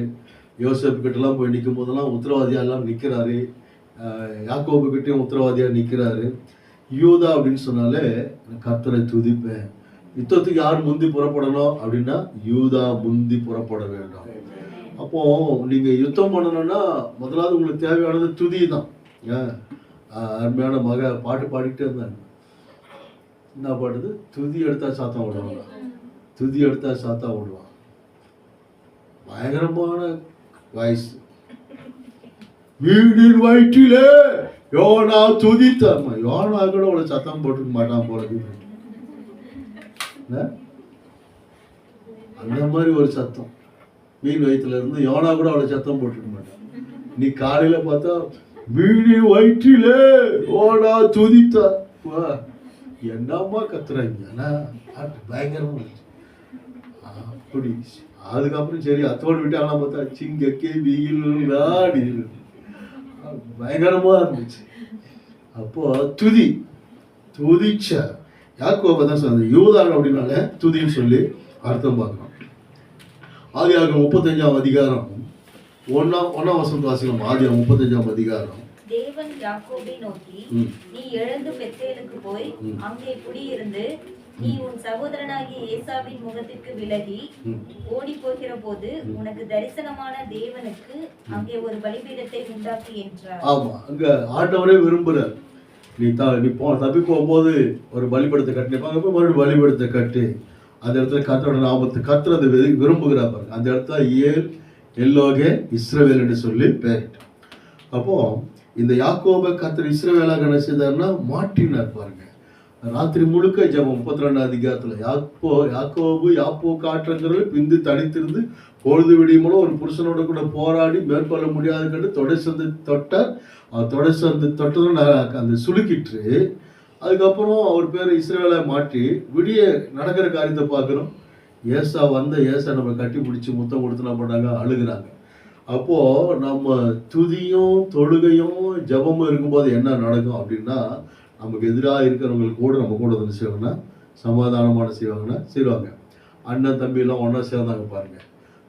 யோசேப்பு கிட்டலாம் போய் நிற்கும் போதெல்லாம் உத்தரவாதியா எல்லாம் நிற்கிறாரு. யாக்கோபு கிட்டையும் உத்தரவாதியா நிற்கிறாரு. யூதா அப்படின்னு சொன்னாலே கர்த்தரை துதிப்பேன். யுத்தத்துக்கு யார் முந்தி புறப்படணும் அப்படின்னா யூதா முந்தி புறப்பட வேண்டும். அப்போ நீங்க யுத்தம் பண்ணணும்னா முதலாவது உங்களுக்கு தேவையானது துதி தான். அருமையான பாட்டு பாடிக்கிட்டே இருந்தாங்க. என்ன பாடுது? துதி எடுத்தா சாத்தா விடுவாங்க, துதி எடுத்தா சாத்தா விடுவான். பயங்கரமான வாய்ஸ். வீடின் வயிற்றிலே யோனா துதித்தாமா. யோனா கூட அவ்வளவு சத்தம் போட்டுக்க மாட்டான் போல. அந்த மாதிரி ஒரு சத்தம். மீன் வயிற்றுல இருந்து யோனா கூட அவ்வளோ சத்தம் போட்டுக்க மாட்டான். நீ காலையில பார்த்தா மீனி வயிற்றிலே ஓடா துதித்தா வா என்னம்மா கத்துறாங்க, பயங்கரமா இருந்துச்சு. அப்படி அதுக்கப்புறம் சரி அத்தோடு விட்டாலாம் பார்த்தா சிங்கக்கே வீல் ஆடி பயங்கரமா இருந்துச்சு. அப்போ துதிச்ச யாக்கோபை தான் சொன்னது. யூதாள் அப்படின்னாலே துதின்னு சொல்லி அர்த்தம் பார்க்கணும். ஆதியாகமம் 35ஆம் அதிகாரம் 1ஆம் வசனத்தை வாசிக்கலாம். ஆதியாகமம் 35ஆம் அதிகாரம். தேவன் யாக்கோபை நோக்கி, நீ எழுந்து பெத்தேலுக்கு போய் அங்கே குடியிருந்து நீ உன் சகோதரனாகிய ஏசாவின் முகத்திற்கு விலகி ஓடி போகிற போது உனக்கு தரிசனமான தேவனுக்கு அங்கே ஒரு பலிபீடத்தை உண்டாக்கி என்றார். ஆமா, அங்க ஆண்டவரே விரும்புறார். நீ தப்பி போகும்போது ஒரு பலிபீடத்தை கட்டிப்பாங்க, மறுபடியும் பலிபீடத்தை கட்டு. அந்த இடத்துல கர்த்தரோட நாமத்தை கர்த்தர் அதை விரும்புகிறா பாருங்க. அந்த இடத்துல எல்லோகே இஸ்ரவேல் என்று சொல்லி பேரிட்டு. அப்போ இந்த யாக்கோபை கர்த்தர் இஸ்ரவேலாக என்ன செய்தார்னா மாற்றினார் பாருங்க. ராத்திரி முழுக்க ஜெபம் 32ஆம் அதிகாரத்துல யாக்கோபு காற்றங்கிறது பிந்து தனித்திருந்து பொழுது விடியும்போது ஒரு புருஷனோட கூட போராடி மேற்கொள்ள முடியாது கண்டு தொடை சந்து தொட்டார். தொடை சந்து தொட்டதும் அந்த சுலுக்கிட்டு அதுக்கப்புறம் அவர் பேர் இஸ்ரவேலை மாற்றி விடிய நடக்கிற காரியத்தை பார்க்குறோம். ஏசா நம்ம கட்டி பிடிச்சி முத்தம் கொடுத்து என்ன பண்ணாங்க, அழுகிறாங்க. அப்போ நம்ம துதியும் தொழுகையும் ஜபமும் இருக்கும்போது என்ன நடக்கும் அப்படின்னா, நமக்கு எதிராக இருக்கிறவங்களுக்கு கூட நம்ம கூட வந்து செய்வாங்கன்னா சமாதானமான செய்வாங்க. அண்ணன் தம்பி எல்லாம் ஒன்றா சேர்ந்தாங்க பாருங்க.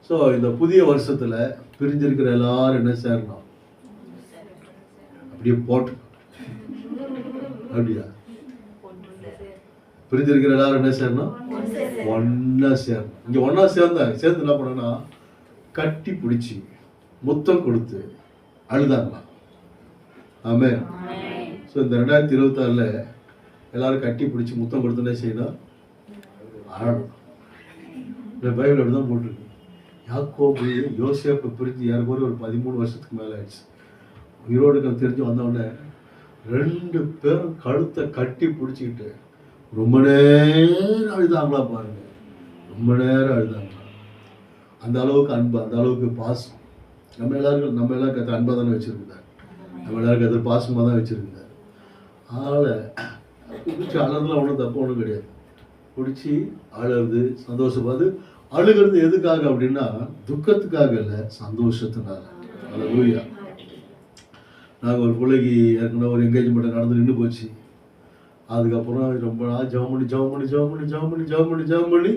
ஸோ இந்த புதிய வருஷத்துல பிரிஞ்சிருக்கிற எல்லாரும் என்ன சேரணும், அப்படியே போட்டு அப்படியா பிரிஞ்சிருக்கிற எல்லாரும் என்ன சேரணும், ஒன்னா சேரணும். இங்க ஒன்னா சேர்ந்து என்ன பண்ணா கட்டி பிடிச்சி முத்தம் கொடுத்து அழுதாங்களாம். ஆமென். ஸோ இந்த 2026ல் எல்லாரும் கட்டி பிடிச்சி முத்தம் கொடுத்துனே செய்யணும், அழணும். இந்த பைபிள் அப்படிதான் போட்டிருக்கு. யாக்கோபு யோசேப்பை பிரிஞ்சு யாருக்கும் ஒரு 13 வருஷத்துக்கு மேலே ஆயிடுச்சு. உயிரோடு தெரிஞ்சு வந்தவுடனே 2 பேரும் கழுத்தை கட்டி பிடிச்சிக்கிட்டு ரொம்ப நேரம் அழுதாங்களா பாருங்க. ரொம்ப நேரம் அழுதாங்களா. அந்த அளவுக்கு அன்பு, அந்த அளவுக்கு பாசம். நம்ம எல்லாரும் கற்று அன்பாக தானே வச்சிருந்தார். நம்ம எல்லாரும் கற்று பாசமாக தான் வச்சிருந்தார். அதனால் பிடிச்சி அழுறதுலாம் ஒன்றும் தப்பு ஒன்றும் கிடையாது. பிடிச்சி அழுறது சந்தோஷப்பாது. அழுகிறது எதுக்காக அப்படின்னா துக்கத்துக்காக இல்லை, சந்தோஷத்தினால. அல்லேலூயா. நாங்கள் ஒரு பிள்ளைக்கு ஏற்கனவே ஒரு என்கேஜ்மெண்ட் நடந்து நின்று போச்சு. அதுக்கப்புறம் ரொம்ப நாள் ஜெபம் பண்ணி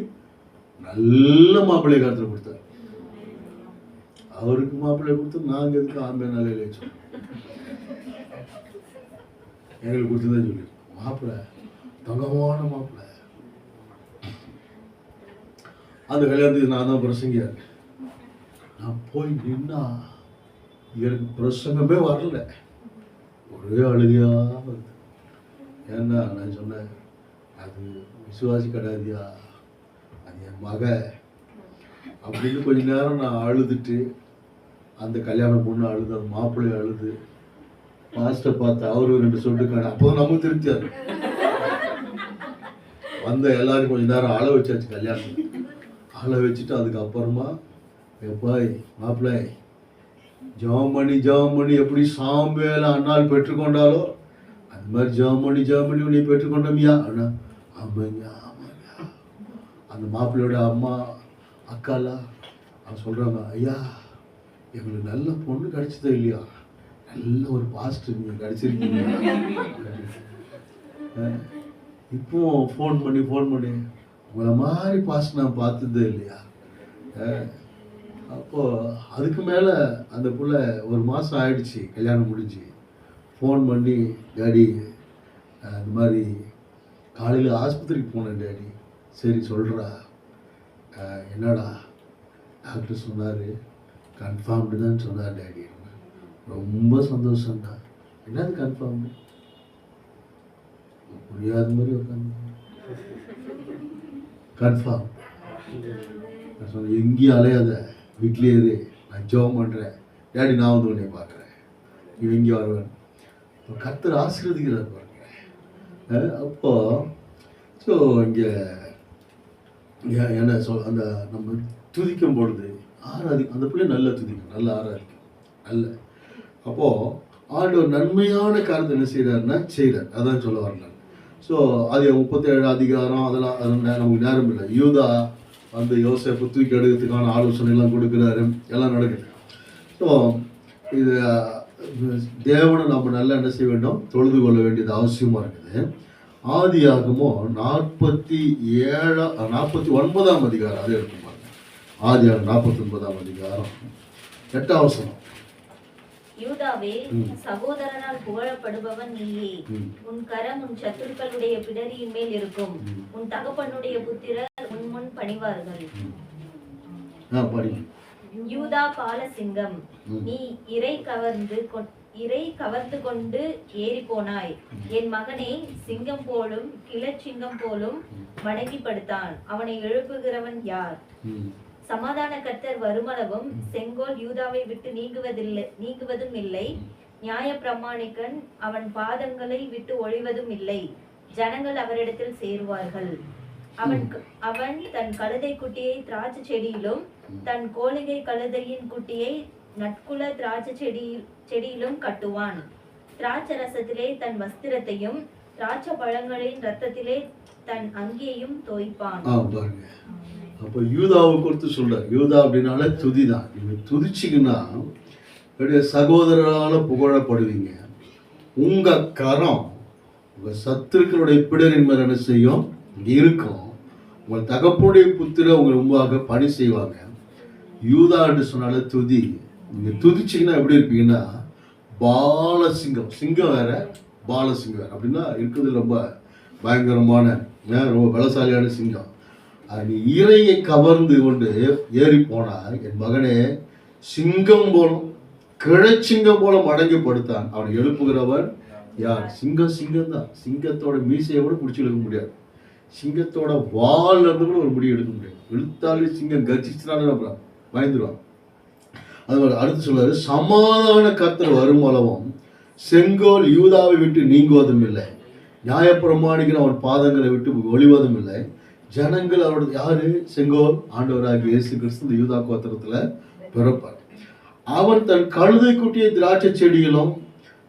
நல்ல மாப்பிள்ளையை காலத்தில் கொடுத்தார். அவருக்கு மாப்பிள்ளை கொடுத்து நாங்கள் எதுக்கு ஆண்மை நிலையில வச்சோம், எங்களுக்கு கொடுத்துதான் சொல்லி மாப்பிள்ளை தங்கமான மாப்பிள்ளை. அந்த கல்யாணத்துக்கு நான் தான் பிரசங்கியார். நான் போய் நின்னா எனக்கு பிரசங்கமே வரல, ஒரே அழுகையா வருது. ஏன்னா நான் சொன்னேன், அது விசுவாசி கிடையாதியா, அது என் மக அப்படின்னு கொஞ்ச நேரம் நான் அழுதுட்டு அந்த கல்யாண பொண்ணு அழுது, அந்த மாப்பிள்ளை அழுது, பாஸ்டர் பார்த்து அவரு 2 சொல்லிட்டு அப்போதான் நமக்கு திருப்தியாரு. வந்த எல்லாரும் கொஞ்ச நேரம் அழ வச்சாச்சு. கல்யாணம் அழ வச்சுட்டு அதுக்கப்புறமா எப்பாய் மாப்பிள்ளை ஜெபம் பண்ணி எப்படி சாம்பேல அண்ணால் பெற்றுக்கொண்டாலோ அது மாதிரி ஜெபம் பண்ணி உன்னை பெற்றுக்கொண்டோமியா அண்ணா. ஆமாங்க. அந்த மாப்பிள்ளையோட அம்மா அக்காலாம் அவங்க சொல்கிறாங்க, ஐயா எங்களுக்கு நல்ல பொண்ணு கிடைச்சதே இல்லையா, நல்ல ஒரு பாஸ்டர் நீங்கள் கிடைச்சிருக்கீங்க. இப்போ ஃபோன் பண்ணி உங்களை மாதிரி பாஸ்டர் நான் பார்த்ததே இல்லையா. அப்போது அதுக்கு மேலே அந்த புள்ள 1 மாதம் ஆயிடுச்சு கல்யாணம் முடிஞ்சு. ஃபோன் பண்ணி டேடி இந்த மாதிரி காலையில் ஆஸ்பத்திரிக்கு போனேன் டேடி. சரி சொல்கிறா, என்னடா டாக்டர் சொன்னார் கன்ஃபார்ம்டு தான் சொன்னார் டேடி. ரொம்ப சந்தோஷம்டா. என்னது கன்ஃபார்ம்டு, புரியாத மாதிரி உட்காந்து கன்ஃபார்ம். நான் சொன்னேன் எங்கேயும் அலையாத, வீட்லேயே இரு, நான் ஜெபம் பண்ணுறேன் டேடி, நான் வந்து உன்னை பார்க்குறேன், நீ எங்கே வருவேன். இப்போ கர்த்தர் ஆசீர்வதிக்கிறார் பாருங்க. அப்போ ஸோ இங்கே ஏன்னா அந்த நம்ம துதிக்கும் பொழுது அந்த பிள்ளை நல்லா துதிக்கும், நல்லா ஆராதிக்கும், நல்ல. அப்போது ஆண்டவர் நன்மையான காரியத்தை என்ன செய்கிறார், அதான் சொல்ல வரேன். ஸோ அது 37 அதிகாரம் அதெல்லாம் நமக்கு நேரம் இல்லை. யூதா அந்த யோசேப்பை தூக்கி எடுக்கிறதுக்கான ஆலோசனைலாம் கொடுக்குறாரு, எல்லாம் நடக்குது. ஸோ இது தேவனை நம்ம நல்லா என்ன செய்ய வேண்டும், தொழுது கொள்ள வேண்டியது அவசியமாக இருக்குது. ஆதியாகமோ 49ஆம் அதிகாரம், அதே எடுத்து பாருங்க. ஆதியாகம் 49ஆம் அதிகாரம் 8ஆம் வசனம். யூதாவே, சகோதரனால் புகழப்படுபவன் நீயே. உன் கரம் உன் சத்துருக்களுடைய பிடரியின் மேல் இருக்கும். உன் தகப்பனுடைய புத்திரர் உன் முன் பணிவார்கள். யூதா பாலசிங்கம், நீ இறை கவர்ந்து கொண்டு ஏறி போனாய். என் மகனே, சிங்கம் போலும் கிளச்சிங்கம் போலும் வணங்கி படுத்தான். அவனை எழுப்புகிறவன் யார்? சமாதான கர்த்தர் வருமளவும் செங்கோல் யூதாவை விட்டு நீங்குவதும் இல்லை. நியாய பிரமாணிக்கன் அவன் பாதங்களை விட்டு ஒழிவதும் இல்லை. ஜனங்கள் அவரிடத்தில் சேருவார்கள். அவன் தன் கழுதை குட்டியை திராட்சை செடியிலும் தன் கோலிகை கழுதையின் குட்டியை நட்குல திராட்சை செடியிலும் கட்டுவான். திராட்சை ரசத்திலே தன் வஸ்திரத்தையும் திராட்சை பழங்களின் ரத்தத்திலே தன் அங்கியையும் தோய்ப்பான். அப்போ யூதாவை குறித்து சொல்றார். யூதா அப்படின்னாலே துதி தான். நீங்கள் துதிச்சிங்கன்னா சகோதரரால் புகழப்படுவீங்க. உங்கள் கரம் உங்கள் சத்துருக்களுடைய பிடரின் மேல் என்ன செய்யும், இருக்கும். உங்கள் தகப்பனுடைய புத்திர உங்கள் முன்பாக பணி செய்வாங்க. யூதா என்று சொன்னாலே துதி. நீங்கள் துதிச்சிங்கன்னா எப்படி இருப்பீங்கன்னா பாலசிங்கம். சிங்கம் வேற, பாலசிங்கம் வேற. அப்படின்னா இருக்கிறது ரொம்ப பயங்கரமான, ரொம்ப பலசாலியான சிங்கம். நீ இறையை கவர்ந்து கொண்டு ஏறி போனார். என் மகனே, சிங்கம் போலும் கிழச்சிங்கம் போல மடங்கி படுத்தான். அவனை எழுப்புகிறவன் யார்? சிங்கம் தான். சிங்கத்தோட மீசையை கூட பிடிச்சி எடுக்க முடியாது. சிங்கத்தோட வால் இருந்து கூட ஒரு முடி எடுக்க முடியாது. இழுத்தாலே சிங்கம் கர்ஜிச்சுனாலும் பயந்துருவான். அது மாதிரி அடுத்து சொல்றாரு, சமாதான கர்த்தர் வருமளவும் செங்கோல் யூதாவை விட்டு நீங்குவதும் இல்லை. நியாயப்பிரமாணிக்கிற அவன் பாதங்களை விட்டு ஒளிவதும் இல்லை. ஜனங்கள் அவரோட யாரு? செங்கோல் ஆண்டவராகிய இயேசு கிறிஸ்து இந்த யூதா கோத்திரத்தில் பிறப்பார். அவன் தன் கழுதை குட்டியை திராட்சை செடியிலும்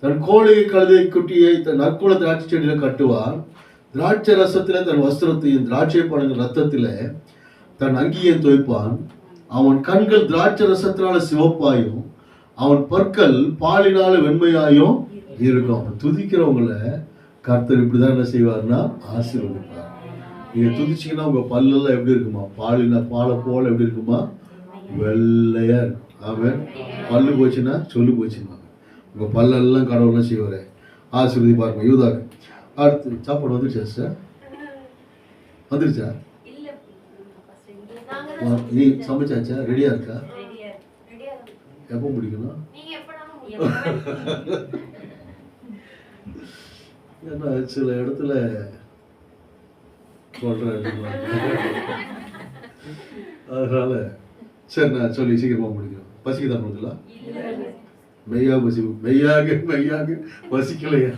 தன் கோழியை கழுதை குட்டியை தன் நற்குல திராட்சை செடியில கட்டுவான். திராட்சை ரசத்திலே தன் வஸ்திரத்தையும் திராட்சை பழங்கள் ரத்தத்திலே தன் அங்கியை தோய்ப்பான். அவன் கண்கள் திராட்சை ரசத்தினால சிவப்பாயும் அவன் பற்கள் பாலினால வெண்மையாயும் இருக்கும். துதிக்கிறவங்களை கர்த்தர் இப்படிதான் என்ன செய்வார்னா ஆசீர்வதிப்பார். நீங்க துதிச்சிங்கன்னா உங்க பல்லெல்லாம் எப்படி இருக்குமா? பாலை போல எப்படி இருக்குமா? வெள்ளையா இருக்கும். ஆமாம். பல்லு போச்சுன்னா சொல்லு போச்சுன்னா உங்க பல்லெல்லாம் கடவுள்லாம் செய்வார். ஆசீர்வதி பாருங்க யூதாக்கு. அடுத்து சாப்பாடு வந்துருச்சா சார்? வந்துருச்சா? நீ சமைச்சாச்சா? ரெடியா இருக்கா? எப்போ முடிக்கணும்? ஏன்னா சில இடத்துல அதனால சரி, நான் சொல்லி சீக்கிரமா முடிக்கிறேன். பசிக்குதான் முடிக்கல? மெய்யாக பசிக்கலையா?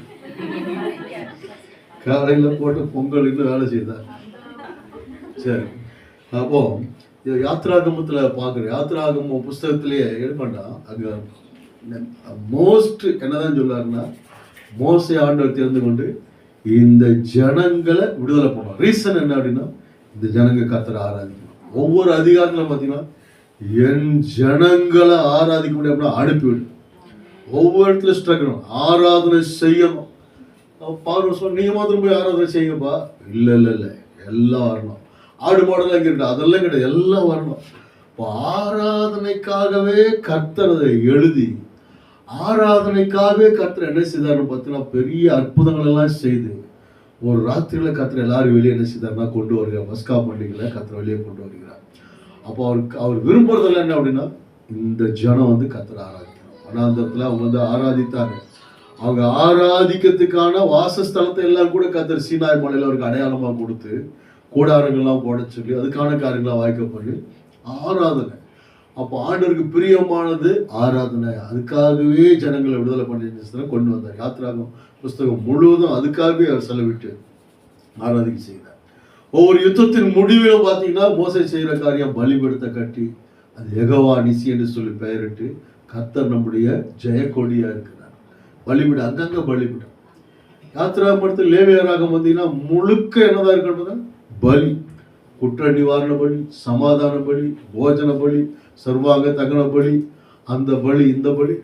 காலையில் போட்டு பொங்கல் இன்னும் வேலை செய்தார். சரி, அப்போ யாத்ராகமத்தில் பார்க்குறேன். யாத்ராகம புஸ்தகத்திலேயே எடுமாட்டா அங்கே மோஸ்ட் என்னதான் சொல்லாருன்னா, மோசே ஆண்டவர் தெரிந்து கொண்டு இந்த ஜனங்களை விடுதலை பண்ணுவார். ரீசன் என்ன அப்படின்னா, இந்த ஜனங்க கர்த்தரை ஆராதிக்கணும். ஒவ்வொரு அதிகாரத்தில் பார்த்தீங்கன்னா என் ஜனங்களை ஆராதிக்க முடியும் அனுப்பிவிடு. ஒவ்வொரு இடத்துல ஸ்ட்ரகிள் ஆராதனை செய்யணும். பார்வை சொல்ல நீங்கள் மாத்திரம் போய் ஆராதனை செய்யுங்கப்பா. இல்லை எல்லாம் வரணும். ஆடு மாடெல்லாம் இங்கே இருக்கு, அதெல்லாம் கிடையாது, எல்லாம் வரணும். இப்போ ஆராதனைக்காகவே கர்த்தரை எழுதி ஆராதனைக்காகவே கர்த்தர் என்ன செய்தார்னு பார்த்தீங்கன்னா பெரிய அற்புதங்கள் எல்லாம் செய்து ஒரு ராத்திரியில் கர்த்தர் எல்லாரும் வெளியே என்ன செய்தார்னா கொண்டு வருகிறார். பஸ்கா பண்டிகையில கர்த்தர் வெளியே கொண்டு வருகிறார். அப்போ அவர் விரும்புறதெல்லாம் என்ன அப்படின்னா, இந்த ஜனம் வந்து கர்த்தரை ஆராதிக்கணும். வனாந்தரத்தில் அவங்க வந்து ஆராதித்தாங்க. அவங்க ஆராதிக்கிறதுக்கான வாசஸ்தலத்தை எல்லாம் கூட கர்த்தர் சீனாய் மலையில் அவருக்கு அடையாளமாக கொடுத்து கூடாரங்கள்லாம் போட சொல்லி அதுக்கான காரியங்களாம் வாய்க்க பண்ணி ஆராதனை. அப்போ ஆண்டவருக்கு பிரியமானது ஆராதனை. அதுக்காகவே ஜனங்களை விடுதலை பண்ணி கொண்டு வந்தார். யாத்ராகம் புஸ்தகம் முழுவதும் அதுக்காகவே அவர் செலவிட்டு ஆராதிக்க செய்தார். ஒவ்வொரு யுத்தத்தின் முடிவிலும் பார்த்தீங்கன்னா மோசே செய்கிற காரியம் பலிபீடத்தை கட்டி அது யெகோவா நிசி என்று சொல்லி பெயரிட்டு கர்த்தர் நம்முடைய ஜெயக்கொடியா இருக்கிறார். பலிபீடம் அங்கங்க பலிபீடம். யாத்திராகமத்தில் லேவியராகம் வந்தீங்கன்னா முழுக்க என்னதான் இருக்கிறது? பலி, குற்ற நிவாரண பலி, சமாதான பலி, போஜன பலி, சர்வாங்க தகன பலி, அந்த பலி இந்த பலி,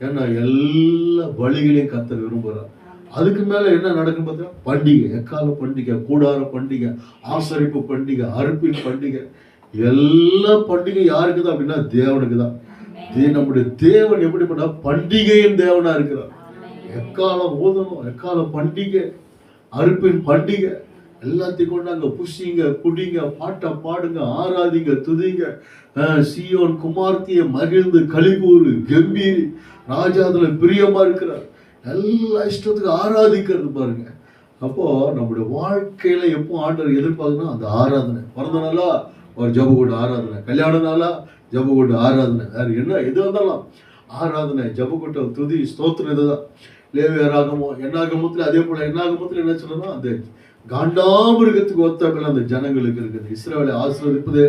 ஏன்னா எல்லா பலிகளையும் கர்த்தர் விரும்புகிறார். அதுக்கு மேல என்ன நடக்கும் பார்த்தா பண்டிகை, எக்கால பண்டிகை, கூடார பண்டிகை, ஆசரிப்பு பண்டிகை, அறுப்பின் பண்டிகை, எல்லா பண்டிகை யாருக்கு தான் அப்படின்னா தேவனுக்கு தான். நம்முடைய தேவன் எப்படிப்பட்ட பண்டிகையின் தேவனா இருக்கிறார். எக்காலம் ஓதணும், எக்காலம் பண்டிகை, அறுப்பின் பண்டிகை, எல்லாத்தையும் கொண்டு அங்க புஷிங்க, குடிங்க, பாட்டை பாடுங்க, ஆராதிங்க, துதிங்க, சீயோன் குமார்த்திய மகிழ்ந்து கலிகூறு கம்பீரி, ராஜா அதுல பிரியமா இருக்கிறார், எல்லா இஷ்டத்துக்கு ஆராதிக்கிறது பாருங்க. அப்போ நம்முடைய வாழ்க்கையில எப்போ ஆண்டவர் எதிர்பார்க்கணும்? அந்த ஆராதனை. பிறந்த நாளா ஒரு ஜப கூட ஆராதனை, கல்யாண நாளா ஜப கூட ஆராதனை, வேற என்ன எது வந்தாலும் ஆராதனை, ஜப கூட்டம், துதி, ஸ்தோத்திரம், இதுதான். லேவியராகமோ என்னாகமத்துல அதே போல என்னாகமத்துல என்ன சொல்லணும்? அந்த காண்டாமிருகத்துக்கு ஒத்தமையில அந்த ஜனங்களுக்கு இருக்குது. இஸ்ரவேலை ஆசீர்வதிப்பது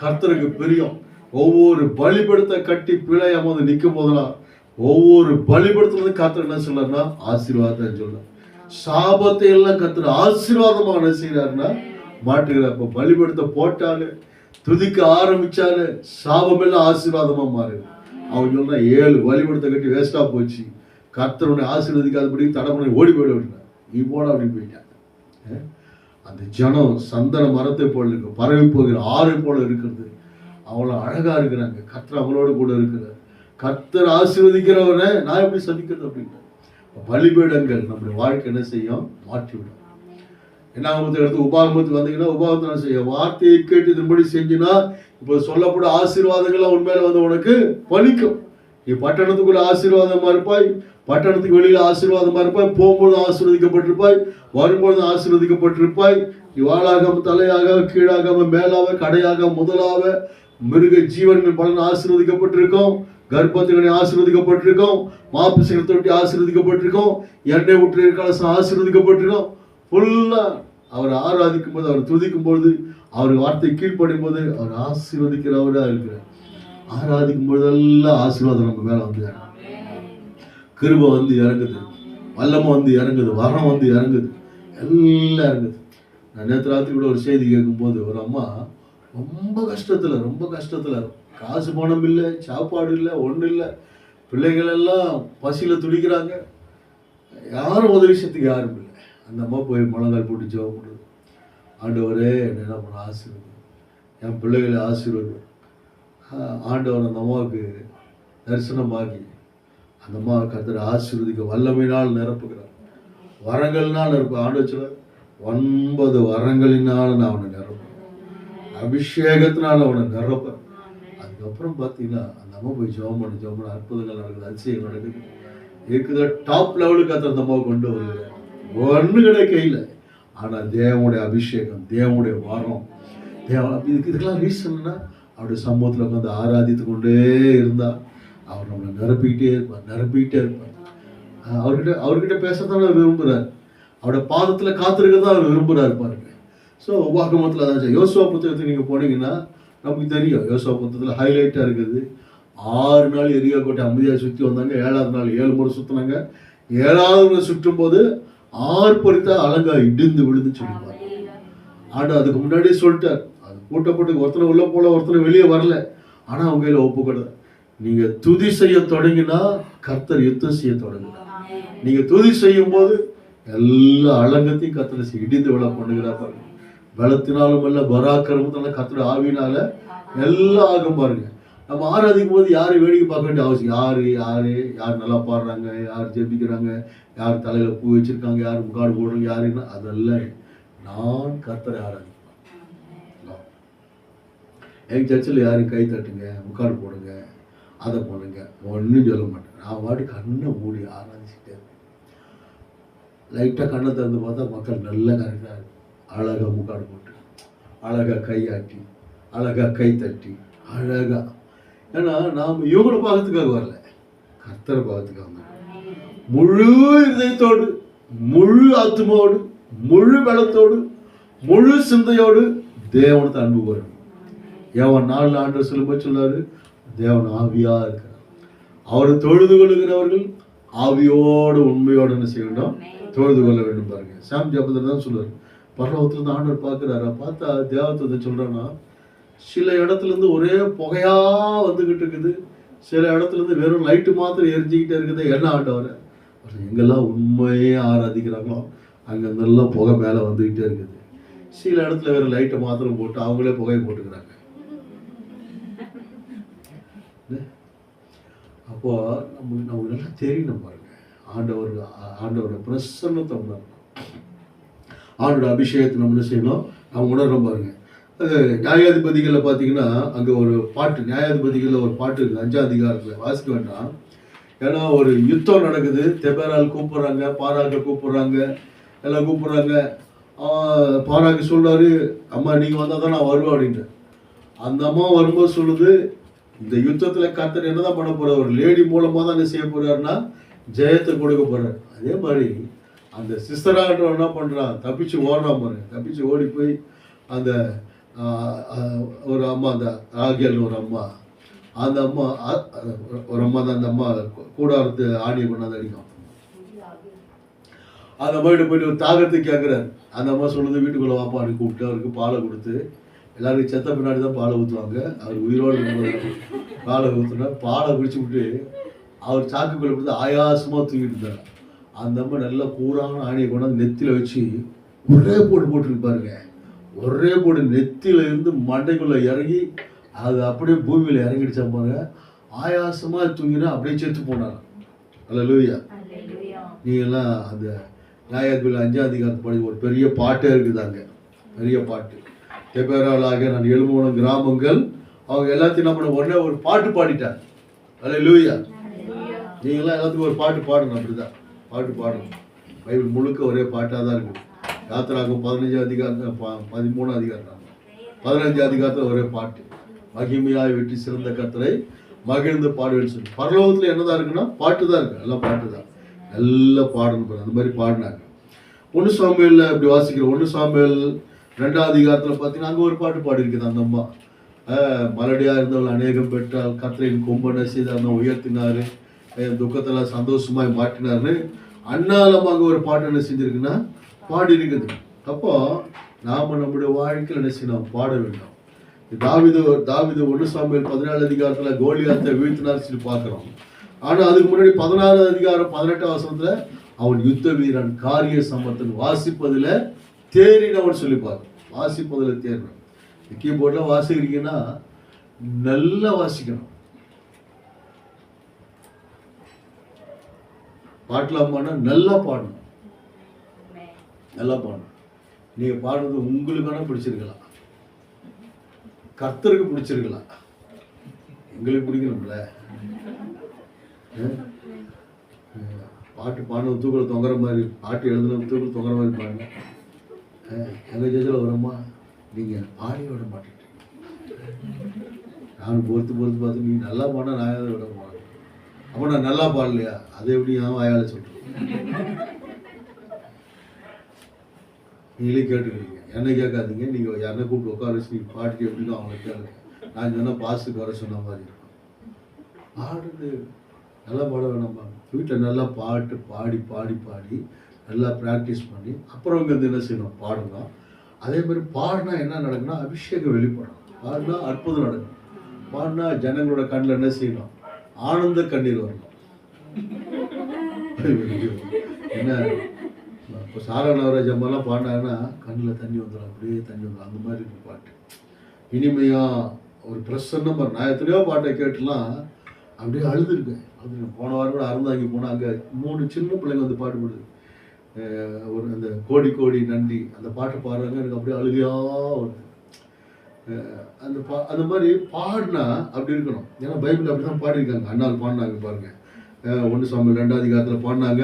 கர்த்தருக்கு பிரியம். ஒவ்வொரு பலிபீடத்தை கட்டி பிழையாம வந்து நிற்கும் போதெல்லாம் ஒவ்வொரு பலிபீடத்துல கர்த்தர் என்ன சொல்றாருன்னா ஆசீர்வாதத்தை சொல்ல, சாபத்தை எல்லாம் கர்த்தர் ஆசீர்வாதமா என்ன செய்யறாருன்னா மாட்டுகிறார். அப்ப பலிபீடத்தை போட்டாலே துதிக்க ஆரம்பிச்சாலே சாபம் எல்லாம் ஆசீர்வாதமா மாறுது. அவங்க சொல்றா 7 பலிபீடத்தை கட்டி வேஸ்டா போச்சு, கர்த்தருடைய ஆசீர்வதிக்காதபடி தடப்பனை ஓடி போயிட விட்டார், நீ போட அப்படின்னு போயிட்டாங்க. அந்த ஜனம் சந்தன மரத்தை போல இருக்கு, பரவி போகிற ஆறை போல இருக்கிறது, அவ்வளவு அழகா இருக்கிறாங்க. கர்த்தர் அவங்களோட கூட இருக்கிறார். கர்த்தர் ஆசீர்வதிக்கிறவரை நான் எப்படி சந்திக்கிறது அப்படின்னா பலிபீடங்கள் நம்முடைய வாழ்க்கை என்ன செய்யும்? மாற்றிவிடும். என்ன எடுத்து உபாகமத்துக்கு வந்தீங்கன்னா உபாகத்தை என்ன செய்ய? வார்த்தையை கேட்டு இதன்படி செஞ்சுனா இப்போ சொல்லப்பட ஆசீர்வாதங்கள்லாம் உண்மையில வந்து உனக்கு பலிக்கும். நீ பட்டணத்துக்குள்ள ஆசீர்வாதமா இருப்பாய், பட்டணத்துக்கு வெளியில ஆசீர்வாதமா இருப்பாய், போகும்போது ஆசீர்வதிக்கப்பட்டிருப்பாய், வரும்பொழுது ஆசீர்வதிக்கப்பட்டிருப்பாய். நீ வாளாகாம தலையாக, கீழாகாம மேலாக, கடையாக, முதலாக, மிருக ஜீவன்கள் பலன் ஆசீர்வதிக்கப்பட்டிருக்கும், கர்ப்பத்துகளை ஆசீர்வதிக்கப்பட்டிருக்கும், மாப்பு சிகரத்தொட்டி ஆசீர்வதிக்கப்பட்டிருக்கும், எண்ணெய் ஊற்று கலசம் ஆசீர்வதிக்கப்பட்டிருக்கும். ஃபுல்லா அவர் ஆராதிக்கும் போது, அவர் துதிக்கும் போது, அவர் வார்த்தை கீழ்ப்படும் போது அவர் ஆசீர்வதிக்கிறவரா இருக்கிறார். ஆராதிக்கும் போதெல்லாம் ஆசீர்வாதம் நம்ம மேல வந்து கிருபை வந்து இறங்குது, வல்லமை வந்து இறங்குது, வரம் வந்து இறங்குது, எல்லாம் இறங்குது. நான் நேற்று ராத்திரி கூட ஒரு செய்தி கேட்கும் போது ஒரு அம்மா ரொம்ப கஷ்டத்துல காசு பணம் இல்லை, சாப்பாடு இல்லை, ஒன்றும் இல்லை, பிள்ளைகள் எல்லாம் பசியில் துடிக்கிறாங்க, யாரும் உதவி செய்யறதுக்கு யாரும் இல்லை. அந்த அம்மா போய் முழங்கால் போட்டு ஜெபம் பண்ணுறது, ஆண்டவரே என்ன பண்ண ஆசீர்வாதம், என் பிள்ளைகளை ஆசீர்வாதம். ஆண்டவர் அந்த அம்மாவுக்கு தரிசனமாகி அந்த அம்மா கர்த்தர் ஆசீர்வதிக்க வல்லமையினால் நிரப்புகிறார், வரங்கள்னால் நிரப்பு. ஆண்டவர் சொல்ல 9 வரங்களினால் நான் அவனை நிரப்பேன், அபிஷேகத்தினால் அவனை நிரப்பேன். அதுக்கப்புறம் பார்த்தீங்கன்னா அந்த அம்மா போய் ஜெபம் பண்ண அற்புதங்கள் நடக்குது, அதிசயம் நடக்குது, இருக்குதா டாப் லெவலுக்கு கர்த்தர் அந்த அம்மாவை கொண்டு வருகிறார். ஒன்று கிடைக்கல, ஆனால் தேவனுடைய அபிஷேகம், தேவனுடைய வரம், இதுக்கெல்லாம் ரீசன்னா அவருடைய சமூகத்தில் உட்காந்து ஆராதித்து கொண்டே இருந்தால் அவர் நம்மளை நிரப்பிக்கிட்டே இருப்பார். அவர்கிட்ட பேசத்தான் அவர் விரும்புகிறார், அவருடைய பாதத்தில் காத்திருக்கிறதா அவர் விரும்புகிறார் பாருங்க. ஸோ உபாகமத்தில் அதான் யோசுவா புத்தகத்துக்கு நீங்கள் போனீங்கன்னா நமக்கு தெரியும், யோசுவா புத்தகத்தில் ஹைலைட்டாக இருக்குது. 6 நாள் எரியா கோட்டை அமைதியாக சுற்றி வந்தாங்க, 7ஆவது நாள் 7 முறை சுற்றினாங்க. 7ஆவது முறை சுற்றும் போது ஆர்ப்பரித்தா அலங்கா இடிந்து விழுந்து சொல்லிப்பார். ஆண்டா அதுக்கு முன்னாடியே சொல்லிட்டார், அது கூட்டப்பட்டு ஒருத்தனை உள்ள போல, ஒருத்தனை வெளியே வரல, ஆனால் அவங்க கையில் ஒப்புக்கொடுது. நீங்க துதி செய்ய தொடங்கினா கர்த்தர் யுத்தம் செய்ய தொடங்குறார். நீங்க துதி செய்யும் போது எல்லா அலங்கத்தையும் கர்த்தர் இடிந்து விழ பண்ணுகிறார் பாருங்க. பலத்தினாலும் அல்ல, பராக்கிரமத்தினால, கர்த்தர் ஆவினால எல்லாம் ஆகும் பாருங்க. நம்ம ஆராதிக்கும் போது யாரை வேடிக்கை பார்க்க வேண்டிய அவசியம்? யார் நல்லா பாடுறாங்க, யார் ஜெபிக்கிறாங்க, யார் தலையில பூ வச்சிருக்காங்க, யார் முகாடு போடுறாங்க, யாருன்னா அதெல்லாம் நான் கர்த்தரை ஆராதிப்பேன். என் சர்ச்சில் யாரும் கை தட்டுங்க, முகாடு போடுங்க, அதை பண்ணுங்க, ஒன்றும் சொல்ல மாட்டேன். நான் வாட்டி கண்ணை மூடி ஆராதிச்சுட்டே இருப்பேன். லைட்டாக கண்ணை திறந்து பார்த்தா மக்கள் நல்லா கரெக்டாக இருக்கும், அழகாக முக்காடு போட்டு, அழகாக கையாட்டி, அழகாக கை தட்டி, அழகாக. ஏன்னா நாம் இவங்களை பார்க்கறதுக்காக வரல, கர்த்தரை பார்க்கறதுக்காக வந்தோம். முழு இதயத்தோடு, முழு ஆத்மாவோடு, முழு பலத்தோடு, முழு சிந்தையோடு தேவனுக்கு அன்பு வரும். ஏவன் 4 ஆண்டு சொல்லும்போது சொல்லாரு, தேவன் ஆவியா இருக்கிறார். அவரை தொழுது கொள்ளுகிறவர்கள் ஆவியோடு உண்மையோடு என்ன செய்ய வேண்டும்? தொழுது கொள்ள வேண்டும். பாருங்க, சாம் ஜபத்தில் தான் சொல்லுவார், பரலோகத்துல இருந்து ஆண்டவர் பார்க்கிறாரா, பார்த்தா தேவத்தை சொல்றான்னா, சில இடத்துல இருந்து ஒரே புகையா வந்துகிட்டு இருக்குது, சில இடத்துல இருந்து வெறும் லைட்டு மாத்திரம் எரிஞ்சுக்கிட்டே இருக்குது. என்ன ஆண்டவர்? எங்கெல்லாம் உண்மையே ஆராதிக்கிறாங்களோ அங்கெல்லாம் புகை மேலே வந்துக்கிட்டே இருக்குது. சில இடத்துல வேறு லைட்டை மாத்திரம் போட்டு அவங்களே புகையை போட்டுக்கிறாங்க. அப்போ நமக்கு நல்லா தெரியணும் பாருங்க, ஆண்டவரோட பிரசன்னத்தை உணரணும், ஆண்டோட அபிஷேகத்தை நம்ம என்ன செய்யணும், அவங்க உணர்றோம் பாருங்க. அது நியாயாதிபதிகளில் பார்த்தீங்கன்னா அங்கே ஒரு பாட்டு, நியாயாதிபதிகளில் ஒரு பாட்டு இருக்குது, 5ஆம் அதிகாரத்தில் வாசிக்க வேண்டாம். ஏன்னா ஒரு யுத்தம் நடக்குது, தெபேரால் கூப்பிட்றாங்க, பாராக்க கூப்பிட்றாங்க, எல்லாம் கூப்பிட்றாங்க. பாராக்கு சொல்றாரு, அம்மா நீங்கள் வந்தால் தான் நான் வருவேன் அப்படின்ட்டு. அந்த அம்மா வரும்போது சொல்லுது, இந்த யுத்தத்தில் கர்த்தர் என்னதான் பண்ண போறார், ஒரு லேடி மூலமாக தான் என்ன செய்ய போறாருன்னா ஜெயத்தை கொடுக்க போறாரு. அதே மாதிரி அந்த சிஸ்டராகட்டும் என்ன பண்ணுறான், தப்பிச்சு ஓடுறான் பாருங்க. தப்பிச்சு ஓடி போய் அந்த ஒரு அம்மா, அந்த ஆகியல் ஒரு அம்மா, அந்த அம்மா ஒரு அம்மா தான், அந்த அம்மா கூடாரத்து ஆணியை கொண்டாந்து அடிக்கும். அந்த அம்மாகிட்ட போயிட்டு ஒரு தாகத்துக்கு கேட்குறாரு. அந்த அம்மா சொல்லுது, வீட்டுக்குள்ளே வாப்பான்னு கூப்பிட்டு அவருக்கு பாலை கொடுத்து, எல்லாருக்கும் செத்த பின்னாடி தான் பாலை ஊற்றுவாங்க, அவர் உயிரோடு பாலை ஊற்றுனா பாலை குடிச்சு விட்டு அவர் சாக்குக்குள்ளே கொடுத்து ஆயாசமாக தூங்கிட்டு இருந்தார். அந்த அம்மா நல்லா கூறான ஆணியை கொண்டாந்து நெத்தியில் வச்சு ஒரே போட்டுருப்பாருங்க. ஒரே போடு நெத்தியில இருந்து மண்டைக்குள்ளே இறங்கி அது அப்படியே பூமியில் இறங்கிடுச்சா பாருங்க. ஆயாசமாக தூங்கினா அப்படியே செத்து போனாங்க. அல்லேலூயா. நீங்கள்லாம் அந்த நியாயாதிபதிகள் 5ஆம் அதிகாரத்தை படி ஒரு பெரிய பாட்டே இருக்குதாங்க, பெரிய பாட்டு. தெபேராலாக நான் எழும்புன கிராமங்கள், அவங்க எல்லாத்தையும் நம்ம உடனே ஒரு பாட்டு பாடிட்டாங்க. அல்லேலூயா. நீங்களாம் எல்லாத்துக்கும் ஒரு பாட்டு பாடணும், அப்படிதான் பாட்டு பாடணும். பைபிள் முழுக்க ஒரே பாட்டாக தான் இருக்குது. யாத்திராகும் 15ஆம் அதிகாரம் 13ஆம் அதிகாரம் 15ஆம் அதிகாரத்தில் ஒரே பாட்டு, மகிமையாய் வெற்றி சிறந்த கர்த்தரை மகிழ்ந்து பாடுவேன்னு சொல்லி. பரலோகத்தில் என்னதான் இருக்குன்னா பாட்டு தான் இருக்கு, எல்லாம் பாட்டு தான், எல்லாம் பாடணும். அந்த மாதிரி பாடினாங்க. 1 சாமுவேலில் இப்படி வாசிக்கிறோம். 1 சாமுவேல் 2ஆம் அதிகாரத்தில் பார்த்தீங்கன்னா அங்கே ஒரு பாட்டு பாடியிருக்குது. அந்த அம்மா மலடியாக இருந்தவள் அநேகம் பெற்றால், கர்த்தரின் கொம்பனை செய்து அந்த உயர்த்தினார், துக்கத்தெல்லாம் சந்தோஷமாய் மாற்றினார்னு அண்ணாலம் அங்கே ஒரு பாட்டு என்ன செஞ்சிருக்குன்னா பாடி இருக்குது. அப்போ நாம நம்முடைய வாழ்க்கையில் என்ன செய்யணும், பாட வேண்டும். தாவீது 1 சாமுவேல் 14 அதிகாரத்தில் கோலியாத்தை வீழ்த்தினார் சொல்லி பார்க்குறோம். ஆனால் அதுக்கு முன்னாடி 16 அதிகாரம் 18 வசனத்துல அவன் யுத்த வீரன், காரிய சமர்த்தன், வாசிப்பதில் தேறினவன் சொல்லி பார்க்கணும். வாசிப்பதில் தேறினவன். கீபோர்டில் வாசிக்கிறீங்கன்னா நல்லா வாசிக்கணும். பாடலாமான்னா நல்லா பாடணும், நல்லா பாடணும். நீங்கள் பாடுறது உங்களுக்கான பிடிச்சிருக்கலாம், கர்த்தருக்கு பிடிச்சிருக்கலாம், எங்களுக்கு பிடிக்கணும்ல. பாட்டு பாடணும் தூக்கில் தொங்குற மாதிரி, பாட்டு எழுதணும் தூக்கில் தொங்குற மாதிரி பாடுங்க. எங்கள் ஜெஜில் வரம்மா நீங்கள் பாடி விட மாட்டேன், நான் பொறுத்து பார்த்து நீங்கள் நல்லா பாடினா நான் எதை விட மாட்டேன். அப்போ நான் நல்லா பாடலையா, அதை எப்படி நான் வாயால் சொல்கிறேன். நீங்களே கேட்டுக்கிறீங்க, என்ன கேட்காதீங்க. நீங்கள் யாருன்னா கூப்பிட்டு உட்கார வச்சு நீங்கள் பாட்டுக்கு எப்படின்னு அவங்க கேளுங்க. நான் சொன்னால் பாஸ்ட்டுக்கு வர சொன்ன மாதிரி இருக்கும். பாடுறது நல்லா பாட வேணாமா, வீட்டில் நல்லா பாட்டு பாடி பாடி பாடி நல்லா ப்ராக்டிஸ் பண்ணி அப்புறம் இங்கே வந்து என்ன செய்யணும், பாடணும். அதே மாதிரி பாடினா என்ன நடக்குன்னா அபிஷேகம் வெளிப்படும். பாடினா அற்புதம் நடக்கும். பாடினா ஜனங்களோட கண்ணில் என்ன செய்யணும், ஆனந்த கண்ணீர் வரணும். என்ன இப்போ சாரா நவராஜ் அம்மாலாம் பாடினாங்கன்னா கண்ணில் தண்ணி வந்துடும், அப்படியே தண்ணி வந்துடும். அந்த மாதிரி இருக்கும் பாட்டு. இனிமையாக ஒரு பிரசன்னமாக. நான் எத்தனையோ பாட்டை கேட்டுலாம் அப்படியே அழுதுருக்கேன். போன வாரம் கூட அறந்தாங்கி போனால் அங்கே 3 சின்ன பிள்ளைங்க வந்து பாட்டு போடுது. ஒரு அந்த கோடி கோடி நன்றி அந்த பாட்டு பாடுறாங்க, எனக்கு அப்படியே அழுகையாக வருது. அந்த மாதிரி பாடினா அப்படி இருக்கணும். ஏன்னா பைபிள் அப்படி தான் பாடியிருக்காங்க. அண்ணால் பாடினாங்க பாருங்க, 1 சாமுவேல் 2ஆம் அதிகாரத்தில் பாடினாங்க.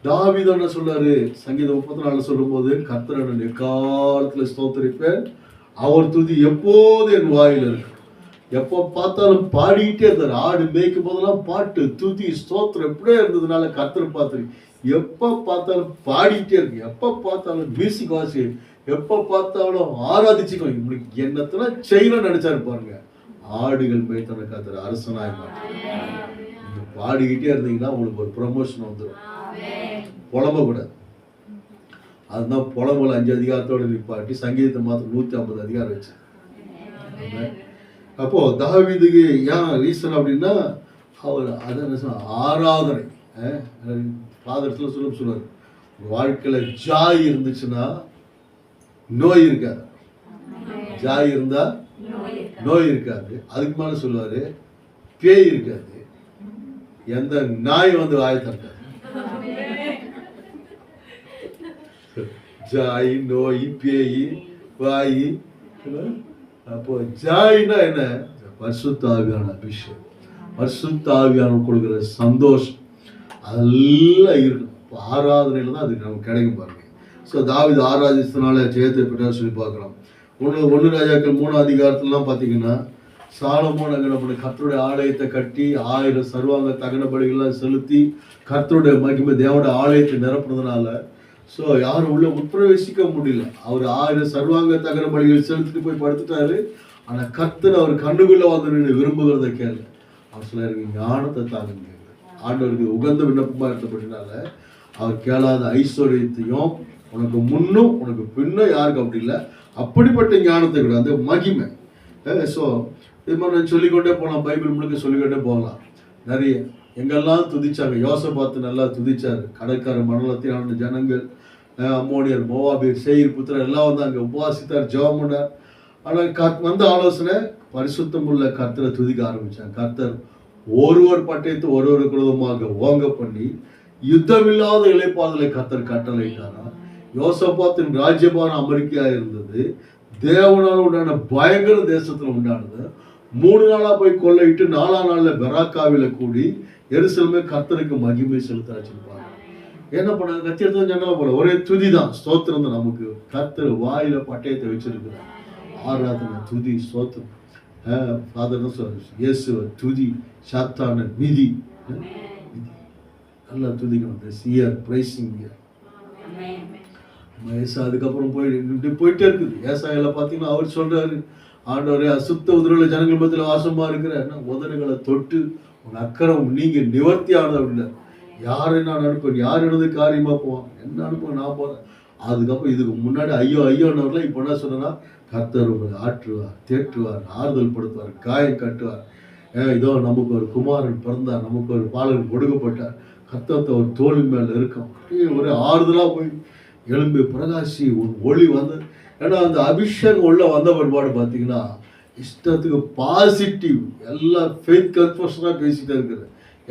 தாவீது என்ன சொல்றாரு, சங்கீதம் 34 சொல்லும்போது, கர்த்தரை எக்காலத்தில் ஸ்தோத்தரிப்பேன், அவர் துதி எப்போது என் வாயில் இருக்கு. எப்போ பார்த்தாலும் பாடிக்கிட்டே இருந்தார். ஆடு மேய்க்கும் போதெல்லாம் பாட்டு, துதி, ஸ்தோத்திரம் இப்படியே இருந்ததுனால கர்த்தரை பார்த்து எப்போ பார்த்தாலும் பாடிக்கிட்டே இருக்கு, எப்போ பார்த்தாலும் மியூசிக் வாசி, எப்போ பார்த்தாலும் ஆராதிச்சுக்கோ. இப்படி என்னத்தெல்லாம் செய்யணும்னு நினைச்சாரு பாருங்க. ஆடுகள் மேய்த்தன கர்த்தர் அரசனாய் மாட்டார். நீங்க பாடிக்கிட்டே இருந்தீங்கன்னா உங்களுக்கு ஒரு ப்ரமோஷன் வந்துடும். புலம்ப கூடாது. அதுதான் புலம்பல் 5 அதிகாரத்தோட நிப்பாட்டி சங்கீதத்தை மாத்திரம் 150 அதிகாரம் வச்சு. அப்போ தாவீதுக்கு ஏன் ரீசன் அப்படின்னா அவர் அதான் ஆராதனை. ஃபாதர்ஸ்ல சொல்லுவார், வாழ்க்கையில ஜாய் இருந்துச்சுன்னா நோய் இருக்காது, ஜாய் இருந்தா நோய் இருக்காது. அதுக்கு மேல சொல்லுவாரு பேய் இருக்காது, எந்த நாய் வந்து வாய் தட்டாது. ஜாய், நோய், பேய், வாய். அப்போ ஜாய்னா என்ன? பரிசுத்த ஆவியான அபிஷேகம், பரிசுத்த ஆவியான கொடுக்குற சந்தோஷம் அதெல்லாம் இருக்கணும். இப்போ ஆராதனையில தான் அது நமக்கு கிடைக்கும் பாருங்க. ஸோ தாவீது ஆராதிச்சதுனால ஜெயத்தை பெற்றார் சொல்லி பார்க்கலாம். ஒன்று ராஜாக்கள் 3 அதிகாரத்துலாம் பார்த்தீங்கன்னா சாலமோன் அங்கே நம்ம கர்த்தருடைய ஆலயத்தை கட்டி 1000 சர்வாங்க தகன பலிகள்லாம் செலுத்தி கர்த்தருடைய மகிமை தேவனுடைய ஆலயத்தை நிரப்புனதுனால ஸோ யாரும் உள்ள உட்பிரவேசிக்க முடியல. அவர் 1000 சர்வாங்க தகன பலிகள் செலுத்திட்டு போய் படுத்துட்டாரு. ஆனால் கர்த்தர் அவர் கண்ணுக்குள்ள வந்து நின்று விரும்புகிறத கேள்வி. அவர் சொன்னாரு, ஞானத்தை தாங்க. ஆண்டவருக்கு உகந்த விண்ணப்பமாக இருந்தபடினால அவர் கேளாத ஐஸ்வர்யத்தையும் உனக்கு முன்னும் உனக்கு பின்னும் யாருக்கு அப்படி இல்லை, அப்படிப்பட்ட ஞானத்தை விட அந்த மகிமை. ஸோ இது மாதிரி நான் சொல்லிக்கொண்டே போகலாம், பைபிள் முழுக்க சொல்லிக்கொண்டே போகலாம். நிறைய எங்கெல்லாம் துதிச்சாங்க. யோசபாத்து நல்லா துதிச்சாரு. கடற்கரை மண்டலத்தில் ஆன ஜனங்கள், அம்மோனியர், மோவாபியர், சேயீர் புத்திரர் எல்லாம் வந்து அங்கே உபவாசித்தார், ஜெபம் பண்ணார். ஆனால் வந்த ஆலோசனை பரிசுத்தம் உள்ள கர்த்தரை துதிக்க ஆரம்பிச்சாங்க. கர்த்தர் ஒருவர் பட்டயத்தை ஒருவர் குருதமாக ஓங்க பண்ணி யுத்தமில்லாத இளைப்பாதலை கர்த்தர் கட்டளையிட்டாரா. யோசபாத்தின் ராஜ்யபாரம் அமெரிக்கா இருந்தது. தேவனால் உண்டான பயங்கர தேசத்துல உண்டானது. 3 நாளா போய் கொள்ளையிட்டு 4ஆம் நாள்ல பெராக்காவில கூடி எருசலேமே கர்த்தருக்கு மகிமை செலுத்த வச்சிருப்பாங்க. என்ன பண்ணாங்க? கத்தி எடுத்து ஜன்னல போல ஒரே துதி தான், ஸ்தோத்திரம் தான். நமக்கு கர்த்தர் வாயில பட்டயத்தை வச்சிருக்கிறார். ஆராதனை, துதி, ஸ்தோத்திரம். ஃபாதர் தான் சொல்றாரு, இயேசுவ துதி, சாத்தான மிதி. நல்லா துதிக்கணும். அதுக்கப்புறம் போயிட்டே இருக்குது. ஏசாயால பார்த்தீங்கன்னா அவர் சொல்றாரு, ஆண்டவரே அசுத்த உதடுள்ள ஜனங்கள் மத்தியில் வாசமா இருக்கிற உதடுகளை தொட்டு உன் அக்கறம் நீங்க நிவர்த்தி ஆனது அப்படின்னா யாரை நான் அனுப்பேன், யார் எனது காரியமா போவான், என்ன அனுப்ப நான் போறேன். அதுக்கப்புறம் இதுக்கு முன்னாடி ஐயோ ஐயோன்னவர்கள இப்போ என்ன சொன்னா, கர்த்தர் உங்களை ஆற்றுவார், தேற்றுவார், ஆறுதல் படுத்துவார், காயம் கட்டுவார். இதோ நமக்கு ஒரு குமாரன் பிறந்தார், நமக்கு ஒரு பாலன் கொடுக்கப்பட்டார், கர்த்தத்தை ஒரு தோல் மேல இருக்கும். ஒரு ஆறுதலா போய் எழும்பி பிரகாசி ஒளி வந்து. ஏன்னா அந்த அபிஷேகம் உள்ள வந்த பிற்பாடு பார்த்தீங்கன்னா இஷ்டத்துக்கு பாசிட்டிவ் எல்லாம் ஃபெய்த் கன்ஃபெஷனாக பேசிட்டே இருக்குது.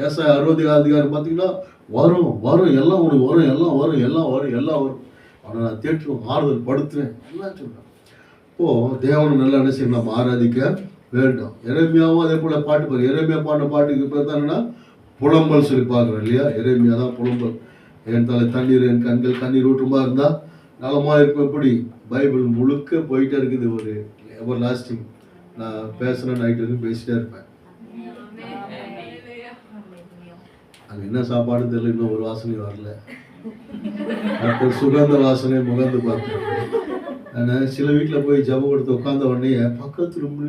ஏசாயா 60 அதிகாரம் பார்த்தீங்கன்னா வரும் வரும் எல்லாம் உனக்கு வரும், எல்லாம் வரும், எல்லாம் வரும், எல்லாம் வரும், அவனை நான் தேற்றுவேன், ஆறுதல் படுத்துவேன் எல்லாம் சொல்கிறேன். இப்போது தேவனை நல்லா என்ன செய்யணும், நம்ம ஆராதிக்க வேண்டும். எரேமியாவும் அதே போல் பாட்டு பாரு. எரேமியா பாடின பாட்டுக்கு பேர் தான் என்னன்னா புலம்பல் சொல்லி பார்க்குறோம் இல்லையா. எரேமியா தான் புலம்பல். என் தலை தண்ணீர், என் கண்கள் கண்ணீர் ஊற்றுமா இருந்தால் நலமாக இருக்கும். எப்படி பைபிள் முழுக்க போயிட்டே இருக்குது. ஒரு எவர் லாஸ்டிங். நான் பேசுகிறேன், நைட்டு வரைக்கும் பேசிட்டே இருப்பேன். அங்கே என்ன சாப்பாடுன்னு தெரியல, இன்னும் ஒரு வாசனை வரல. அப்போ சுகந்த வாசனை முகந்து பார்த்தேன். ஆனால் சில வீட்டில் போய் ஜபம் கொடுத்து உட்காந்த உடனே பக்கத்து ரூம்ல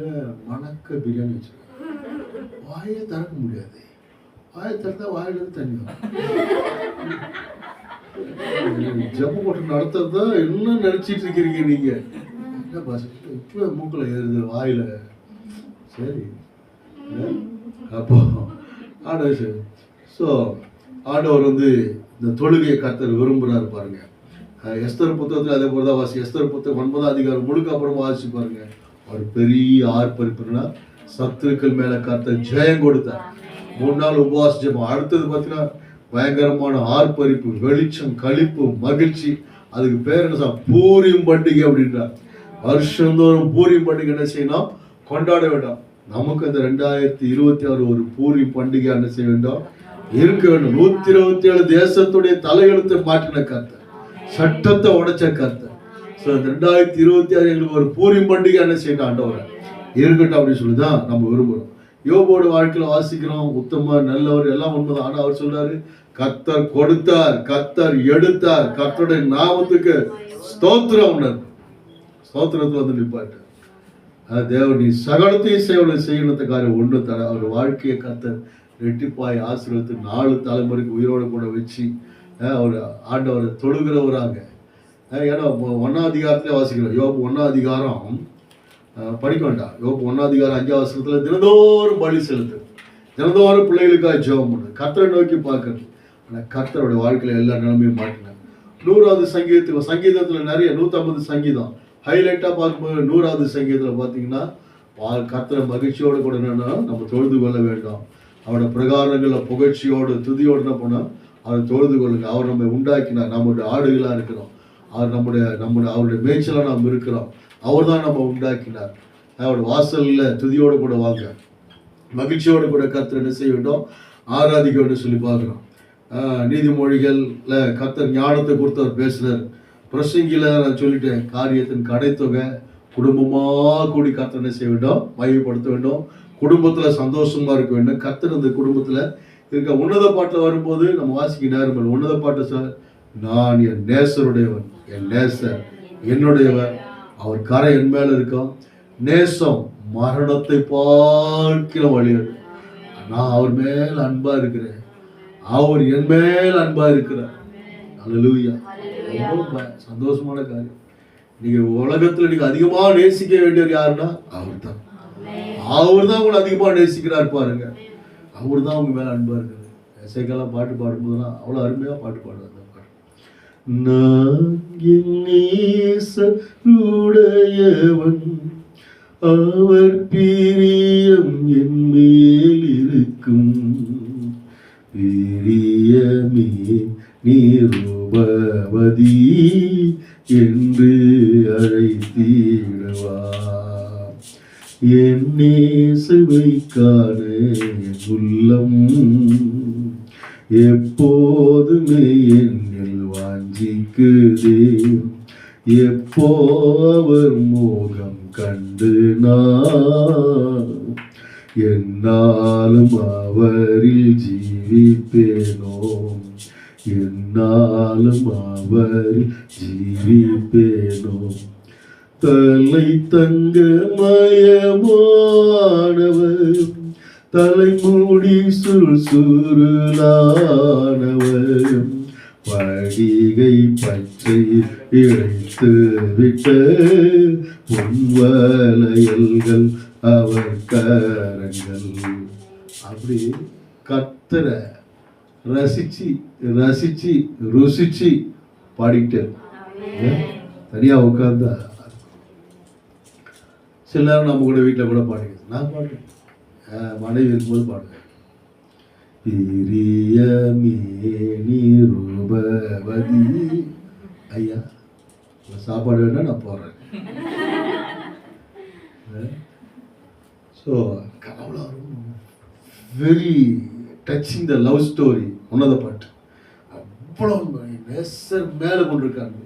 மணக்க பிரியாணி வச்சுருக்கேன். வாயே திறக்க முடியாது. வாயை திறந்தா வாயிலிருந்து தண்ணி வரும். ஜப்பு போட்டு நடத்துறது தான் என்ன நினைச்சிட்டு இருக்கிறீங்க நீங்க? என்ன பாச இப்போ மூக்கில் ஏறுது, வாயில. சரி, அப்போ ஆண்டவர் சரி. ஸோ ஆண்டவர் வந்து இந்த தொழுகையை கர்த்தர் விரும்புகிறாரு பாருங்க. எஸ்தர் புத்தகத்தில் அதே போல தான் வாசி. எஸ்தர் புத்தகம் 9ஆம் அதிகாரம் முழுக்க அப்புறமா வாசிச்சு பாருங்க. ஒரு பெரிய ஆர்ப்பரிப்புனா சத்துருக்கள் மேல கர்த்தர் ஜெயம் கொடுத்தார். 3 நாள் உபவாச ஜெபம். அடுத்தது பார்த்தீங்கன்னா பயங்கரமான ஆர்ப்பரிப்பு, வெளிச்சம், களிப்பு, மகிழ்ச்சி. அதுக்கு பேர் என்ன, பூரியும் பண்டிகை அப்படின்றார். வருஷந்தோறும் பூரியும் பண்டிகை என்ன செய்யணும், கொண்டாட வேண்டாம். நமக்கு இந்த 2026 ஒரு பூரி பண்டிகை என்ன செய்ய வேண்டும், இருக்க வேண்டும். 127 தேசத்துடைய தலையெழுத்தை மாற்றின கர்த்தர், சட்டத்தை உடைச்ச கர்த்தர். ஸோ இந்த 2026 எங்களுக்கு ஒரு பூரி பண்டிகை என்ன செய்யணும், ஆண்டவரை இருக்கட்டும் அப்படின்னு சொல்லிதான் நம்ம விரும்புகிறோம். யோபோட வாழ்க்கையில வாசிக்கிறோம், உத்தமர், நல்லவர், எல்லாம் உண்மைதான். ஆனால் அவர் சொல்றாரு, கர்த்தர் கொடுத்தார், கர்த்தர் எடுத்தார். கர்த்தருடைய நாமத்துக்கு ஸ்தோத்திரம் உணர். ஸ்தோத்திரத்துல வந்து நிப்பாட்டு. தேவன் நீ சகலத்தையும் செய்யணுத்த காரியம் ஒன்று தர. அவர் வாழ்க்கையை கர்த்தர் ரெட்டிப்பாய் ஆசீர்வதித்து 4 தலைமுறைக்கு உயிரோடு கூட வச்சு அவர் ஆண்டவரை தொழுகிறவராக. ஏன்னா 1ஆம் அதிகாரத்திலே வாசிக்கிறோம். யோபு 1ஆம் அதிகாரம் படிக்க வேண்டாம். யோபு 1ஆம் அதிகாரம் 5ஆம் வசனத்துல தினந்தோறும் பலி செலுத்து, தினந்தோறும் பிள்ளைகளுக்காக ஜெபம் பண்ணு, கர்த்தரை நோக்கி பார்க்கறது. ஆனால் கர்த்தருடைய வாழ்க்கையில எல்லா நிலைமையும் மாட்டினார். 100வது சங்கீதத்துல நிறைய 150 சங்கீதம் ஹைலைட்டா பார்க்கும்போது 100வது சங்கீதத்துல பார்த்தீங்கன்னா கர்த்தரை மகிழ்ச்சியோடு கூட என்னன்னா நம்ம தொழுது கொள்ள வேண்டும். அவரோட பிரகாரங்கள புகழ்ச்சியோடு துதியோடு என்ன பண்ணோம், அவரை தொழுது கொள்ளுங்க. அவர் நம்மை உண்டாக்கினார், நம்முடைய ஆடுகளா இருக்கிறோம். அவர் அவருடைய மேய்ச்சலா நாம் இருக்கிறோம். அவர் தான் நம்ம உண்டாக்கினார். அவருடைய வாசல்ல துதியோடு கூட வாங்க, மகிழ்ச்சியோடு கூட கர்த்தர் என்ன செய்ய வேண்டும், ஆராதிக்க வேண்டும் சொல்லி பார்க்கிறோம். நீதிமொழிகள்ல கர்த்தர் ஞானத்தை குறித்து அவர் பேசுறார். பிரசங்கில நான் சொல்லிட்டேன், காரியத்தின் கடைத்தொகை குடும்பமா கூடி கர்த்தர் என்ன செய்ய வேண்டும், மையப்படுத்த வேண்டும். குடும்பத்துல சந்தோஷமா இருக்க வேண்டும். கர்த்தர் அந்த குடும்பத்துல இருக்க. உன்னத பாட்டில் வரும்போது நம்ம வாசிக்க நேரம் உன்னத பாட்டு சார், நான் என் நேசருடையவன், என் நேசர் என்னுடையவர், அவர் கரை என் மேல இருக்கும். நேசம் மரணத்தை பார்க்கிற வழிகள். நான் அவர் மேல அன்பா இருக்கிறேன், அவர் என் மேல அன்பா இருக்கிறார். அல்லேலூயா. ரொம்ப சந்தோஷமான காரியம். நீங்க உலகத்துல நீங்க அதிகமா நேசிக்க வேண்டியவர் யாருன்னா அவர் தான். அவர் தான் உங்களை அதிகமா நேசிக்கிறார் பாருங்க. அவர் தான் உங்க மேல அன்பா இருக்கிறார். இசைக்கெல்லாம் பாட்டு பாடும்போதுலாம் அவ்வளவு அருமையா பாட்டு பாடுவார். நான் என் நேசருடையவன், அவர் பிரியம் என் மேல் இருக்கும். பிரியமே நீருபவதி என்று அழைத்திடுவார். என் நேசுவை காண என் உள்ளம் எப்போதுமே என்னில் வாஞ்சிக்குதே. எப்போ அவர் மோகம் கண்டு நான் என்னாலும் அவரில் ஜீவிப்பேனோ, என்னாலும் அவரில் ஜீவிப்பேனோ. தலை தங்க மயமானவர், தலைமுடி சுருளானவர், படிகை பச்சை இழைத்து விட்ட பொன்வளையல்கள் அவர் கரங்கள். அப்படி கர்த்தரை ரசிச்சு ரசிச்சு ருசிச்சு பாடிட்டு தனியா உட்கார்ந்தா. சில நேரம் நம்ம கூட வீட்டில் கூட பாடுகிறது. நான் பாடுறேன், மனைவி இருக்கும்போது பாடுவேன். ரூபவதி ஐயா சாப்பாடு வேணா நான் போடுறேன். ஸோ அவ்வளோ very touching the love story. உன்னத பாட்டு அவ்வளோ நேசர் மேலே கொண்டிருக்காங்க.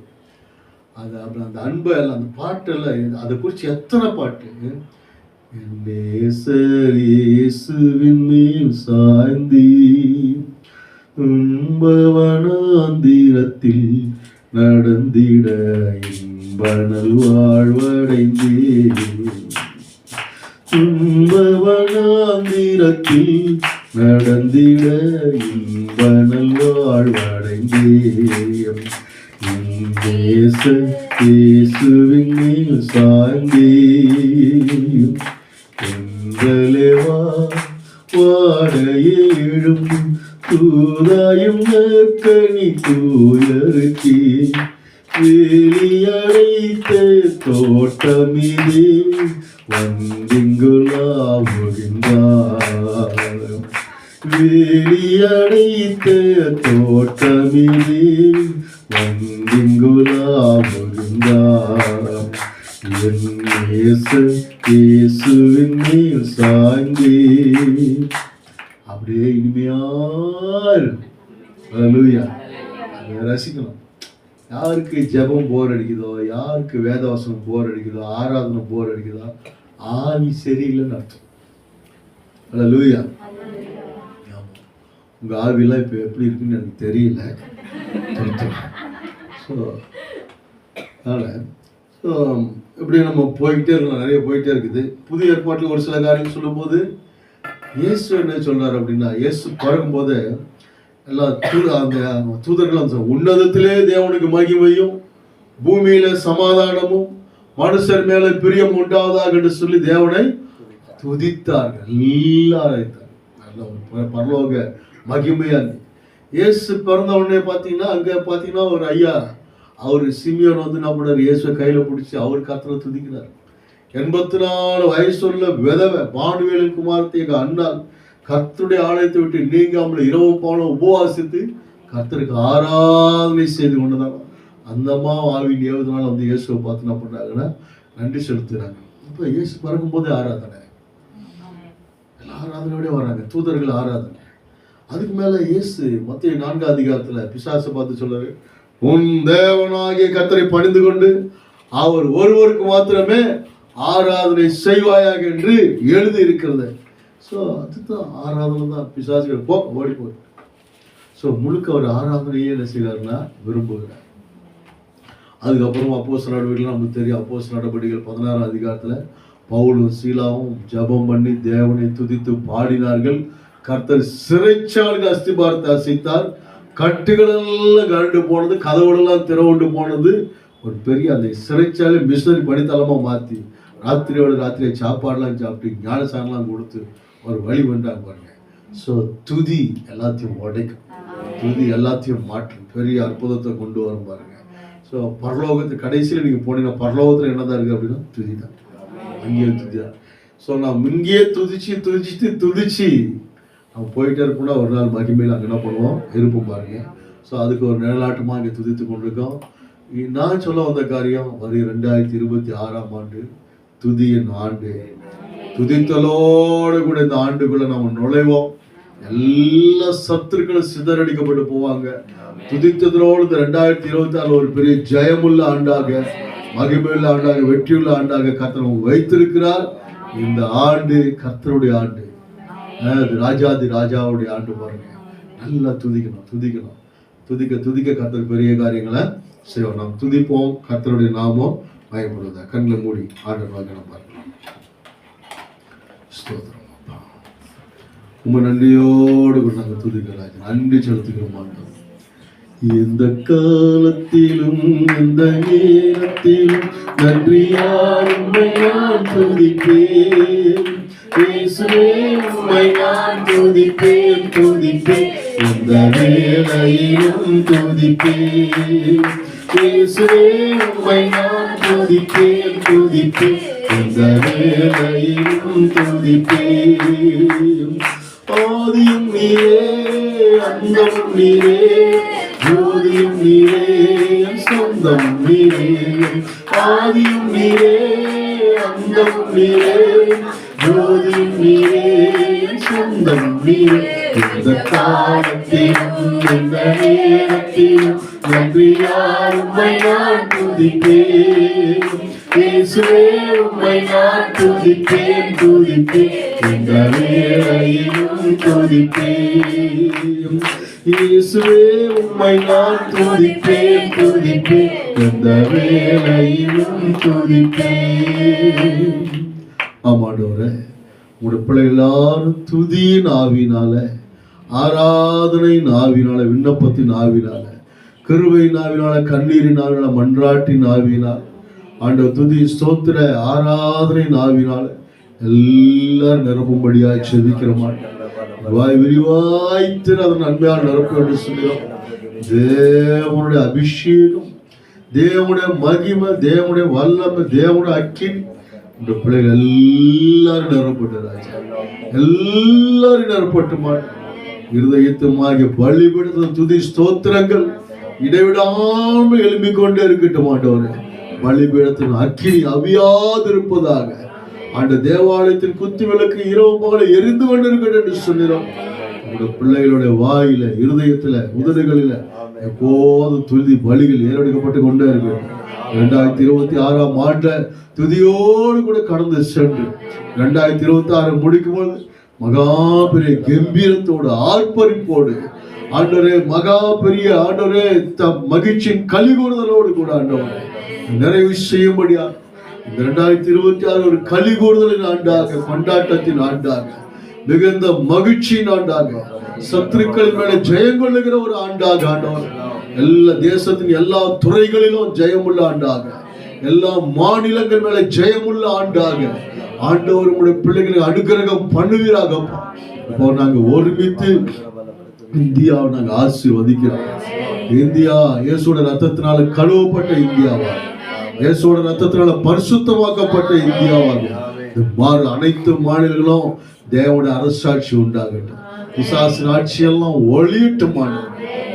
அது அப்புறம் அந்த அன்பை எல்லாம் அந்த பாட்டெல்லாம் அதை குறித்து எத்தனை பாட்டு. நேசர் இயேசுவின் மேல் சாய்ந்தி இன்பவனாந்திரத்தில் நடந்திட இன்பனல் வாழ்வடைந்தே. இன்பவனாந்திரத்தில் நடந்திட இன்பனல் வாழ்வடைந்தே. நேசர் இயேசுவின் மேல் சாய்ந்தே எங்களேவா வாடையிலும் தூதாயும் நற்கனி தூயருக்கே. வெளியடைத்த தோட்டமிதே வந்திங்குலாவுகின்றார். வெளியடைத்த தோட்டமிதே வந்திங்குலாவுகின்றார். என் நேசர் இயேசுவின் மேல் சாய்ந்தே. அப்படியே இனிமையா ஹல்லேலூயா. ரசிக்கணும். யாருக்கு ஜெபம் போர் அடிக்குதோ, யாருக்கு வேதவசனம் போர் அடிக்குதோ, ஆராதனை போர் அடிக்குதோ, ஆவி சரியில்லைன்னு அர்த்தம். ஹல்லேலூயா. உங்கள் ஆவிலாம் இப்போ எப்படி இருக்குன்னு எனக்கு தெரியல. ஸோ அதனால் ஸோ இப்படி நம்ம போய்கிட்டே இருக்கலாம், நிறைய போயிட்டே இருக்குது. புதிய ஏற்பாட்டில் ஒரு சில காரியம் சொல்லும்போது இயேசு என்ன சொல்றாரு அப்படின்னா, இயேசு பிறக்கும்போது எல்லா அந்த தூதர்கள் உன்னதத்திலே தேவனுக்கு மகிமையும் பூமியில சமாதானமும் மனுஷர் மேல பிரியம் உண்டாவதாக என்று சொல்லி தேவனை துதித்தார்கள். எல்லாரும் பரலோக மகிமையா. இயேசு பிறந்த உடனே பார்த்தீங்கன்னா அங்க பார்த்தீங்கன்னா ஒரு ஐயா, அவர் சிமியோன் வந்து என்ன பண்ணார், இயேசுவை கையில பிடிச்சி அவர் கர்த்தரை துதிக்கிறார். 84 வயசுள்ள விதவை பானுவேலின் குமாரத்தை எங்க அண்ணால் கர்த்தருடைய ஆலயத்தை விட்டு நீங்காமல் இரவு பகலும் உபவாசித்து கர்த்தருக்கு ஆராதனை செய்து கொண்டுதான் அந்த அம்மா ஆவின் ஏவுதனால வந்து இயேசுவை பார்த்து என்ன பண்றாங்கன்னா நன்றி செலுத்துறாங்க. இப்போ இயேசு பிறக்கும்போதே ஆராதனை, எல்லா ஆராதனையோடய வராங்க, தூதர்கள் ஆராதனை. அதுக்கு மேல இயேசு மத்திய 4ஆம் அதிகாரத்துல பிசாசை பார்த்து சொல்றாரு, உன் தேவனாகிய கர்த்தரை பணிந்து கொண்டு அவர் ஒருவருக்கு மாத்திரமே ஆராதனை செய்வாயாக என்று எழுதி இருக்கிறது. ஸோ அதுதான் ஆராதனை தான். பிசாசுகள் போ ஓடி போய் ஸோ முழுக்க அவர் ஆராதனையே என்ன செய்கிறாருன்னா விரும்புகிறார். அதுக்கப்புறம் அப்போஸ்தலர் நடவடிக்கைகள் நமக்கு தெரியும். அப்போஸ்தலர் நடவடிக்கைகள் 16ஆம் அதிகாரத்தில் பவுலும் சீலாவும் ஜெபம் பண்ணி தேவனை துதித்து பாடினார்கள். கர்த்தர் சிறைச்சாலைக்கு அஸ்திபாரத்தை அசைத்தார். கட்டுகள் எல்லாம் கரண்டு போனது, கதவுகளெல்லாம் திறவுண்டு போனது. ஒரு பெரிய அந்த சிறைச்சாலை மிஷனரி படித்தளமாக மாற்றி ராத்திரியை சாப்பாடெல்லாம் சாப்பிட்டு ஞானசானெலாம் கொடுத்து ஒரு வழி பண்ணாங்க பாருங்க. ஸோ துதி எல்லாத்தையும் உடைக்கும், துதி எல்லாத்தையும் மாற்றும், பெரிய அற்புதத்தை கொண்டு வரும் பாருங்க. ஸோ பரலோகத்து கடைசியில் நீங்கள் போனீங்கன்னா பரலோகத்தில் என்னதான் இருக்குது அப்படின்னா துதி தான். அங்கேயே துதி தான். ஸோ நாம் இங்கேயே துதிச்சு நம்ம போயிட்டே இருப்போம்னா ஒரு நாள் மகிமையில் அங்கே என்ன பண்ணுவோம் இருப்போம் பாருங்க. ஸோ அதுக்கு ஒரு நிழலாட்டமாக இங்கே துதித்து கொண்டிருக்கோம். நான் சொல்ல வந்த காரியம் வரி 2026ஆம் ஆண்டு துதியின் ஆண்டு. துதித்தலோடு கூட இந்த ஆண்டுக்குள்ள நம்ம நுழைவோம். எல்லா சத்துருக்களும் சிதறடிக்கப்பட்டு போவாங்க. துதித்ததோடு இந்த 2026 ஒரு பெரிய ஜெயமுள்ள ஆண்டாக, மகிமையுள்ள ஆண்டாக, வெற்றியுள்ள ஆண்டாக கர்த்தர் வைத்திருக்கிறார். இந்த ஆண்டு கர்த்தருடைய ஆண்டு, ராஜாதி ராஜாவுடைய ஆண்டு பாருங்க. நல்லா துதிக்கணும். துதிக்க கர்த்தர் பெரிய காரியங்களை செய்வோம். நாம் துதிப்போம், கர்த்தருடைய நாமம் பயப்படுவதா. கண்களை மூடி ஆண்டவர் வாங்க பார்க்கலாம். ஸ்தோத்திரம் அப்பா, உங்க நன்றியோடு கூட நாங்கள் துதிக்கிறாங்க, நன்றி செலுத்துகிறோம் ஆண்டவர். எந்த காலத்திலும் எந்த நேரத்திலும் நன்றியால் உம்மை நான் துதிப்பேன். இயேசுவே உம்மை நான் துதிப்பேன். எந்த வேளையிலும் துதிப்பேன். இயேசுவே உம்மை நான் துதிப்பேன். எந்த வேளையிலும் துதிப்பேன். ஆதியும் நீரே, அந்தமும் நீரே, ஜோதியும் நீரே, சொந்தம் நீரே. ஆதியும் நீரே, அந்தமும் நீரே, ஜோதியும் நீரே, சொந்தம் நீரே. இந்த காலத்திலும் இந்த நேரத்திலும் நன்றியால் உம்மை நான் துதிப்பேன். இயேசுவே உம்மை நான் துதிப்பேன். இந்த வேளையிலும் துதிப்பேன். இயேசுவே உம்மை நான் துதிப்பேன். இந்த வேளையிலும் துதிப்பேன். ஆமாண்டவரே, உங்களுடைய பிள்ளை எல்லாரும் துதியின் ஆவினால, ஆராதனையின் ஆவினால, விண்ணப்பத்தின் ஆவினால, கிருபையின் ஆவினால, கண்ணீரின் ஆவினால, மன்றாட்டின் ஆவினால, ஆண்டவர் துதி ஸ்தோத்திர ஆராதனையின் ஆவினால எல்லாரும் நிரப்பும்படியாய் செபிக்கிற மாட்டேன். வாய் விரிவாய்த்து அதன் நன்மையால் நிரப்ப என்று சொல்லுகிறோம். தேவனுடைய அபிஷேகம், தேவனுடைய மகிமை, தேவனுடைய வல்லமை, தேவனுடைய அக்கினி இந்த பிள்ளைகள் எல்லாரும் நிரப்பட்டு எல்லாரும் நிரப்பட்டு மாட்டேன். இருதயத்துமாகிய பலிபீடத்தின் துதி ஸ்தோத்திரங்கள் இடைவிடாமல் எழும்பிக் கொண்டே இருக்கட்டும் ஆண்டவரே. பலிபீடத்தின் அக்கினி அவியாதிருப்பதாக. அந்த தேவாலயத்தின் குத்து விளக்கு இரவு பகல எரிந்து கொண்டிருக்கட்டும் என்று சொல்லிடும். உங்களுடைய பிள்ளைகளுடைய வாயில, இருதயத்துல, உதடுகளில எப்போதும் துதி பலிகள் ஏறெடுக்கப்பட்டு கொண்டே இருக்கு. 2026ஆம் ஆண்ட துதியோடு கூட கடந்து சென்று 2026 முடிக்கும் போது மகா பெரிய கம்பீரத்தோடு ஆர்ப்பரிப்போடு ஆண்டவரே, மகா பெரிய ஆண்டவரே, மகிழ்ச்சியின் கலிகூறுதலோடு கூட ஆண்டவரே நிறைவு செய்யும்படியா இந்த 2026 ஒரு கலிகூறுதலின் ஆண்டாக, கொண்டாட்டத்தின் ஆண்டாக, மிகுந்த மகிழ்ச்சியின் ஆண்டாக, சத்துருக்களின் மேல ஜெயம் கொள்ளுகிற ஒரு ஆண்டாக ஆண்டவர், எல்லா தேசத்தின் எல்லா துறைகளிலும் ஜெயமுள்ள ஆண்டாக, எல்லா மாநிலங்கள் மேல ஜெயமுள்ள ஆண்டாக ஆண்டவர் உடைய பிள்ளைகளை அனுகிரகம் பண்ணுவீராகப்பா. இப்போ நாங்க ஒருமித்து இந்தியாவை நாங்க ஆசீர்வதிக்கிறோம். இந்தியா இயேசுவோட ரத்தத்தினால கழுவப்பட்ட இந்தியாவா, இயேசுவோட ரத்தத்தினால பரிசுத்தமாக்கப்பட்ட இந்தியாவாக அனைத்து மாநிலங்களும் தேவனுடைய அரசாட்சி உண்டாகட்டும். பிசாசின் ஆட்சியெல்லாம் ஒளியட்டுமான,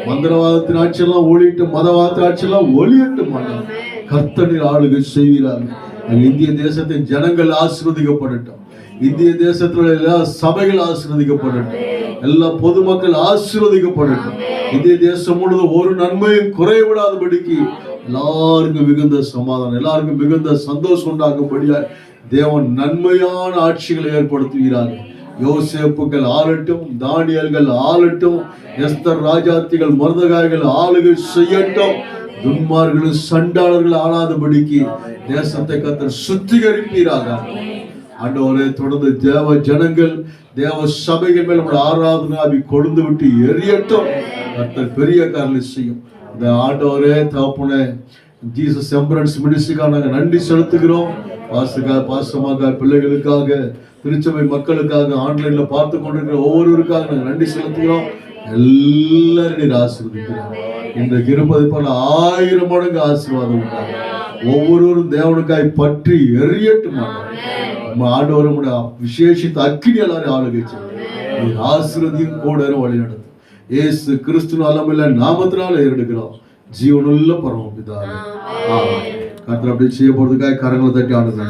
மந்திரவாதத்தின் ஆட்சியெல்லாம் ஒளியட்டும், மதவாதத்தின் ஆட்சியெல்லாம் ஒளியட்டுமான கர்த்தரின் ஆளுகை செய்வீராக. இந்திய தேசத்தின் ஜனங்கள் ஆசீர்வதிக்கப்படட்டும். இந்திய தேசத்தில் எல்லா சபைகள் ஆசீர்வதிக்கப்படட்டும். எல்லா பொதுமக்கள் ஆசீர்வதிக்கப்படட்டும். இந்திய தேசம் முழுவதும் ஒரு நன்மையும் குறைவிடாதபடிக்கு எல்லாருக்கும் மிகுந்த சமாதானம், எல்லாருக்கும் மிகுந்த சந்தோஷம் உண்டாகும்படியா தேவன் நன்மையான ஆட்சிகளை ஏற்படுத்துகிறார்கள். யோசேப்புகள் ஆளட்டும், தானியல்கள் ஆளட்டும், எஸ்தர் ராஜாத்திகள் மருதகாய்கள் ஆளுகை செய்யட்டும். துன்மார்களும் சண்டாளர்கள் ஆளாதபடிக்கு தேசத்தை கர்த்தர் சுத்திகரிப்பீராக. ஆண்டவரே, தொடர்ந்து தேவ ஜனங்கள், தேவ சபைகள் மேல் நம்முடைய ஆராதனாவி கொழுந்து விட்டு எரியட்டும். கர்த்தர் பெரிய காரியங்களை செய்யும். இந்த ஆண்டவரே தகப்பனே, ஜீசஸ் எம்பரன்ஸ் மினிஸ்ட்ரிக்காக நாங்கள் நன்றி செலுத்துகிறோம். பாசமாக பிள்ளைகளுக்காக, திருச்சபை மக்களுக்காக, ஆன்லைன்ல பார்த்து கொண்டிருக்கிற ஒவ்வொருவருக்காக நாங்கள் நன்றி செலுத்துகிறோம். எல்லாரும் நீர் ஆசீர்வதிக்கிறோம். இன்றைக்கு இருப்பது போல 1000 மடங்கு ஆசீர்வாதம் உண்டாக ஒவ்வொருவரும் தேவனுக்காய் பற்றி எரியட்டும். ஆண்டவரும் விசேஷித்த அக்கினி எல்லாரும் ஆளுகை செய்யும். ஆசீர்வதியும் கூட வழி நடத்தும். இயேசு கிறிஸ்து அலமில்ல நாமத்தினால ஏறெடுக்கிறோம். ஜீவனுள்ள பரமபிதாவே. கர்த்தர் அப்படி செய்ய போறதுக்காக கரங்களை தட்டி ஆடுங்க.